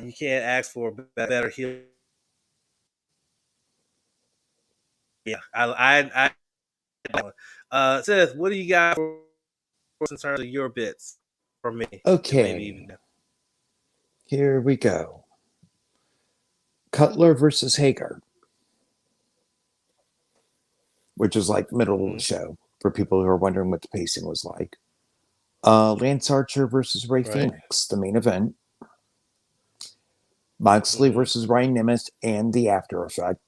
You can't ask for a better heel. Yeah, I Seth, what do you got for in terms of your bits from me? Okay. Here we go. Cutler versus Hager, which is like middle of the show for people who are wondering what the pacing was like. Lance Archer versus Rey Fenix, the main event. Moxley versus Ryan Nemeth and the After Effect.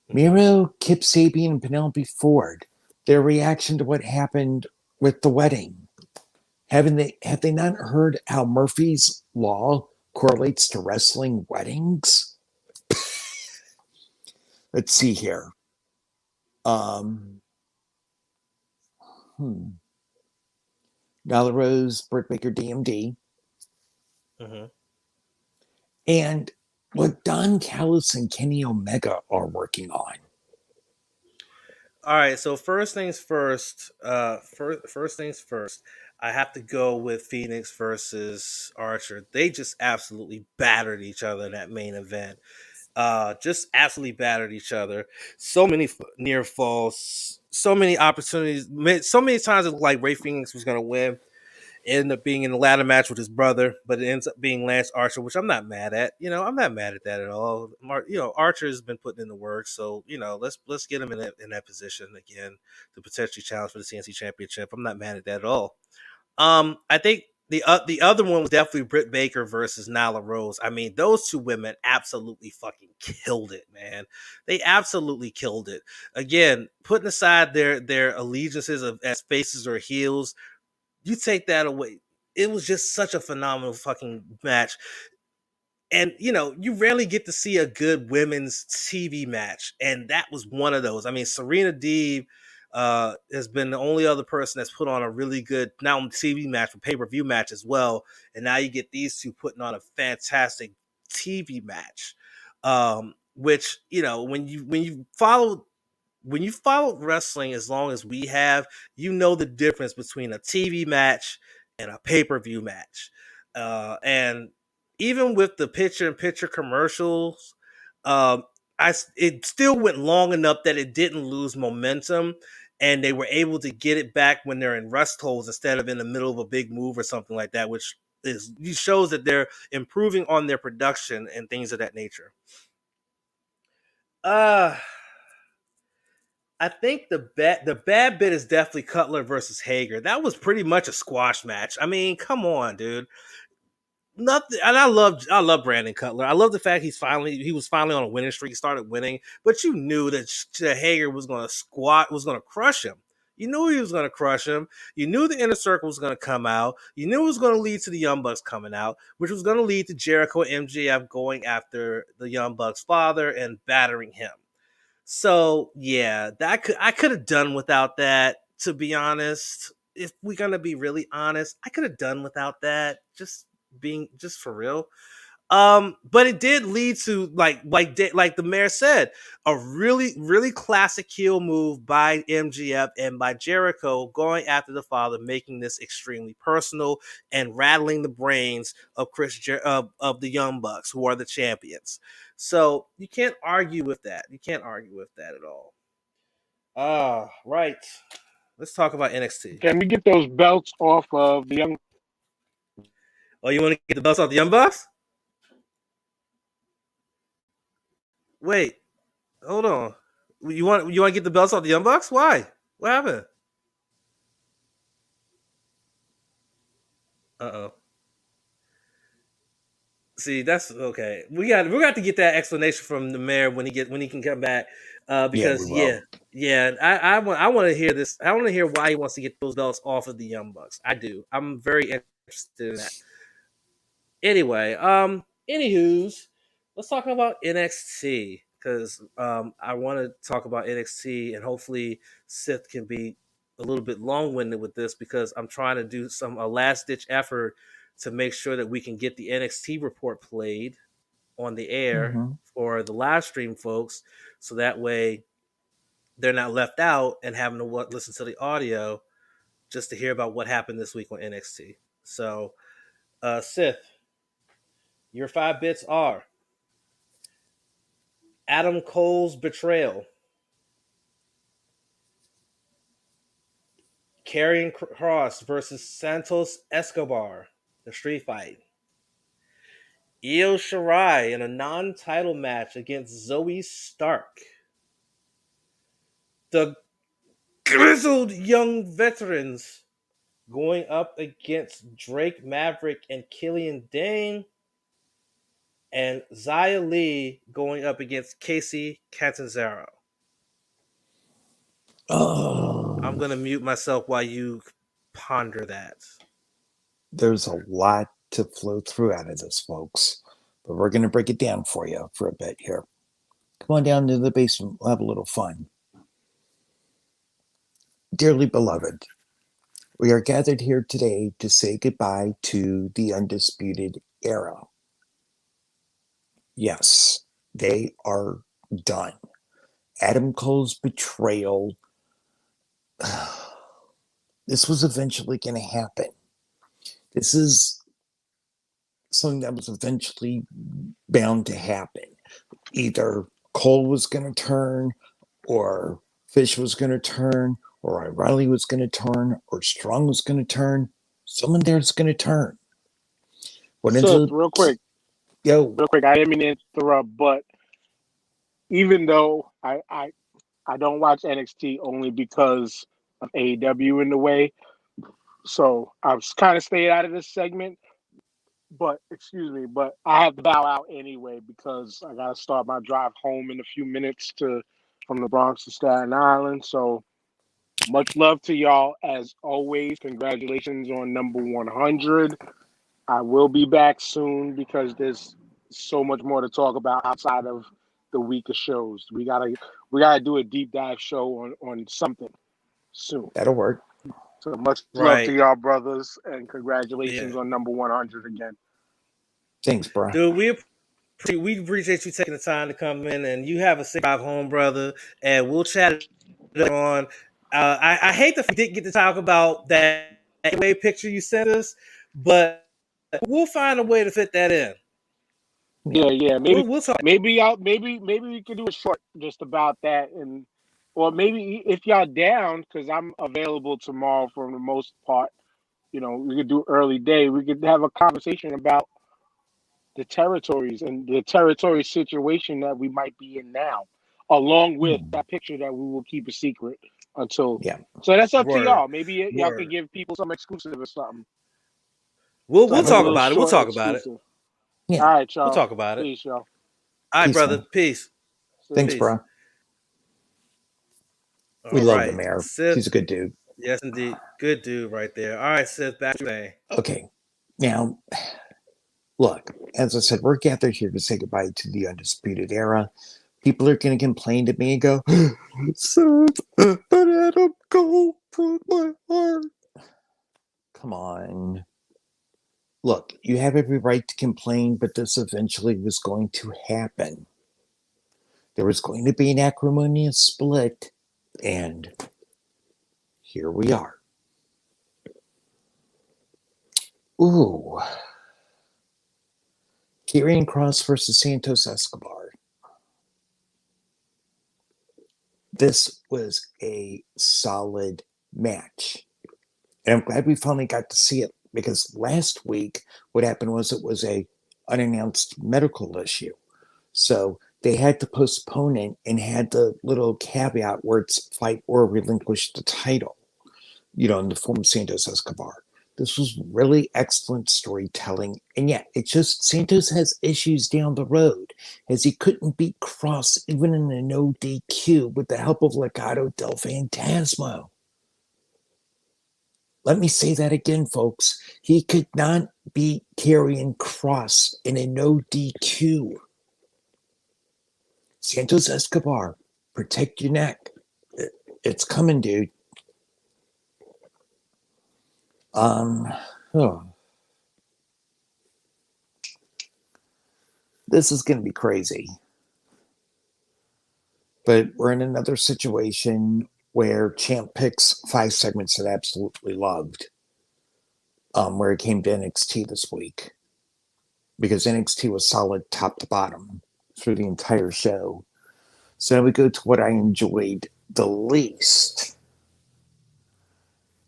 Miro, Kip Sabian, and Penelope Ford, their reaction to what happened with the wedding. Have they not heard how Murphy's Law correlates to wrestling weddings? let's see here. Nyla Rose, Britt Baker, DMD. Mm-hmm. And what Don Callis and Kenny Omega are working on. All right, so first things first. First things first. I have to go with Phoenix versus Archer. They just absolutely battered each other in that main event. Just absolutely battered each other. So many near falls, so many opportunities, so many times it looked like Ray Phoenix was going to win. It ended up being in the ladder match with his brother, but it ends up being Lance Archer, which I'm not mad at. I'm not mad at that at all. Archer has been putting in the work, so let's get him in that position again to potentially challenge for the CNC Championship. I'm not mad at that at all. I think the other one was definitely Britt Baker versus Nyla Rose. I mean, those two women absolutely fucking killed it, man. They absolutely killed it. Again, putting aside their allegiances as faces or heels, you take that away. It was just such a phenomenal fucking match. And, you rarely get to see a good women's TV match. And that was one of those. I mean, Serena Deeb has been the only other person that's put on a really good, not only TV match, but pay-per-view match as well. And now you get these two putting on a fantastic TV match. Which, when you follow wrestling as long as we have, the difference between a TV match and a pay-per-view match. And even with the picture-in-picture commercials, it still went long enough that it didn't lose momentum, and they were able to get it back when they're in rest holds instead of in the middle of a big move or something like that, which shows that they're improving on their production and things of that nature. I think the bad bit is definitely Cutler versus Hager. That was pretty much a squash match. I mean, come on, dude. Nothing, and I love Brandon Cutler. I love the fact he was finally on a winning streak. He started winning, but you knew that Hager was going to crush him. You knew he was going to crush him. You knew the Inner Circle was going to come out. You knew it was going to lead to the Young Bucks coming out, which was going to lead to Jericho and MJF going after the Young Bucks' father and battering him. So yeah, I could have done without that, to be honest. If we're gonna be really honest, I could have done without that. Just for real. But it did lead to like the mayor said, a really, really classic heel move by MGF and by Jericho going after the father, making this extremely personal and rattling the brains of of the Young Bucks, who are the champions. So you can't argue with that. You can't argue with that at all. Right. Let's talk about NXT. Can we get those belts off of the Young? Oh, you want to get the belts off the Young Bucks? Wait, hold on. You want to get the belts off the Young Bucks? Why? What happened? Uh-oh. See, that's okay. We got to get that explanation from the mayor when he can come back. Because I want to hear this. I want to hear why he wants to get those belts off of the Young Bucks. I do. I'm very interested in that. Anyway, anywho's, let's talk about NXT, because I want to talk about NXT, and hopefully Sith can be a little bit long-winded with this, because I'm trying to do a last-ditch effort to make sure that we can get the NXT report played on the air for the live stream folks, so that way they're not left out and having to listen to the audio just to hear about what happened this week on NXT. So, Sith, your 5 bits are Adam Cole's betrayal, Karrion Kross versus Santos Escobar, the street fight, Io Shirai in a non-title match against Zoe Stark, the grizzled young veterans going up against Drake Maverick and Killian Dane, and Xia Li going up against Casey Catanzaro. Oh, I'm going to mute myself while you ponder that. There's a lot to flow through out of this, folks, but we're going to break it down for you for a bit here. Come on down to the basement. We'll have a little fun. Dearly beloved, we are gathered here today to say goodbye to the Undisputed Era. Yes, they are done. Adam Cole's betrayal. This was eventually going to happen. This is something that was eventually bound to happen. Either Cole was going to turn, or Fish was going to turn, or O'Reilly was going to turn, or Strong was going to turn. Someone there's going to turn. Real quick, I didn't mean to interrupt, but even though I don't watch NXT only because of AEW in the way, so I've kind of stayed out of this segment. But I have to bow out anyway because I gotta start my drive home in a few minutes from the Bronx to Staten Island. So much love to y'all as always. Congratulations on number 100. I will be back soon because there's so much more to talk about outside of the week of shows. We gotta do a deep dive show on something soon. that'll work. So much love to y'all, brothers, and congratulations on number 100 again. Thanks, bro. Dude, we appreciate you taking the time to come in, and you have a safe drive home, brother. And we'll chat on. I hate that we didn't get to talk about that picture you sent us, but we'll find a way to fit that in. Yeah. Maybe we'll talk. Maybe we could do a short just about that, or maybe if y'all down, because I'm available tomorrow for the most part. We could do early day. We could have a conversation about the territories and the territory situation that we might be in now, along with that picture that we will keep a secret until. Yeah. So that's up to y'all. Maybe y'all could give people some exclusive or something. We'll talk about it. We'll talk about it. Yeah. All right, y'all. We'll talk about it. Peace, y'all. All right, brother. Man. Peace. Thanks, bro. We love the mayor. He's a good dude. Yes, indeed. Good dude right there. All right, Seth, back to you. Okay. Now, look, as I said, we're gathered here to say goodbye to the Undisputed Era. People are going to complain to me and go, Seth, but Adam Cole broke my heart. Come on. Look, you have every right to complain, but this eventually was going to happen. There was going to be an acrimonious split, and here we are. Ooh. Karrion Kross versus Santos Escobar. This was a solid match. And I'm glad we finally got to see it, because last week what happened was it was a unannounced medical issue. So they had to postpone it and had the little caveat where it's fight or relinquish the title, in the form of Santos Escobar. This was really excellent storytelling. And yeah, it's just Santos has issues down the road, as he couldn't beat Kross even in a no DQ with the help of Legado del Fantasma. Let me say that again, folks. He could not beat Karrion Kross in a no DQ. Santos Escobar, protect your neck. It's coming, dude. This is going to be crazy. But we're in another situation where Champ picks 5 segments that I absolutely loved, where it came to NXT this week. Because NXT was solid top to bottom through the entire show. So now we go to what I enjoyed the least.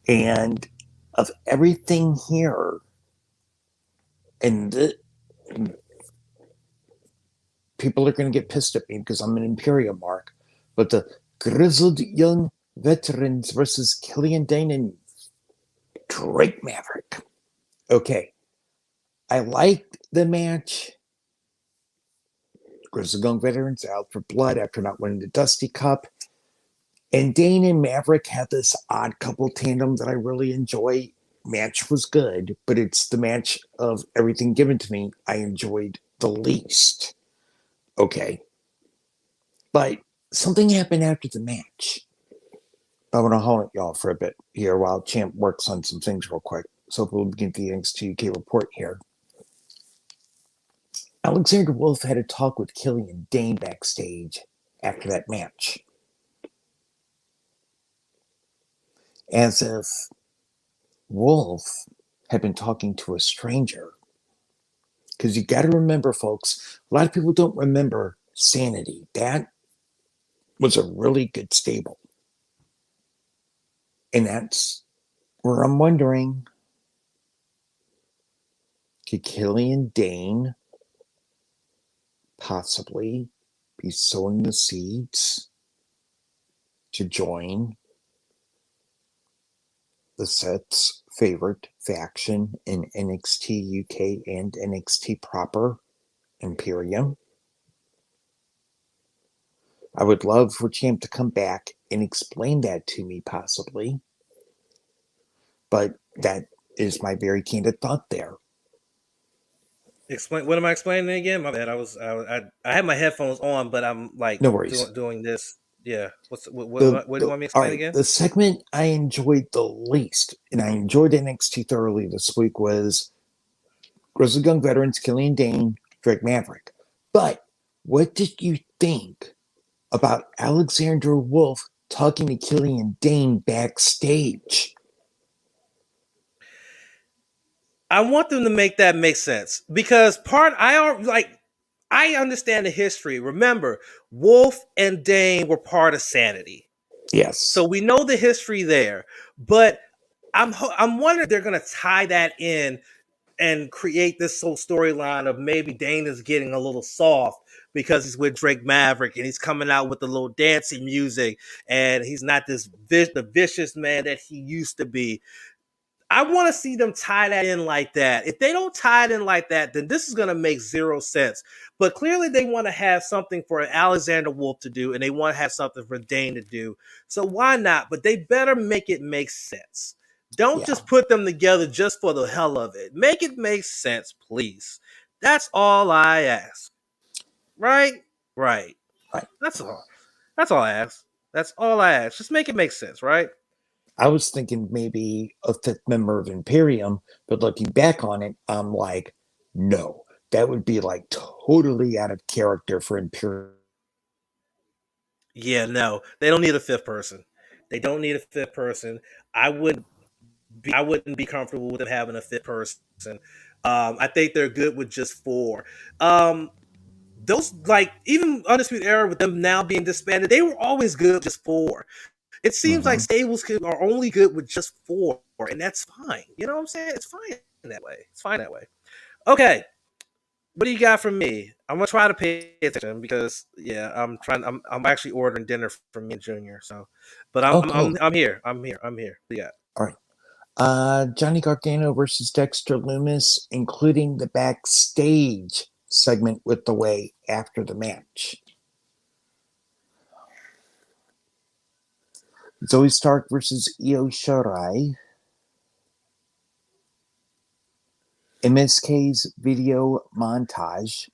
And of everything here, and people are going to get pissed at me because I'm an Imperial mark, but the grizzled young veterans versus Killian Dane and Drake Maverick. Okay. I liked the match. Grizzled young veterans out for blood after not winning the Dusty Cup. And Dane and Maverick had this odd couple tandem that I really enjoy. Match was good, but it's the match of everything given to me I enjoyed the least. Okay. But something happened after the match. I want to hold y'all for a bit here while Champ works on some things real quick. So we'll begin the NXT UK report here. Alexander Wolf had a talk with Killian Dane backstage after that match. As if Wolf had been talking to a stranger. Because you got to remember, folks, a lot of people don't remember Sanity. That was a really good stable. And that's where I'm wondering, could Killian Dane possibly be sowing the seeds to join the set's favorite faction in NXT UK and NXT proper, Imperium? I would love for Champ to come back and explain that to me, possibly. But that is my very candid thought there. Explain. What am I explaining again? My bad. I had my headphones on, but I'm like No worries. doing this. Yeah. What do you want me to explain again? The segment I enjoyed the least, and I enjoyed NXT thoroughly this week, was Grizzled Young Veterans, Killian Dane, Drake Maverick. But what did you think about Alexander Wolf talking to Killian Dane backstage? I want them to make that make sense because I understand the history. Remember, Wolf and Dane were part of Sanity. Yes. So we know the history there, but I'm wondering if they're going to tie that in and create this whole storyline of maybe Dane is getting a little soft because he's with Drake Maverick and he's coming out with a little dancing music and he's not the vicious man that he used to be. I want to see them tie that in like that. If they don't tie it in like that, then this is going to make zero sense. But clearly they want to have something for Alexander Wolf to do, and they want to have something for Dane to do. So why not? But they better make it make sense. Don't just put them together just for the hell of it. Make it make sense, please. That's all I ask. Right? Right. That's all. That's all I ask. That's all I ask. Just make it make sense, right? I was thinking maybe a fifth member of Imperium, but looking back on it, I'm like, no, that would be like totally out of character for Imperium. Yeah, no, they don't need a fifth person. They don't need a fifth person. I wouldn't be comfortable with them having a fifth person. I think they're good with just four. Those even Undisputed Era with them now being disbanded, they were always good with just four. It seems like stables are only good with just four, and that's fine. You know what I'm saying? It's fine that way. It's fine that way. Okay. What do you got from me? I'm gonna try to pay attention because I'm actually ordering dinner from me and Junior. So, but I'm here. I'm here. What do you got? All right. Johnny Gargano versus Dexter Lumis, including the backstage segment with the way after the match. Zoe Stark versus Io Shirai. MSK's video montage.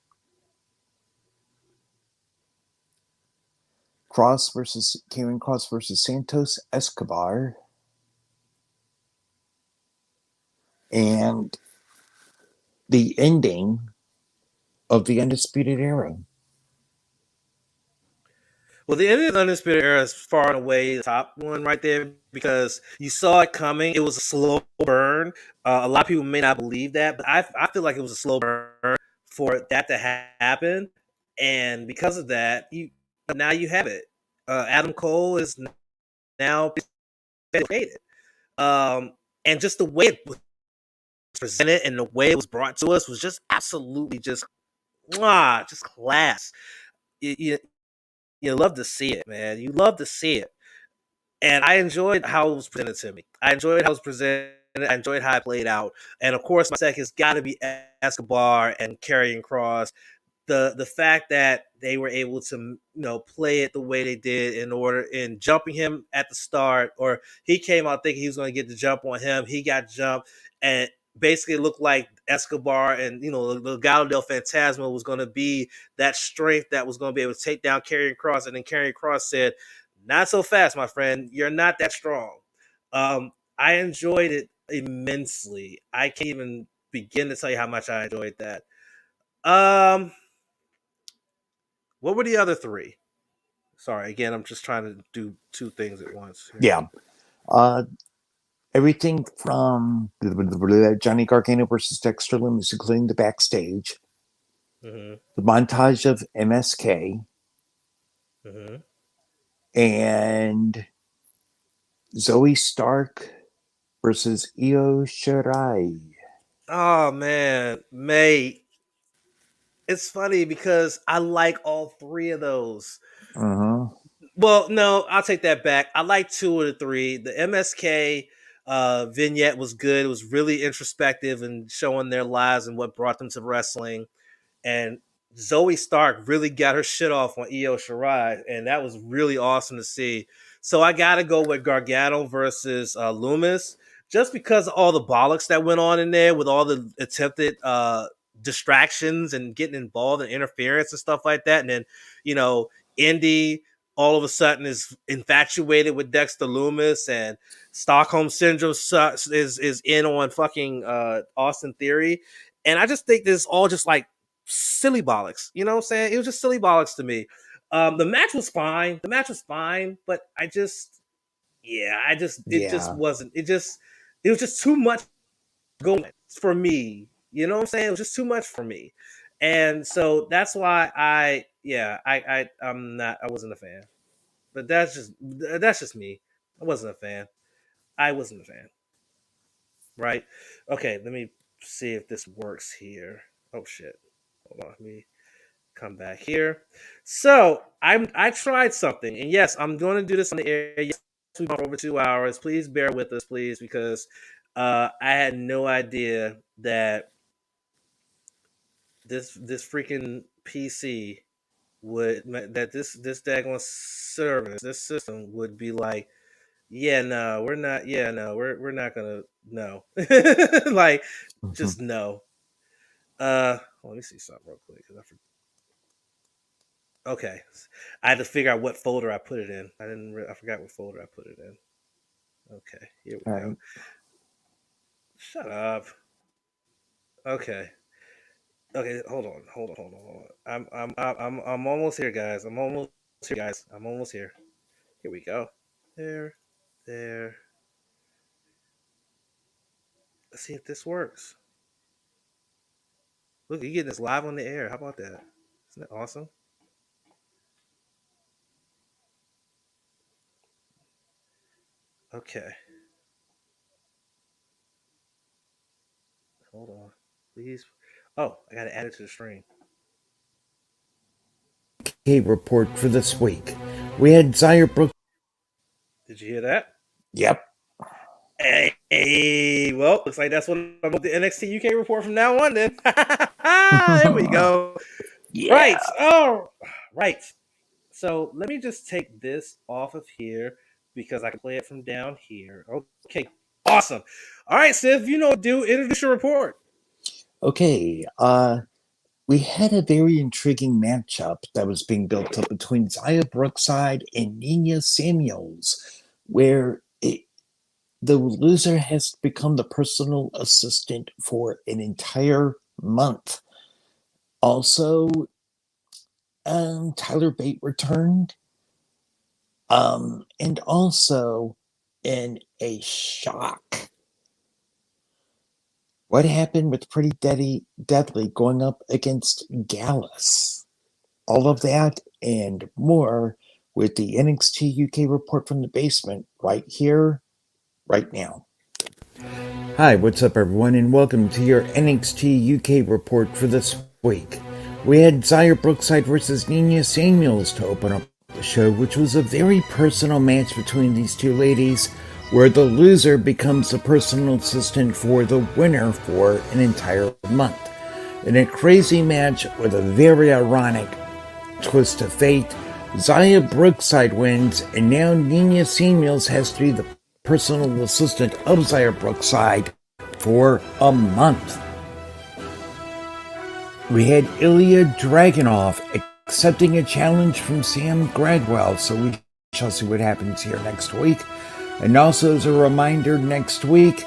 Karen Cross versus Santos Escobar. And the ending of the Undisputed Era. Well, the end of the Undisputed Era is far and away the top one right there because you saw it coming. It was a slow burn. A lot of people may not believe that, but I feel like it was a slow burn for that to happen. And because of that, now you have it. Adam Cole is now created. And just the way it was presented and the way it was brought to us was just absolutely just class. You love to see it, man. You love to see it. And I enjoyed how it was presented to me. I enjoyed how it was presented. I enjoyed how it played out. And of course, my second's got to be Escobar and Karrion Kross. The fact that they were able to play it the way they did in jumping him at the start, or he came out thinking he was going to get the jump on him. He got jumped, and basically looked like Escobar and the Legado del Fantasma was going to be that strength that was going to be able to take down Karrion Kross, and then Karrion Kross said, "Not so fast, my friend. You're not that strong." I enjoyed it immensely. I can't even begin to tell you how much I enjoyed that. What were the other three? Sorry, again, I'm just trying to do two things at once. Yeah. Everything from Johnny Gargano versus Dexter Lumis, including the backstage, the montage of MSK, and Zoe Stark versus Io Shirai. Oh man, mate. It's funny because I like all three of those. Well, no, I'll take that back. I like two of the three. The MSK vignette was good. It was really introspective and showing their lives and what brought them to wrestling. And Zoe Stark really got her shit off on Io Shirai, and that was really awesome to see. So I got to go with Gargano versus Lumis, just because of all the bollocks that went on in there with all the attempted distractions and getting involved in interference and stuff like that. And then, Indy all of a sudden is infatuated with Dexter Lumis, and Stockholm Syndrome is in on fucking Austin Theory. And I just think this is all just like silly bollocks. You know what I'm saying? It was just silly bollocks to me. The match was fine. But it just wasn't. It was just too much going for me. You know what I'm saying? It was just too much for me. And so that's why I wasn't a fan. But that's just me. I wasn't a fan. Right? Okay, let me see if this works here. Oh shit. Hold on, let me come back here. So I tried something, and yes, I'm going to do this on the air. Yes, we've gone over 2 hours. Please bear with us, please, because I had no idea that this freaking PC this daggone service, this system would be like, we're not gonna no. Like, just no. Let me see something real quick because okay, I had to figure out what folder I put it in. I forgot what folder I put it in. Okay, here we go. Shut up. Okay, hold on. I'm almost here, guys. I'm almost here. Here we go. There. Let's see if this works. Look, you're getting this live on the air. How about that? Isn't that awesome? Okay. Hold on. Please. Oh, I got to add it to the stream. Report for this week. We had Xia Brooks. Did you hear that? Yep. Hey, well, looks like that's what I'm with the NXT UK report from now on then. There we go. Yeah. Right. Oh, right. So let me just take this off of here because I can play it from down here. Okay. Awesome. All right, Siv, introduce your report. Okay. We had a very intriguing matchup that was being built up between Xia Brookside and Nina Samuels, where the loser has become the personal assistant for an entire month. Also, Tyler Bate returned. And also, in a shock, what happened with Pretty Deadly going up against Gallus? All of that and more with the NXT UK report from the basement right here, right now. Hi, what's up everyone, and welcome to your NXT UK report for this week. We had Xia Brookside versus Nina Samuels to open up the show, which was a very personal match between these two ladies, where the loser becomes the personal assistant for the winner for an entire month. In a crazy match with a very ironic twist of fate, Xia Brookside wins, and now Nina Samuels has to be the personal assistant of Xia Brookside for a month. We had Ilya Dragunov accepting a challenge from Sam Gradwell, so we shall see what happens here next week. And also as a reminder, next week,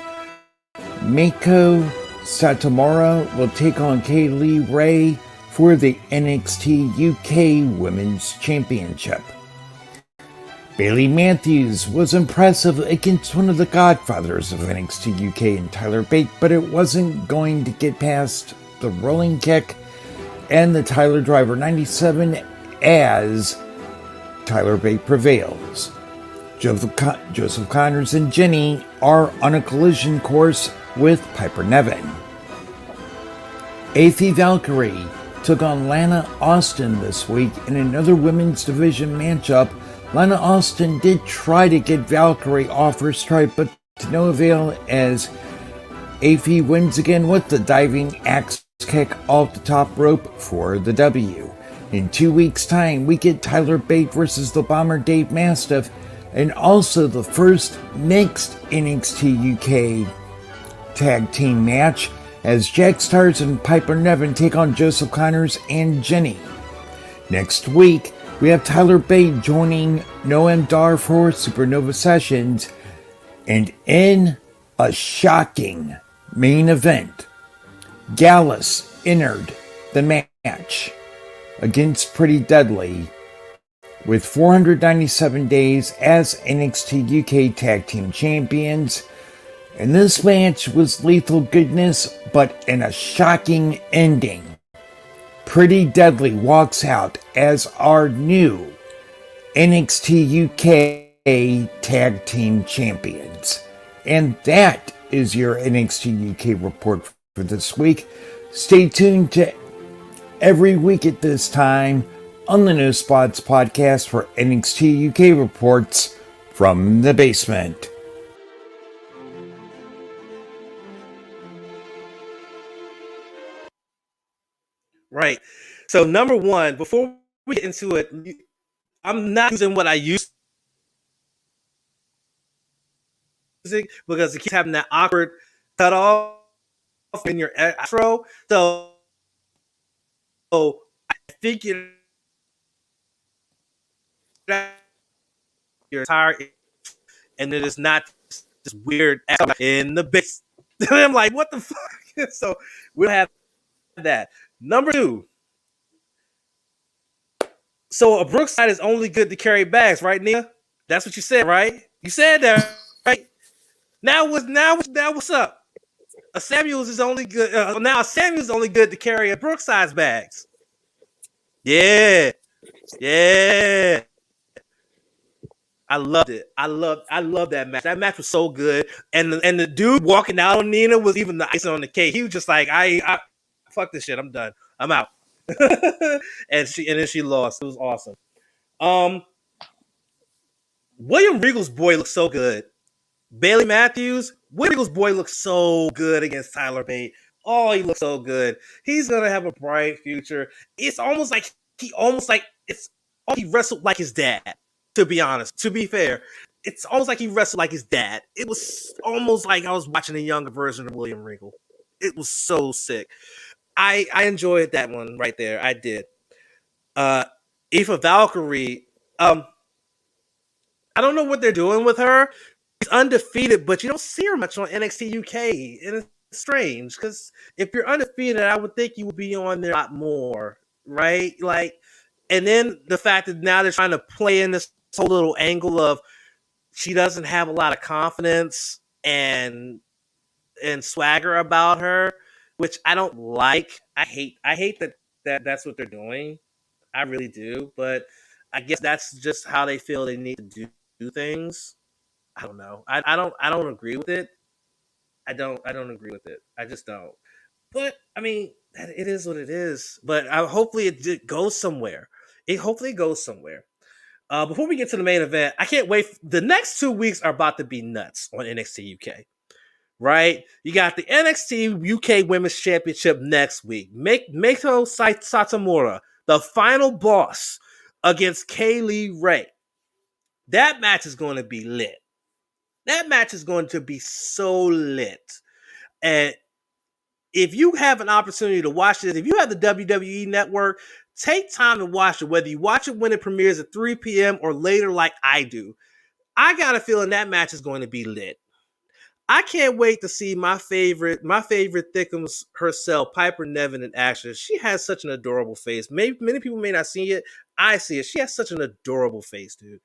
Mako Satomura will take on Kaylee Ray for the NXT UK Women's Championship. Bailey Matthews was impressive against one of the godfathers of NXT UK in Tyler Bate, but it wasn't going to get past the rolling kick and the Tyler Driver 97 as Tyler Bate prevails. Joseph Connors and Jenny are on a collision course with Piper Niven. Athie Valkyrie took on Lana Austin this week in another women's division matchup. Lana Austin did try to get Valkyrie off her stride, but to no avail as Athie wins again with the diving axe kick off the top rope for the W. In 2 weeks' time, we get Tyler Bate versus the Bomber Dave Mastiff, and also the first mixed NXT UK tag team match as Jack Stars and Piper Niven take on Joseph Connors and Jenny. Next week, we have Tyler Bate joining Noam Dar for Supernova Sessions, and in a shocking main event, Gallus entered the match against Pretty Deadly with 497 days as NXT UK Tag Team Champions. And this match was lethal goodness, but in a shocking ending. Pretty Deadly walks out as our new NXT UK Tag Team Champions. And that is your NXT UK report for this week. Stay tuned to every week at this time on the No Spots podcast for NXT UK reports from the basement. Right. So number one, before we get into it, I'm not using what I used to because it keeps having that awkward cut off in your outro. So I think you're entire, and it is not this weird in the base. I'm like, what the fuck? So we'll have that. Number two. So a Brookside is only good to carry bags, right, Nia? That's what you said, right? You said that, right? Now what's up? A Samuels is only good. Now a Samuels is only good to carry a Brookside's bags. Yeah. I loved it. I love that match. That match was so good. And the dude walking out on Nina was even the icing on the cake. He was just like, I fuck this shit. I'm done. I'm out. and then she lost. It was awesome. William Regal's boy looks so good. Bailey Matthews, William Regal's boy looks so good against Tyler Bate. Oh, he looks so good. He's gonna have a bright future. It's almost like he wrestled like his dad. To be honest, to be fair, it's almost like he wrestled like his dad. It was almost like I was watching a younger version of William Regal. It was so sick. I enjoyed that one right there. I did. Aoife Valkyrie, I don't know what they're doing with her. She's undefeated, but you don't see her much on NXT UK. And it's strange because if you're undefeated, I would think you would be on there a lot more, right? Like, and then the fact that now they're trying to play in this whole little angle of she doesn't have a lot of confidence and swagger about her, which I don't like. I hate that that's what they're doing. I really do, but I guess that's just how they feel they need to do things. I don't know. I don't agree with it. I don't agree with it. I just don't. But I mean, it is what it is. But hopefully it goes somewhere. Hopefully goes somewhere. Before we get to the main event, I can't wait. The next 2 weeks are about to be nuts on NXT UK. Right? You got the NXT UK Women's Championship next week. Mako Satomura, the final boss, against Kaylee Ray. That match is going to be lit. That match is going to be so lit. And if you have an opportunity to watch this, if you have the WWE Network, take time to watch it, whether you watch it when it premieres at 3 p.m. or later like I do. I got a feeling that match is going to be lit. I can't wait to see my favorite Thickums herself, Piper Niven, in action. She has such an adorable face. Many people may not see it. I see it. She has such an adorable face, dude.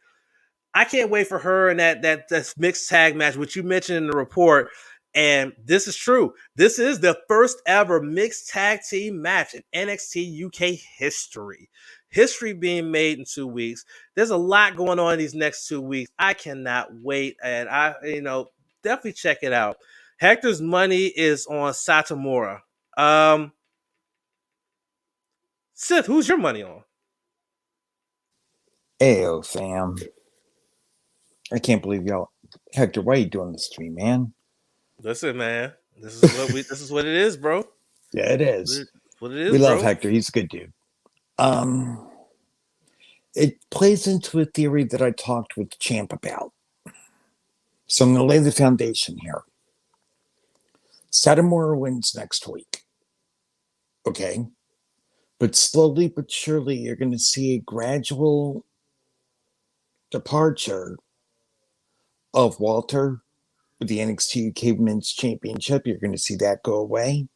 I can't wait for her and that mixed tag match, which you mentioned in the report. And this is true. This is the first ever mixed tag team match in NXT UK history. History being made in 2 weeks. There's a lot going on in these next 2 weeks. I cannot wait. And definitely check it out. Hector's money is on Satomura. Sith, who's your money on? Ayo, fam. I can't believe y'all. Hector, why are you doing this to me, man? Listen, man. This is what it is, bro. Yeah, it is. What it is, we love bro. Hector. He's a good dude. It plays into a theory that I talked with Champ about. So I'm going to lay the foundation here. Satomura wins next week. Okay. But slowly but surely, you're going to see a gradual departure of Walter with the NXT UK Women's Championship. You're going to see that go away.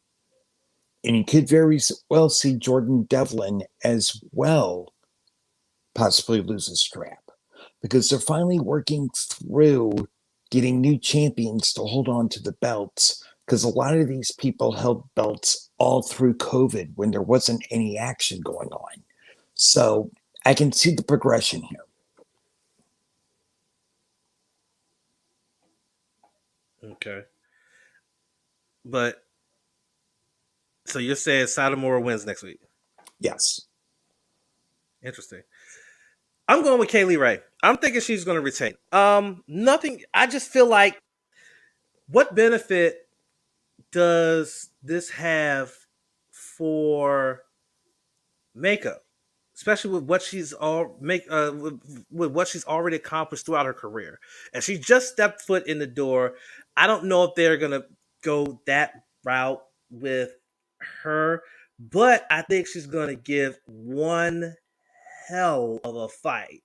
And you could very well see Jordan Devlin as well possibly lose a strap, because they're finally working through getting new champions to hold on to the belts, because a lot of these people held belts all through COVID when there wasn't any action going on. So I can see the progression here. Okay. But so you're saying Satomura wins next week? Yes. Interesting. I'm going with Kaylee Ray. I'm thinking she's going to retain. Nothing. I just feel like, what benefit does this have for Mako, especially with what she's with what she's already accomplished throughout her career, and she just stepped foot in the door. I don't know if they're going to go that route with her, but I think she's going to give one hell of a fight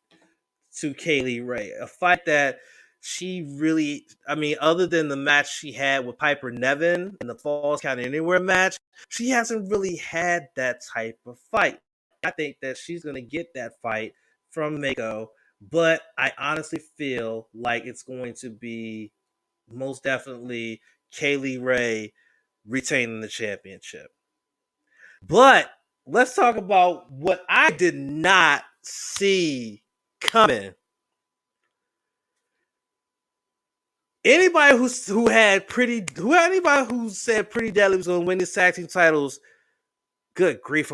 to Kaylee Ray. A fight that she really, other than the match she had with Piper Niven in the Falls Count Anywhere match, she hasn't really had that type of fight. I think that she's going to get that fight from Mako, but I honestly feel like it's going to be most definitely Kaylee Ray retaining the championship. But let's talk about what I did not see coming. Anybody who said Pretty Deadly was going to win these tag team titles, good grief,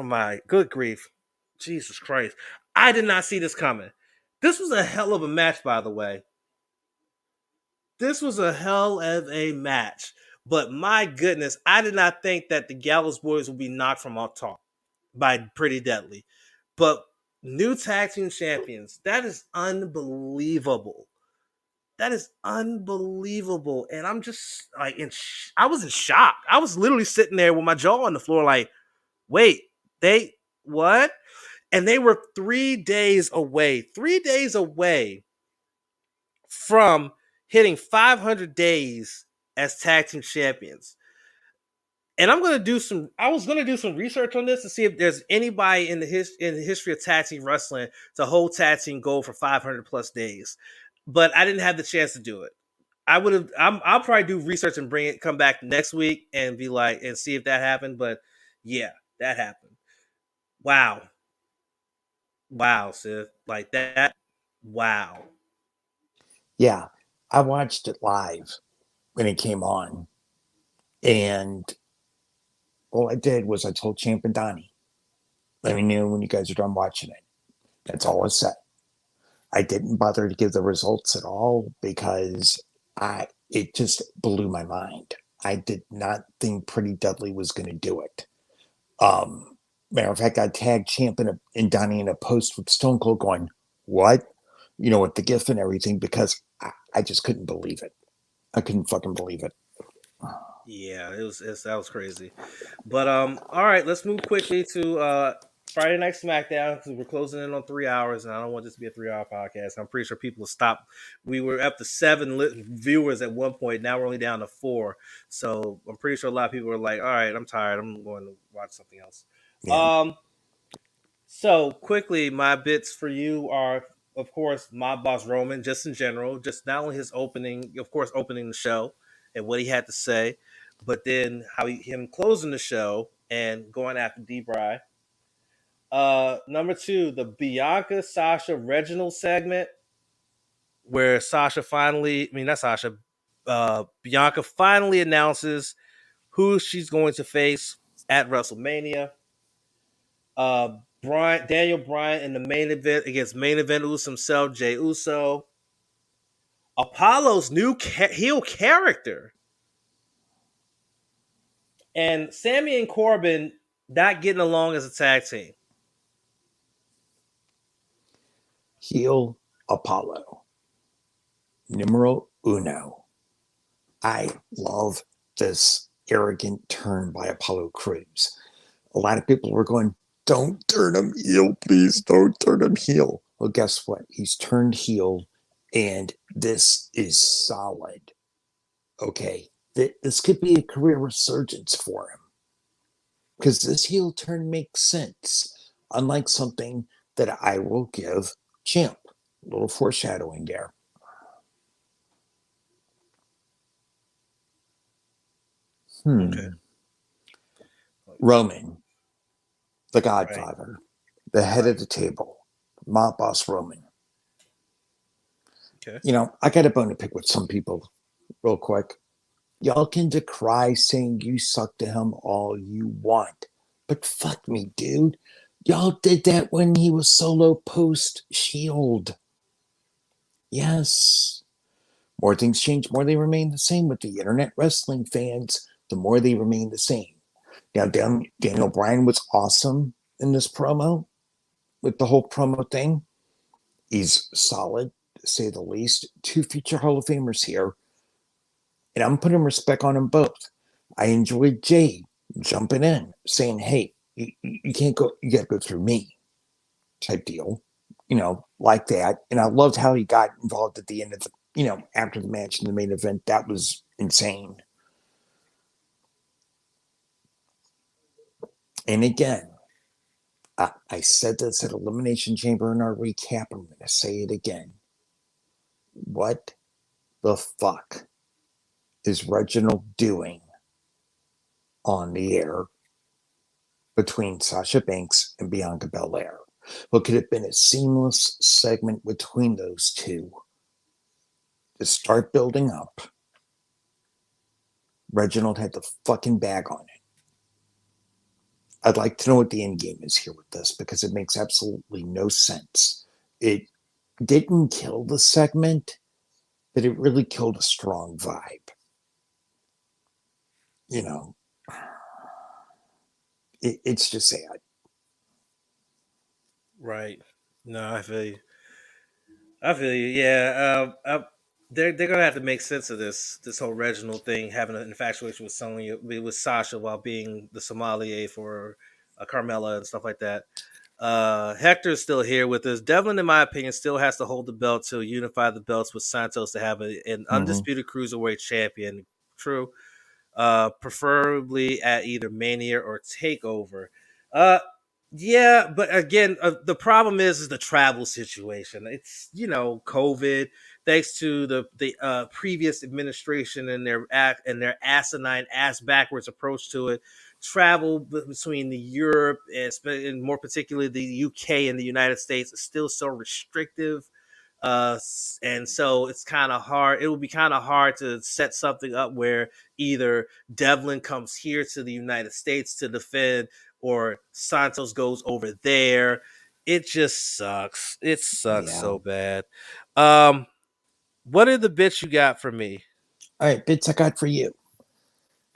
Jesus Christ. I did not see this coming. This was a hell of a match, by the way. This was a hell of a match. But my goodness, I did not think that the Gallows Boys would be knocked from off top by Pretty Deadly. But new tag team champions, that is unbelievable. That is unbelievable. And I'm just like, I was in shock. I was literally sitting there with my jaw on the floor like, wait, what? And they were 3 days away from hitting 500 days as tag team champions. And I was going to do some research on this to see if there's anybody in the history of tag team wrestling to hold tag team gold for 500 plus days. But I didn't have the chance to do it. I'll probably do research and come back next week and be like, and see if that happened. But yeah, that happened. Wow, Sith, like that. Wow. Yeah, I watched it live when it came on, and all I did was I told Champ and Donnie, let me know when you guys are done watching it. That's all I said. I didn't bother to give the results at all because it just blew my mind. I did not think Pretty Deadly was going to do it. Matter of fact, I tagged Champ and Donnie in a post with Stone Cold going, what? With the GIF and everything, because I just couldn't believe it. I couldn't fucking believe it. Yeah, that was crazy. But all right, let's move quickly to Friday Night Smackdown because we're closing in on 3 hours, and I don't want this to be a 3 hour podcast. I'm pretty sure people will stop. We were up to 7 viewers at one point. Now we're only down to 4. So I'm pretty sure a lot of people are like, "All right, I'm tired. I'm going to watch something else." Yeah. So quickly, my bits for you are, of course, my boss Roman, just in general, just not only his opening, of course, opening the show and what he had to say, but then him closing the show and going after D-Bry. Number 2, the Bianca Sasha Reginald segment, where Bianca finally announces who she's going to face at WrestleMania. Daniel Bryan in the main event against main event Uso himself, Jey Uso. Apollo's new heel character. And Sammy and Corbin not getting along as a tag team. Heel Apollo. Numero uno. I love this arrogant turn by Apollo Crews. A lot of people were going, don't turn him heel, please. Don't turn him heel. Well, guess what? He's turned heel, and this is solid. Okay. This could be a career resurgence for him. Because this heel turn makes sense. Unlike something that I will give Champ. A little foreshadowing there. Okay. Roman, the Godfather, right. The head of the table, mob boss Roman. Okay. You know, I got a bone to pick with some people real quick. Y'all can decry saying you suck to him all you want. But fuck me, dude. Y'all did that when he was solo post-Shield. Yes. More things change, more they remain the same with the internet wrestling fans, the more they remain the same. Now, Daniel Bryan was awesome in this promo with the whole promo thing. He's solid, to say the least. 2 future Hall of Famers here. And I'm putting respect on them both. I enjoyed Jay jumping in, saying, hey, you can't go, you got to go through me type deal, you know, like that. And I loved how he got involved at the end of the, you know, after the match in the main event. That was insane. And again, I said this at Elimination Chamber in our recap. I'm going to say it again. What the fuck is Reginald doing on the air between Sasha Banks and Bianca Belair? Well, could it have been a seamless segment between those two to start building up? Reginald had the fucking bag on it. I'd like to know what the end game is here with this because it makes absolutely no sense. It didn't kill the segment, but it really killed a strong vibe. You know, it's just sad. Right. No, I feel you. Yeah. They're gonna have to make sense of this whole Reginald thing, having an infatuation with Sasha while being the sommelier for Carmella and stuff like that. Hector's still here with us. Devlin, in my opinion, still has to hold the belt to unify the belts with Santos to have an undisputed cruiserweight champion. True. Preferably at either Mania or Takeover. Yeah, but again, the problem is the travel situation. It's, you know, COVID. Thanks to the previous administration and their asinine ass backwards approach to it, travel between the Europe and more particularly the UK and the United States is still so restrictive. And so it's kind of hard. It will be kind of hard to set something up where either Devlin comes here to the United States to defend or Santos goes over there. It just sucks. It sucks so bad. What are the bits you got for me? All right, bits I got for you.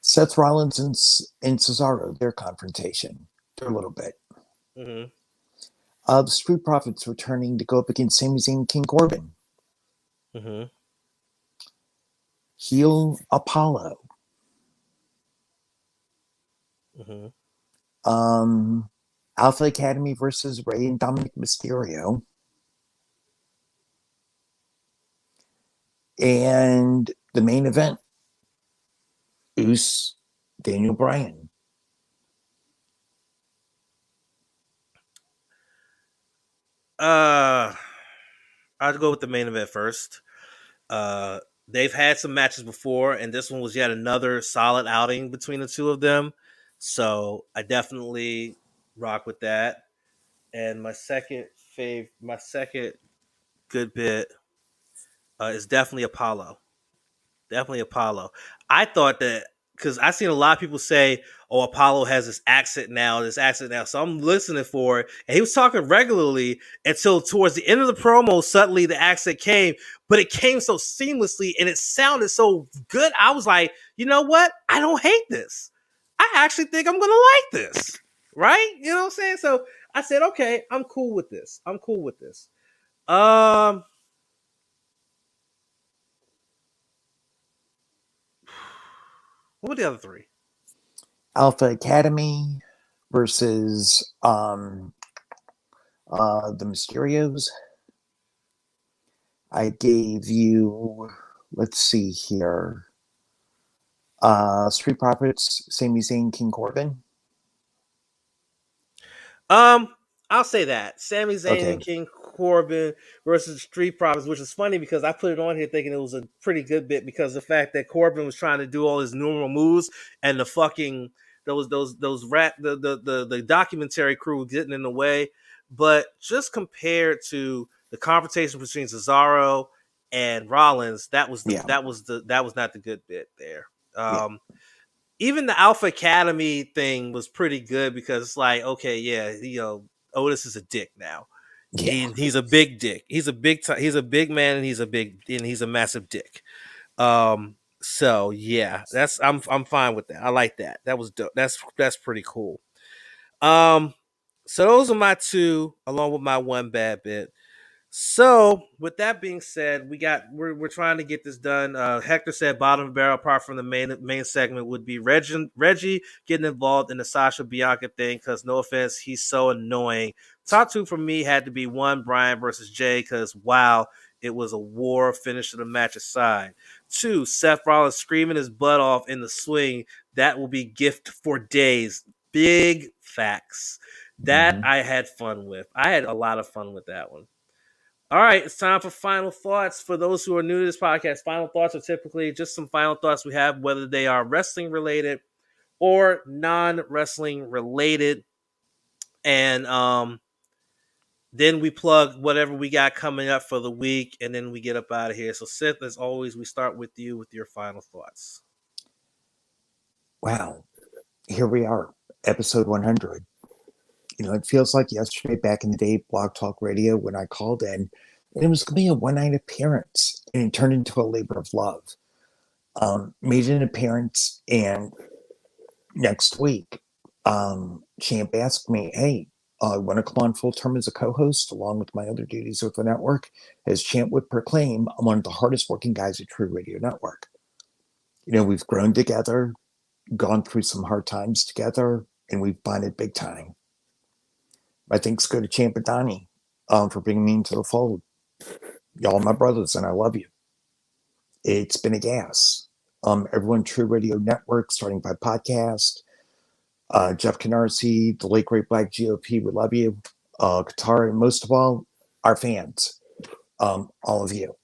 Seth Rollins and Cesaro, their confrontation. They're a little bit. Mm-hmm. The Street Profits returning to go up against Sami Zayn and King Corbin. Mm-hmm. Heel Apollo. Alpha Academy versus Rey and Dominic Mysterio. And the main event, Uce, Daniel Bryan. I'll go with the main event first. They've had some matches before, and this one was yet another solid outing between the two of them. So I definitely rock with that. And my second good bit is definitely Apollo. Definitely Apollo. I thought that because I've seen a lot of people say, "Oh, Apollo has this accent now." So I'm listening for it, and he was talking regularly until towards the end of the promo. Suddenly, the accent came, but it came so seamlessly, and it sounded so good. I was like, you know what? I don't hate this. I actually think I'm gonna like this. Right? You know what I'm saying? So I said, okay, I'm cool with this. What were the other three? Alpha Academy versus the Mysterios. I gave you, let's see here, Street Profits, Sami Zayn, King Corbin. I'll say that Sami Zayn and King Corbin versus Street Profits, which is funny because I put it on here thinking it was a pretty good bit because of the fact that Corbin was trying to do all his normal moves and the fucking the documentary crew getting in the way. But just compared to the confrontation between Cesaro and Rollins, that was not the good bit there. Even the Alpha Academy thing was pretty good because it's like, okay, yeah, Otis is a dick now. Yeah. He's a big dick. He's a big man, and he's a massive dick. So yeah, I'm fine with that. I like that. That was dope. That's pretty cool. So those are my two, along with my one bad bit. So, with that being said, we're trying to get this done. Hector said bottom of the barrel, apart from the main segment, would be Reggie getting involved in the Sasha Bianca thing. Because no offense, he's so annoying. Top two for me had to be one, Bryan versus Jay, because wow, it was a war. Finish of the match aside. Two, Seth Rollins screaming his butt off in the swing. That will be gift for days. Big facts. That I had fun with. I had a lot of fun with that one. All right, it's time for final thoughts. For those who are new to this podcast, final thoughts are typically just some final thoughts we have, whether they are wrestling related or non-wrestling related. And then we plug whatever we got coming up for the week, and then we get up out of here. So, Sith, as always, we start with you with your final thoughts. Wow, here we are, episode 100. It feels like yesterday back in the day, Blog Talk Radio, when I called in, and it was going to be a one-night appearance, and it turned into a labor of love. Made an appearance, and next week, Champ asked me, hey, I want to come on full-term as a co-host, along with my other duties with the network. As Champ would proclaim, I'm one of the hardest working guys at True Radio Network. We've grown together, gone through some hard times together, and we've bonded big time. My thanks go to Champ and Donnie for bringing me into the fold. Y'all are my brothers, and I love you. It's been a gas. Everyone, True Radio Network, starting by podcast. Jeff Canarsie, the late great Black GOP, we love you. Qatar, and most of all, our fans. All of you,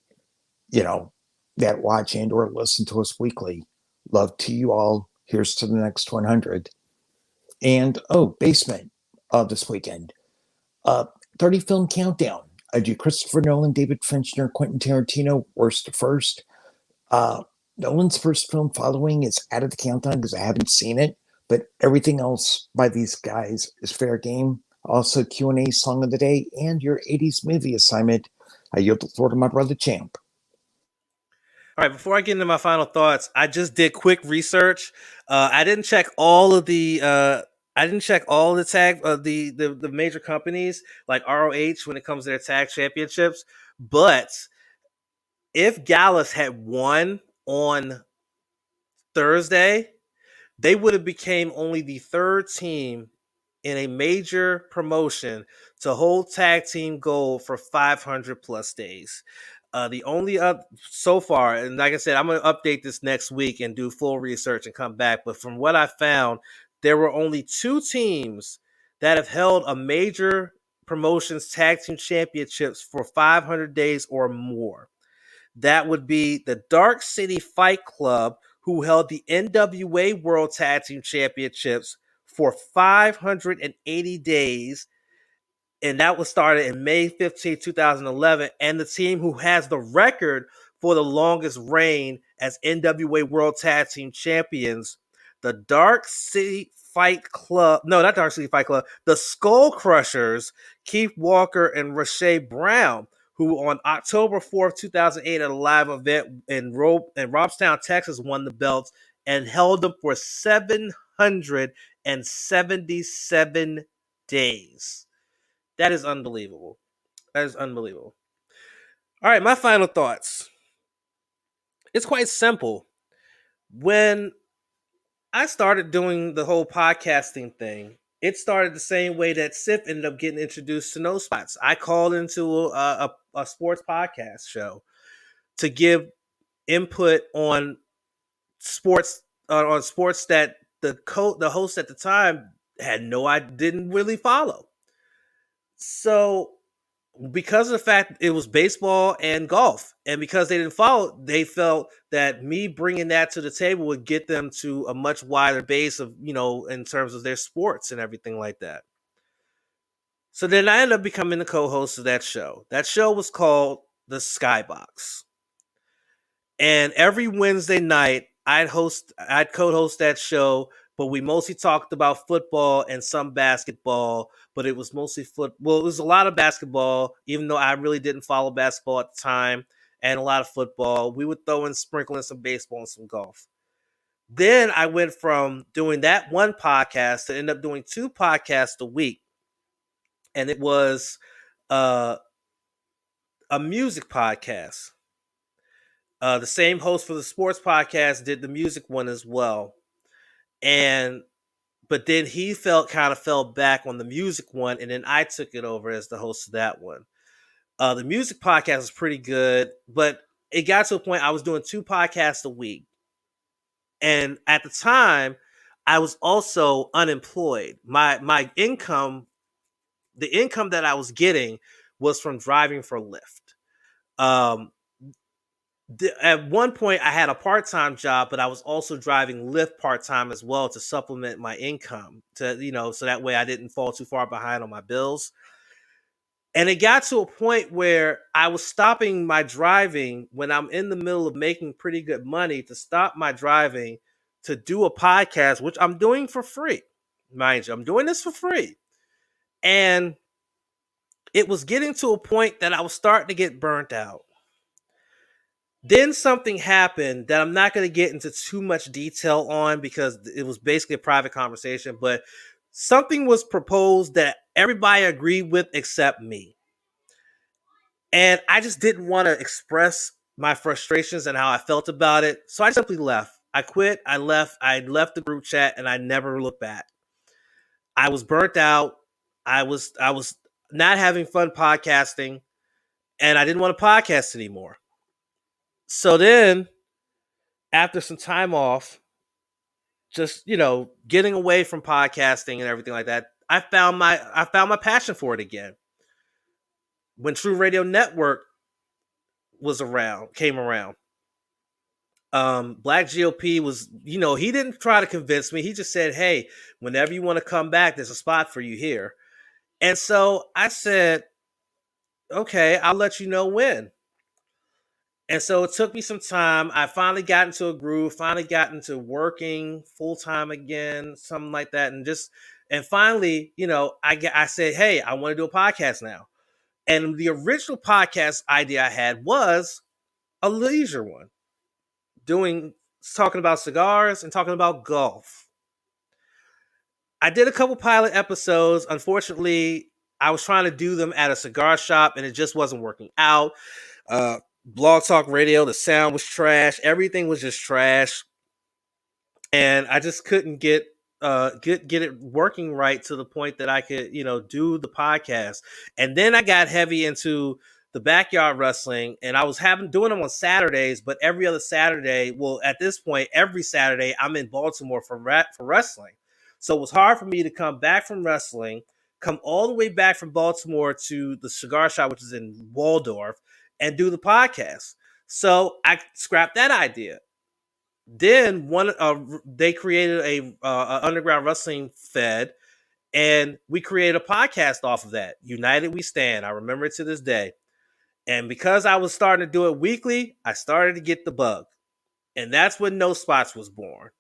that watch and or listen to us weekly. Love to you all. Here's to the next 100. And, Basement this weekend. 30 film countdown. I do Christopher Nolan, David Fincher, Quentin Tarantino, worst to first. Nolan's first film following is out of the countdown because I haven't seen it, but everything else by these guys is fair game. Also, Q&A song of the day and your 80s movie assignment. I yield the floor to my brother Champ. All right, before I get into my final thoughts, I just did quick research. I didn't check all of the the major companies like ROH when it comes to their tag championships. But if Gallus had won on Thursday, they would have became only the third team in a major promotion to hold tag team gold for 500 plus days. The only so far, and like I said, I'm going to update this next week and do full research and come back. But from what I found, there were only 2 teams that have held a major promotions tag team championships for 500 days or more. That would be the Dark City Fight Club, who held the NWA World Tag Team Championships for 580 days. And that was started in May 15, 2011. And the team who has the record for the longest reign as NWA World Tag Team Champions, the Dark City Fight Club. No, not Dark City Fight Club. The Skull Crushers, Keith Walker and Rashay Brown, who on October 4th, 2008, at a live event in Robstown, Texas, won the belts and held them for 777 days. That is unbelievable. That is unbelievable. All right, my final thoughts. It's quite simple. When I started doing the whole podcasting thing, it started the same way that Sif ended up getting introduced to No Spots. I called into a sports podcast show to give input on sports that the host at the time didn't really follow. So because of the fact it was baseball and golf, and because they didn't follow, they felt that me bringing that to the table would get them to a much wider base of, in terms of their sports and everything like that. So then I ended up becoming the co-host of that show. That show was called The Skybox. And every Wednesday night, I'd co-host that show, but we mostly talked about football and some basketball, but it was mostly well, it was a lot of basketball, even though I really didn't follow basketball at the time, and a lot of football. We would sprinkle in some baseball and some golf. Then I went from doing that one podcast to end up doing 2 podcasts a week. And it was a music podcast. The same host for the sports podcast did the music one as well. But then he kind of fell back on the music one, and then I took it over as the host of that one. The music podcast was pretty good, but it got to a point I was doing 2 podcasts a week. And at the time, I was also unemployed. My income, the income that I was getting was from driving for Lyft. At one point, I had a part-time job, but I was also driving Lyft part-time as well to supplement my income, so that way I didn't fall too far behind on my bills. And it got to a point where I was stopping my driving when I'm in the middle of making pretty good money, to stop my driving to do a podcast, which I'm doing for free. Mind you, I'm doing this for free. And it was getting to a point that I was starting to get burnt out. Then something happened that I'm not going to get into too much detail on because it was basically a private conversation, but something was proposed that everybody agreed with except me. And I just didn't want to express my frustrations and how I felt about it. So I simply left. I quit. I left the group chat, and I never looked back. I was burnt out. I was not having fun podcasting, and I didn't want to podcast anymore. So then, after some time off, just, getting away from podcasting and everything like that, I found my passion for it again. When True Radio Network came around, Black GOP was, he didn't try to convince me. He just said, hey, whenever you want to come back, there's a spot for you here. And so I said, okay, I'll let you know when. And so it took me some time. I finally got into a groove, finally got into working full-time again, something like that. And finally, I said, hey, I want to do a podcast now. And the original podcast idea I had was a leisure one, talking about cigars and talking about golf. I did a couple pilot episodes. Unfortunately, I was trying to do them at a cigar shop, and it just wasn't working out. Blog Talk Radio, the sound was trash. Everything was just trash. and I just couldn't get it working right to the point that I could, do the podcast. And then I got heavy into the backyard wrestling, and I was doing them on Saturdays, but every other Saturday, well, at this point, every Saturday, I'm in Baltimore for wrestling. So it was hard for me to come back from wrestling, come all the way back from Baltimore to the cigar shop, which is in Waldorf, and do the podcast. So I scrapped that idea. Then they created a underground wrestling fed, and we created a podcast off of that. United We Stand. I remember it to this day. And because I was starting to do it weekly, I started to get the bug, and that's when No Spots was born.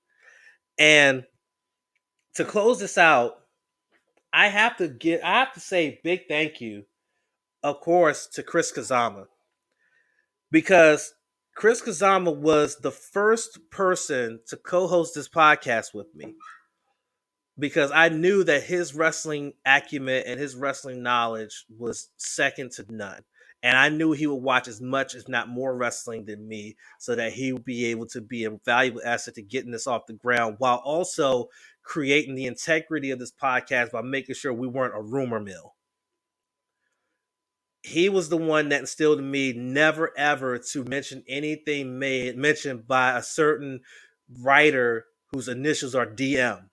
And to close this out, I have to say big thank you, of course, to Chris Kazama, because Chris Kazama was the first person to co-host this podcast with me, because I knew that his wrestling acumen and his wrestling knowledge was second to none. And I knew he would watch as much, if not more, wrestling than me, so that he would be able to be a valuable asset to getting this off the ground, while also creating the integrity of this podcast by making sure we weren't a rumor mill. He was the one that instilled in me never ever to mention anything mentioned by a certain writer whose initials are DM,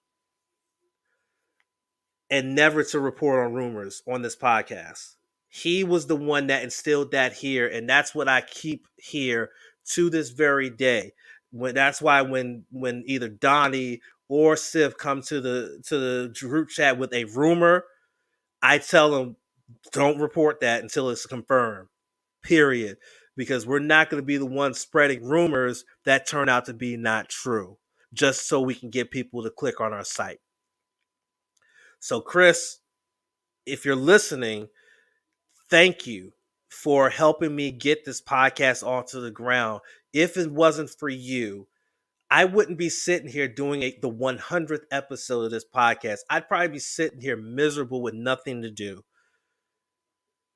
and never to report on rumors on this podcast. He was the one that instilled that here, and that's what I keep here to this very day. That's why when either Donnie or Sif come to the group chat with a rumor, I tell them, don't report that until it's confirmed, period. Because we're not going to be the ones spreading rumors that turn out to be not true, just so we can get people to click on our site. So, Chris, if you're listening, thank you for helping me get this podcast onto the ground. If it wasn't for you, I wouldn't be sitting here doing the 100th episode of this podcast. I'd probably be sitting here miserable with nothing to do.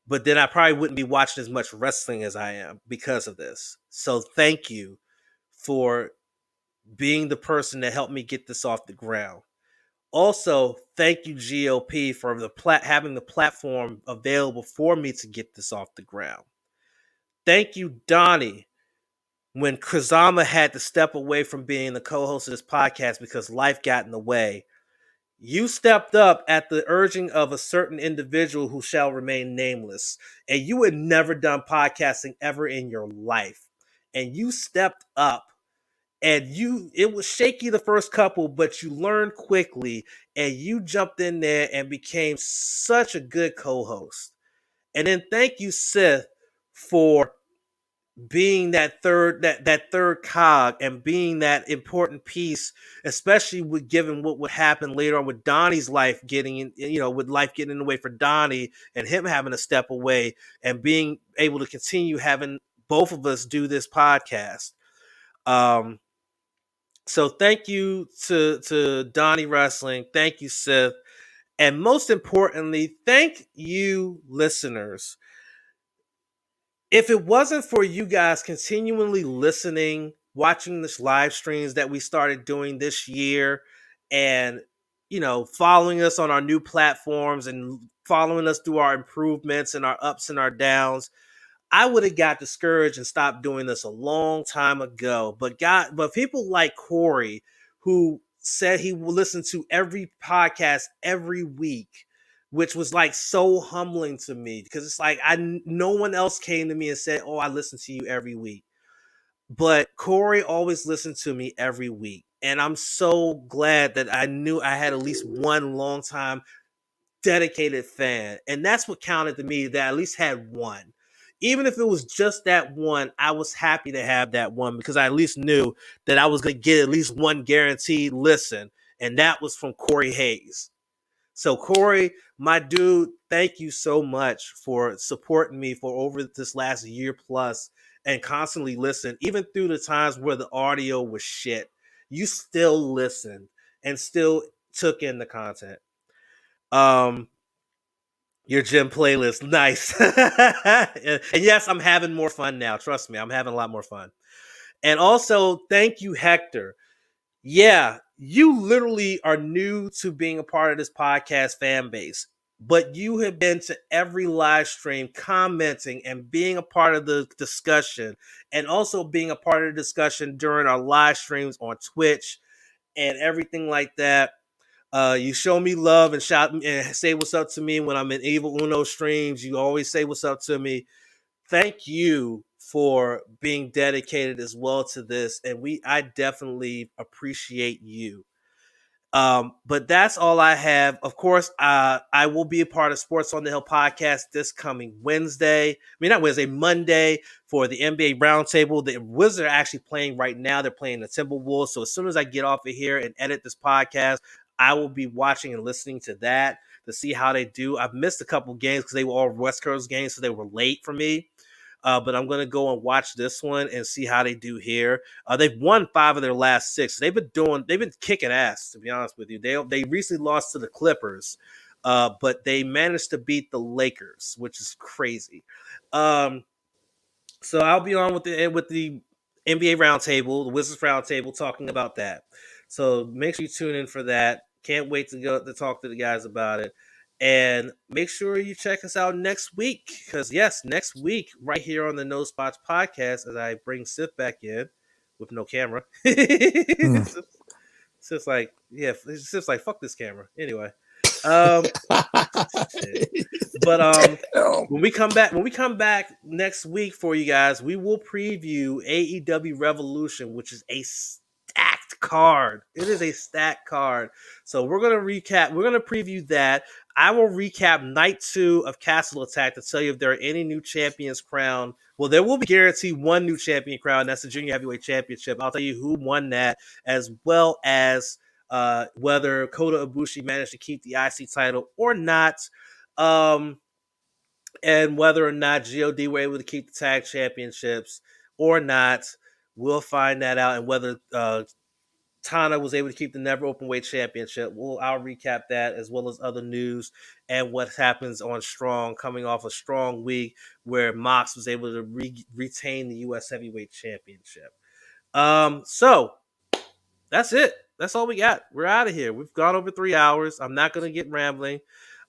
But then I probably wouldn't be watching as much wrestling as I am because of this. So thank you for being the person that helped me get this off the ground. Also, thank you, GOP, for having the platform available for me to get this off the ground. Thank you, Donnie, when Kazama had to step away from being the co-host of this podcast because life got in the way. You stepped up at the urging of a certain individual who shall remain nameless, and you had never done podcasting ever in your life. And you stepped up, and it was shaky the first couple, but you learned quickly, and you jumped in there and became such a good co-host. And then thank you, Sith, for being that third cog and being that important piece, especially given what would happen later on with Donnie's life with life getting in the way for Donnie and him having to step away and being able to continue having both of us do this podcast. So thank you to Donnie Wrestling. Thank you, Seth. And most importantly, thank you, listeners. If it wasn't for you guys continually listening, watching this live streams that we started doing this year, and following us on our new platforms and following us through our improvements and our ups and our downs, I would have got discouraged and stopped doing this a long time ago. But people like Corey, who said he will listen to every podcast every week, which was like so humbling to me, because it's like no one else came to me and said, "Oh, I listen to you every week." But Corey always listened to me every week. And I'm so glad that I knew I had at least one long time dedicated fan. And that's what counted to me, that I at least had one. Even if it was just that one, I was happy to have that one, because I at least knew that I was going to get at least one guaranteed listen. And that was from Corey Hayes. So Corey, my dude, thank you so much for supporting me for over this last year plus and constantly listen, even through the times where the audio was shit. You still listened and still took in the content. Your gym playlist, nice. And yes, I'm having more fun now. Trust me, I'm having a lot more fun. And also, thank you, Hector. Yeah, you literally are new to being a part of this podcast fan base, but you have been to every live stream commenting and being a part of the discussion, and also being a part of the discussion during our live streams on Twitch and everything like that. You show me love and shout and say what's up to me when I'm in Evil Uno streams. You always say what's up to me. Thank you for being dedicated as well to this, and I definitely appreciate you. But that's all I have. Of course, I will be a part of Sports on the Hill podcast this coming Wednesday. I mean, not Wednesday, Monday for the NBA Roundtable. The Wizards are actually playing right now. They're playing the Timberwolves. So as soon as I get off of here and edit this podcast, I will be watching and listening to that to see how they do. I've missed a couple games because they were all West Coast games, so they were late for me. But I'm going to go and watch this one and see how they do here. They've won 5 of their last 6. They've been kicking ass, to be honest with you. They recently lost to the Clippers, but they managed to beat the Lakers, which is crazy. So I'll be on with the NBA Roundtable, the Wizards Roundtable, talking about that. So make sure you tune in for that. Can't wait to go to talk to the guys about it. And make sure you check us out next week. Because, yes, next week, right here on the No Spots podcast, as I bring Sif back in with no camera. It's just like, yeah, it's just like, fuck this camera. Anyway. But when we come back next week for you guys, we will preview AEW Revolution, which is a stacked card. It is a stacked card. So we're gonna preview that. I will recap night 2 of Castle Attack to tell you if there are any new champions crowned. Well, there will be guaranteed one new champion crown. That's the Junior Heavyweight Championship. I'll tell you who won that, as well as whether Kota Ibushi managed to keep the IC title or not, and whether or not GOD were able to keep the tag championships or not. We'll find that out, and whether Tana was able to keep the Never Openweight Championship. I'll recap that, as well as other news and what happens on Strong, coming off a strong week where Mox was able to retain the US Heavyweight Championship. So that's it. That's all we got. We're out of here. We've gone over 3 hours. I'm not going to get rambling.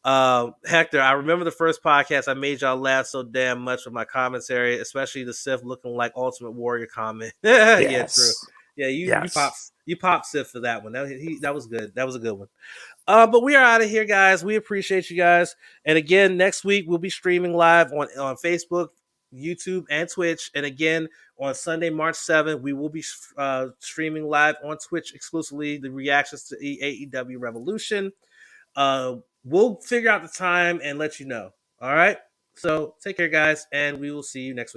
Hector, I remember the first podcast I made y'all laugh so damn much with my commentary, especially the Sith looking like Ultimate Warrior comment. Yes. Yeah, true. Yeah, you popped Sith for that one. That was good. That was a good one. But we are out of here, guys. We appreciate you guys. And again, next week we'll be streaming live on Facebook, YouTube, and Twitch. And again, on Sunday, March 7th, we will be streaming live on Twitch exclusively the reactions to AEW Revolution. We'll figure out the time and let you know. All right. So take care, guys, and we will see you next week.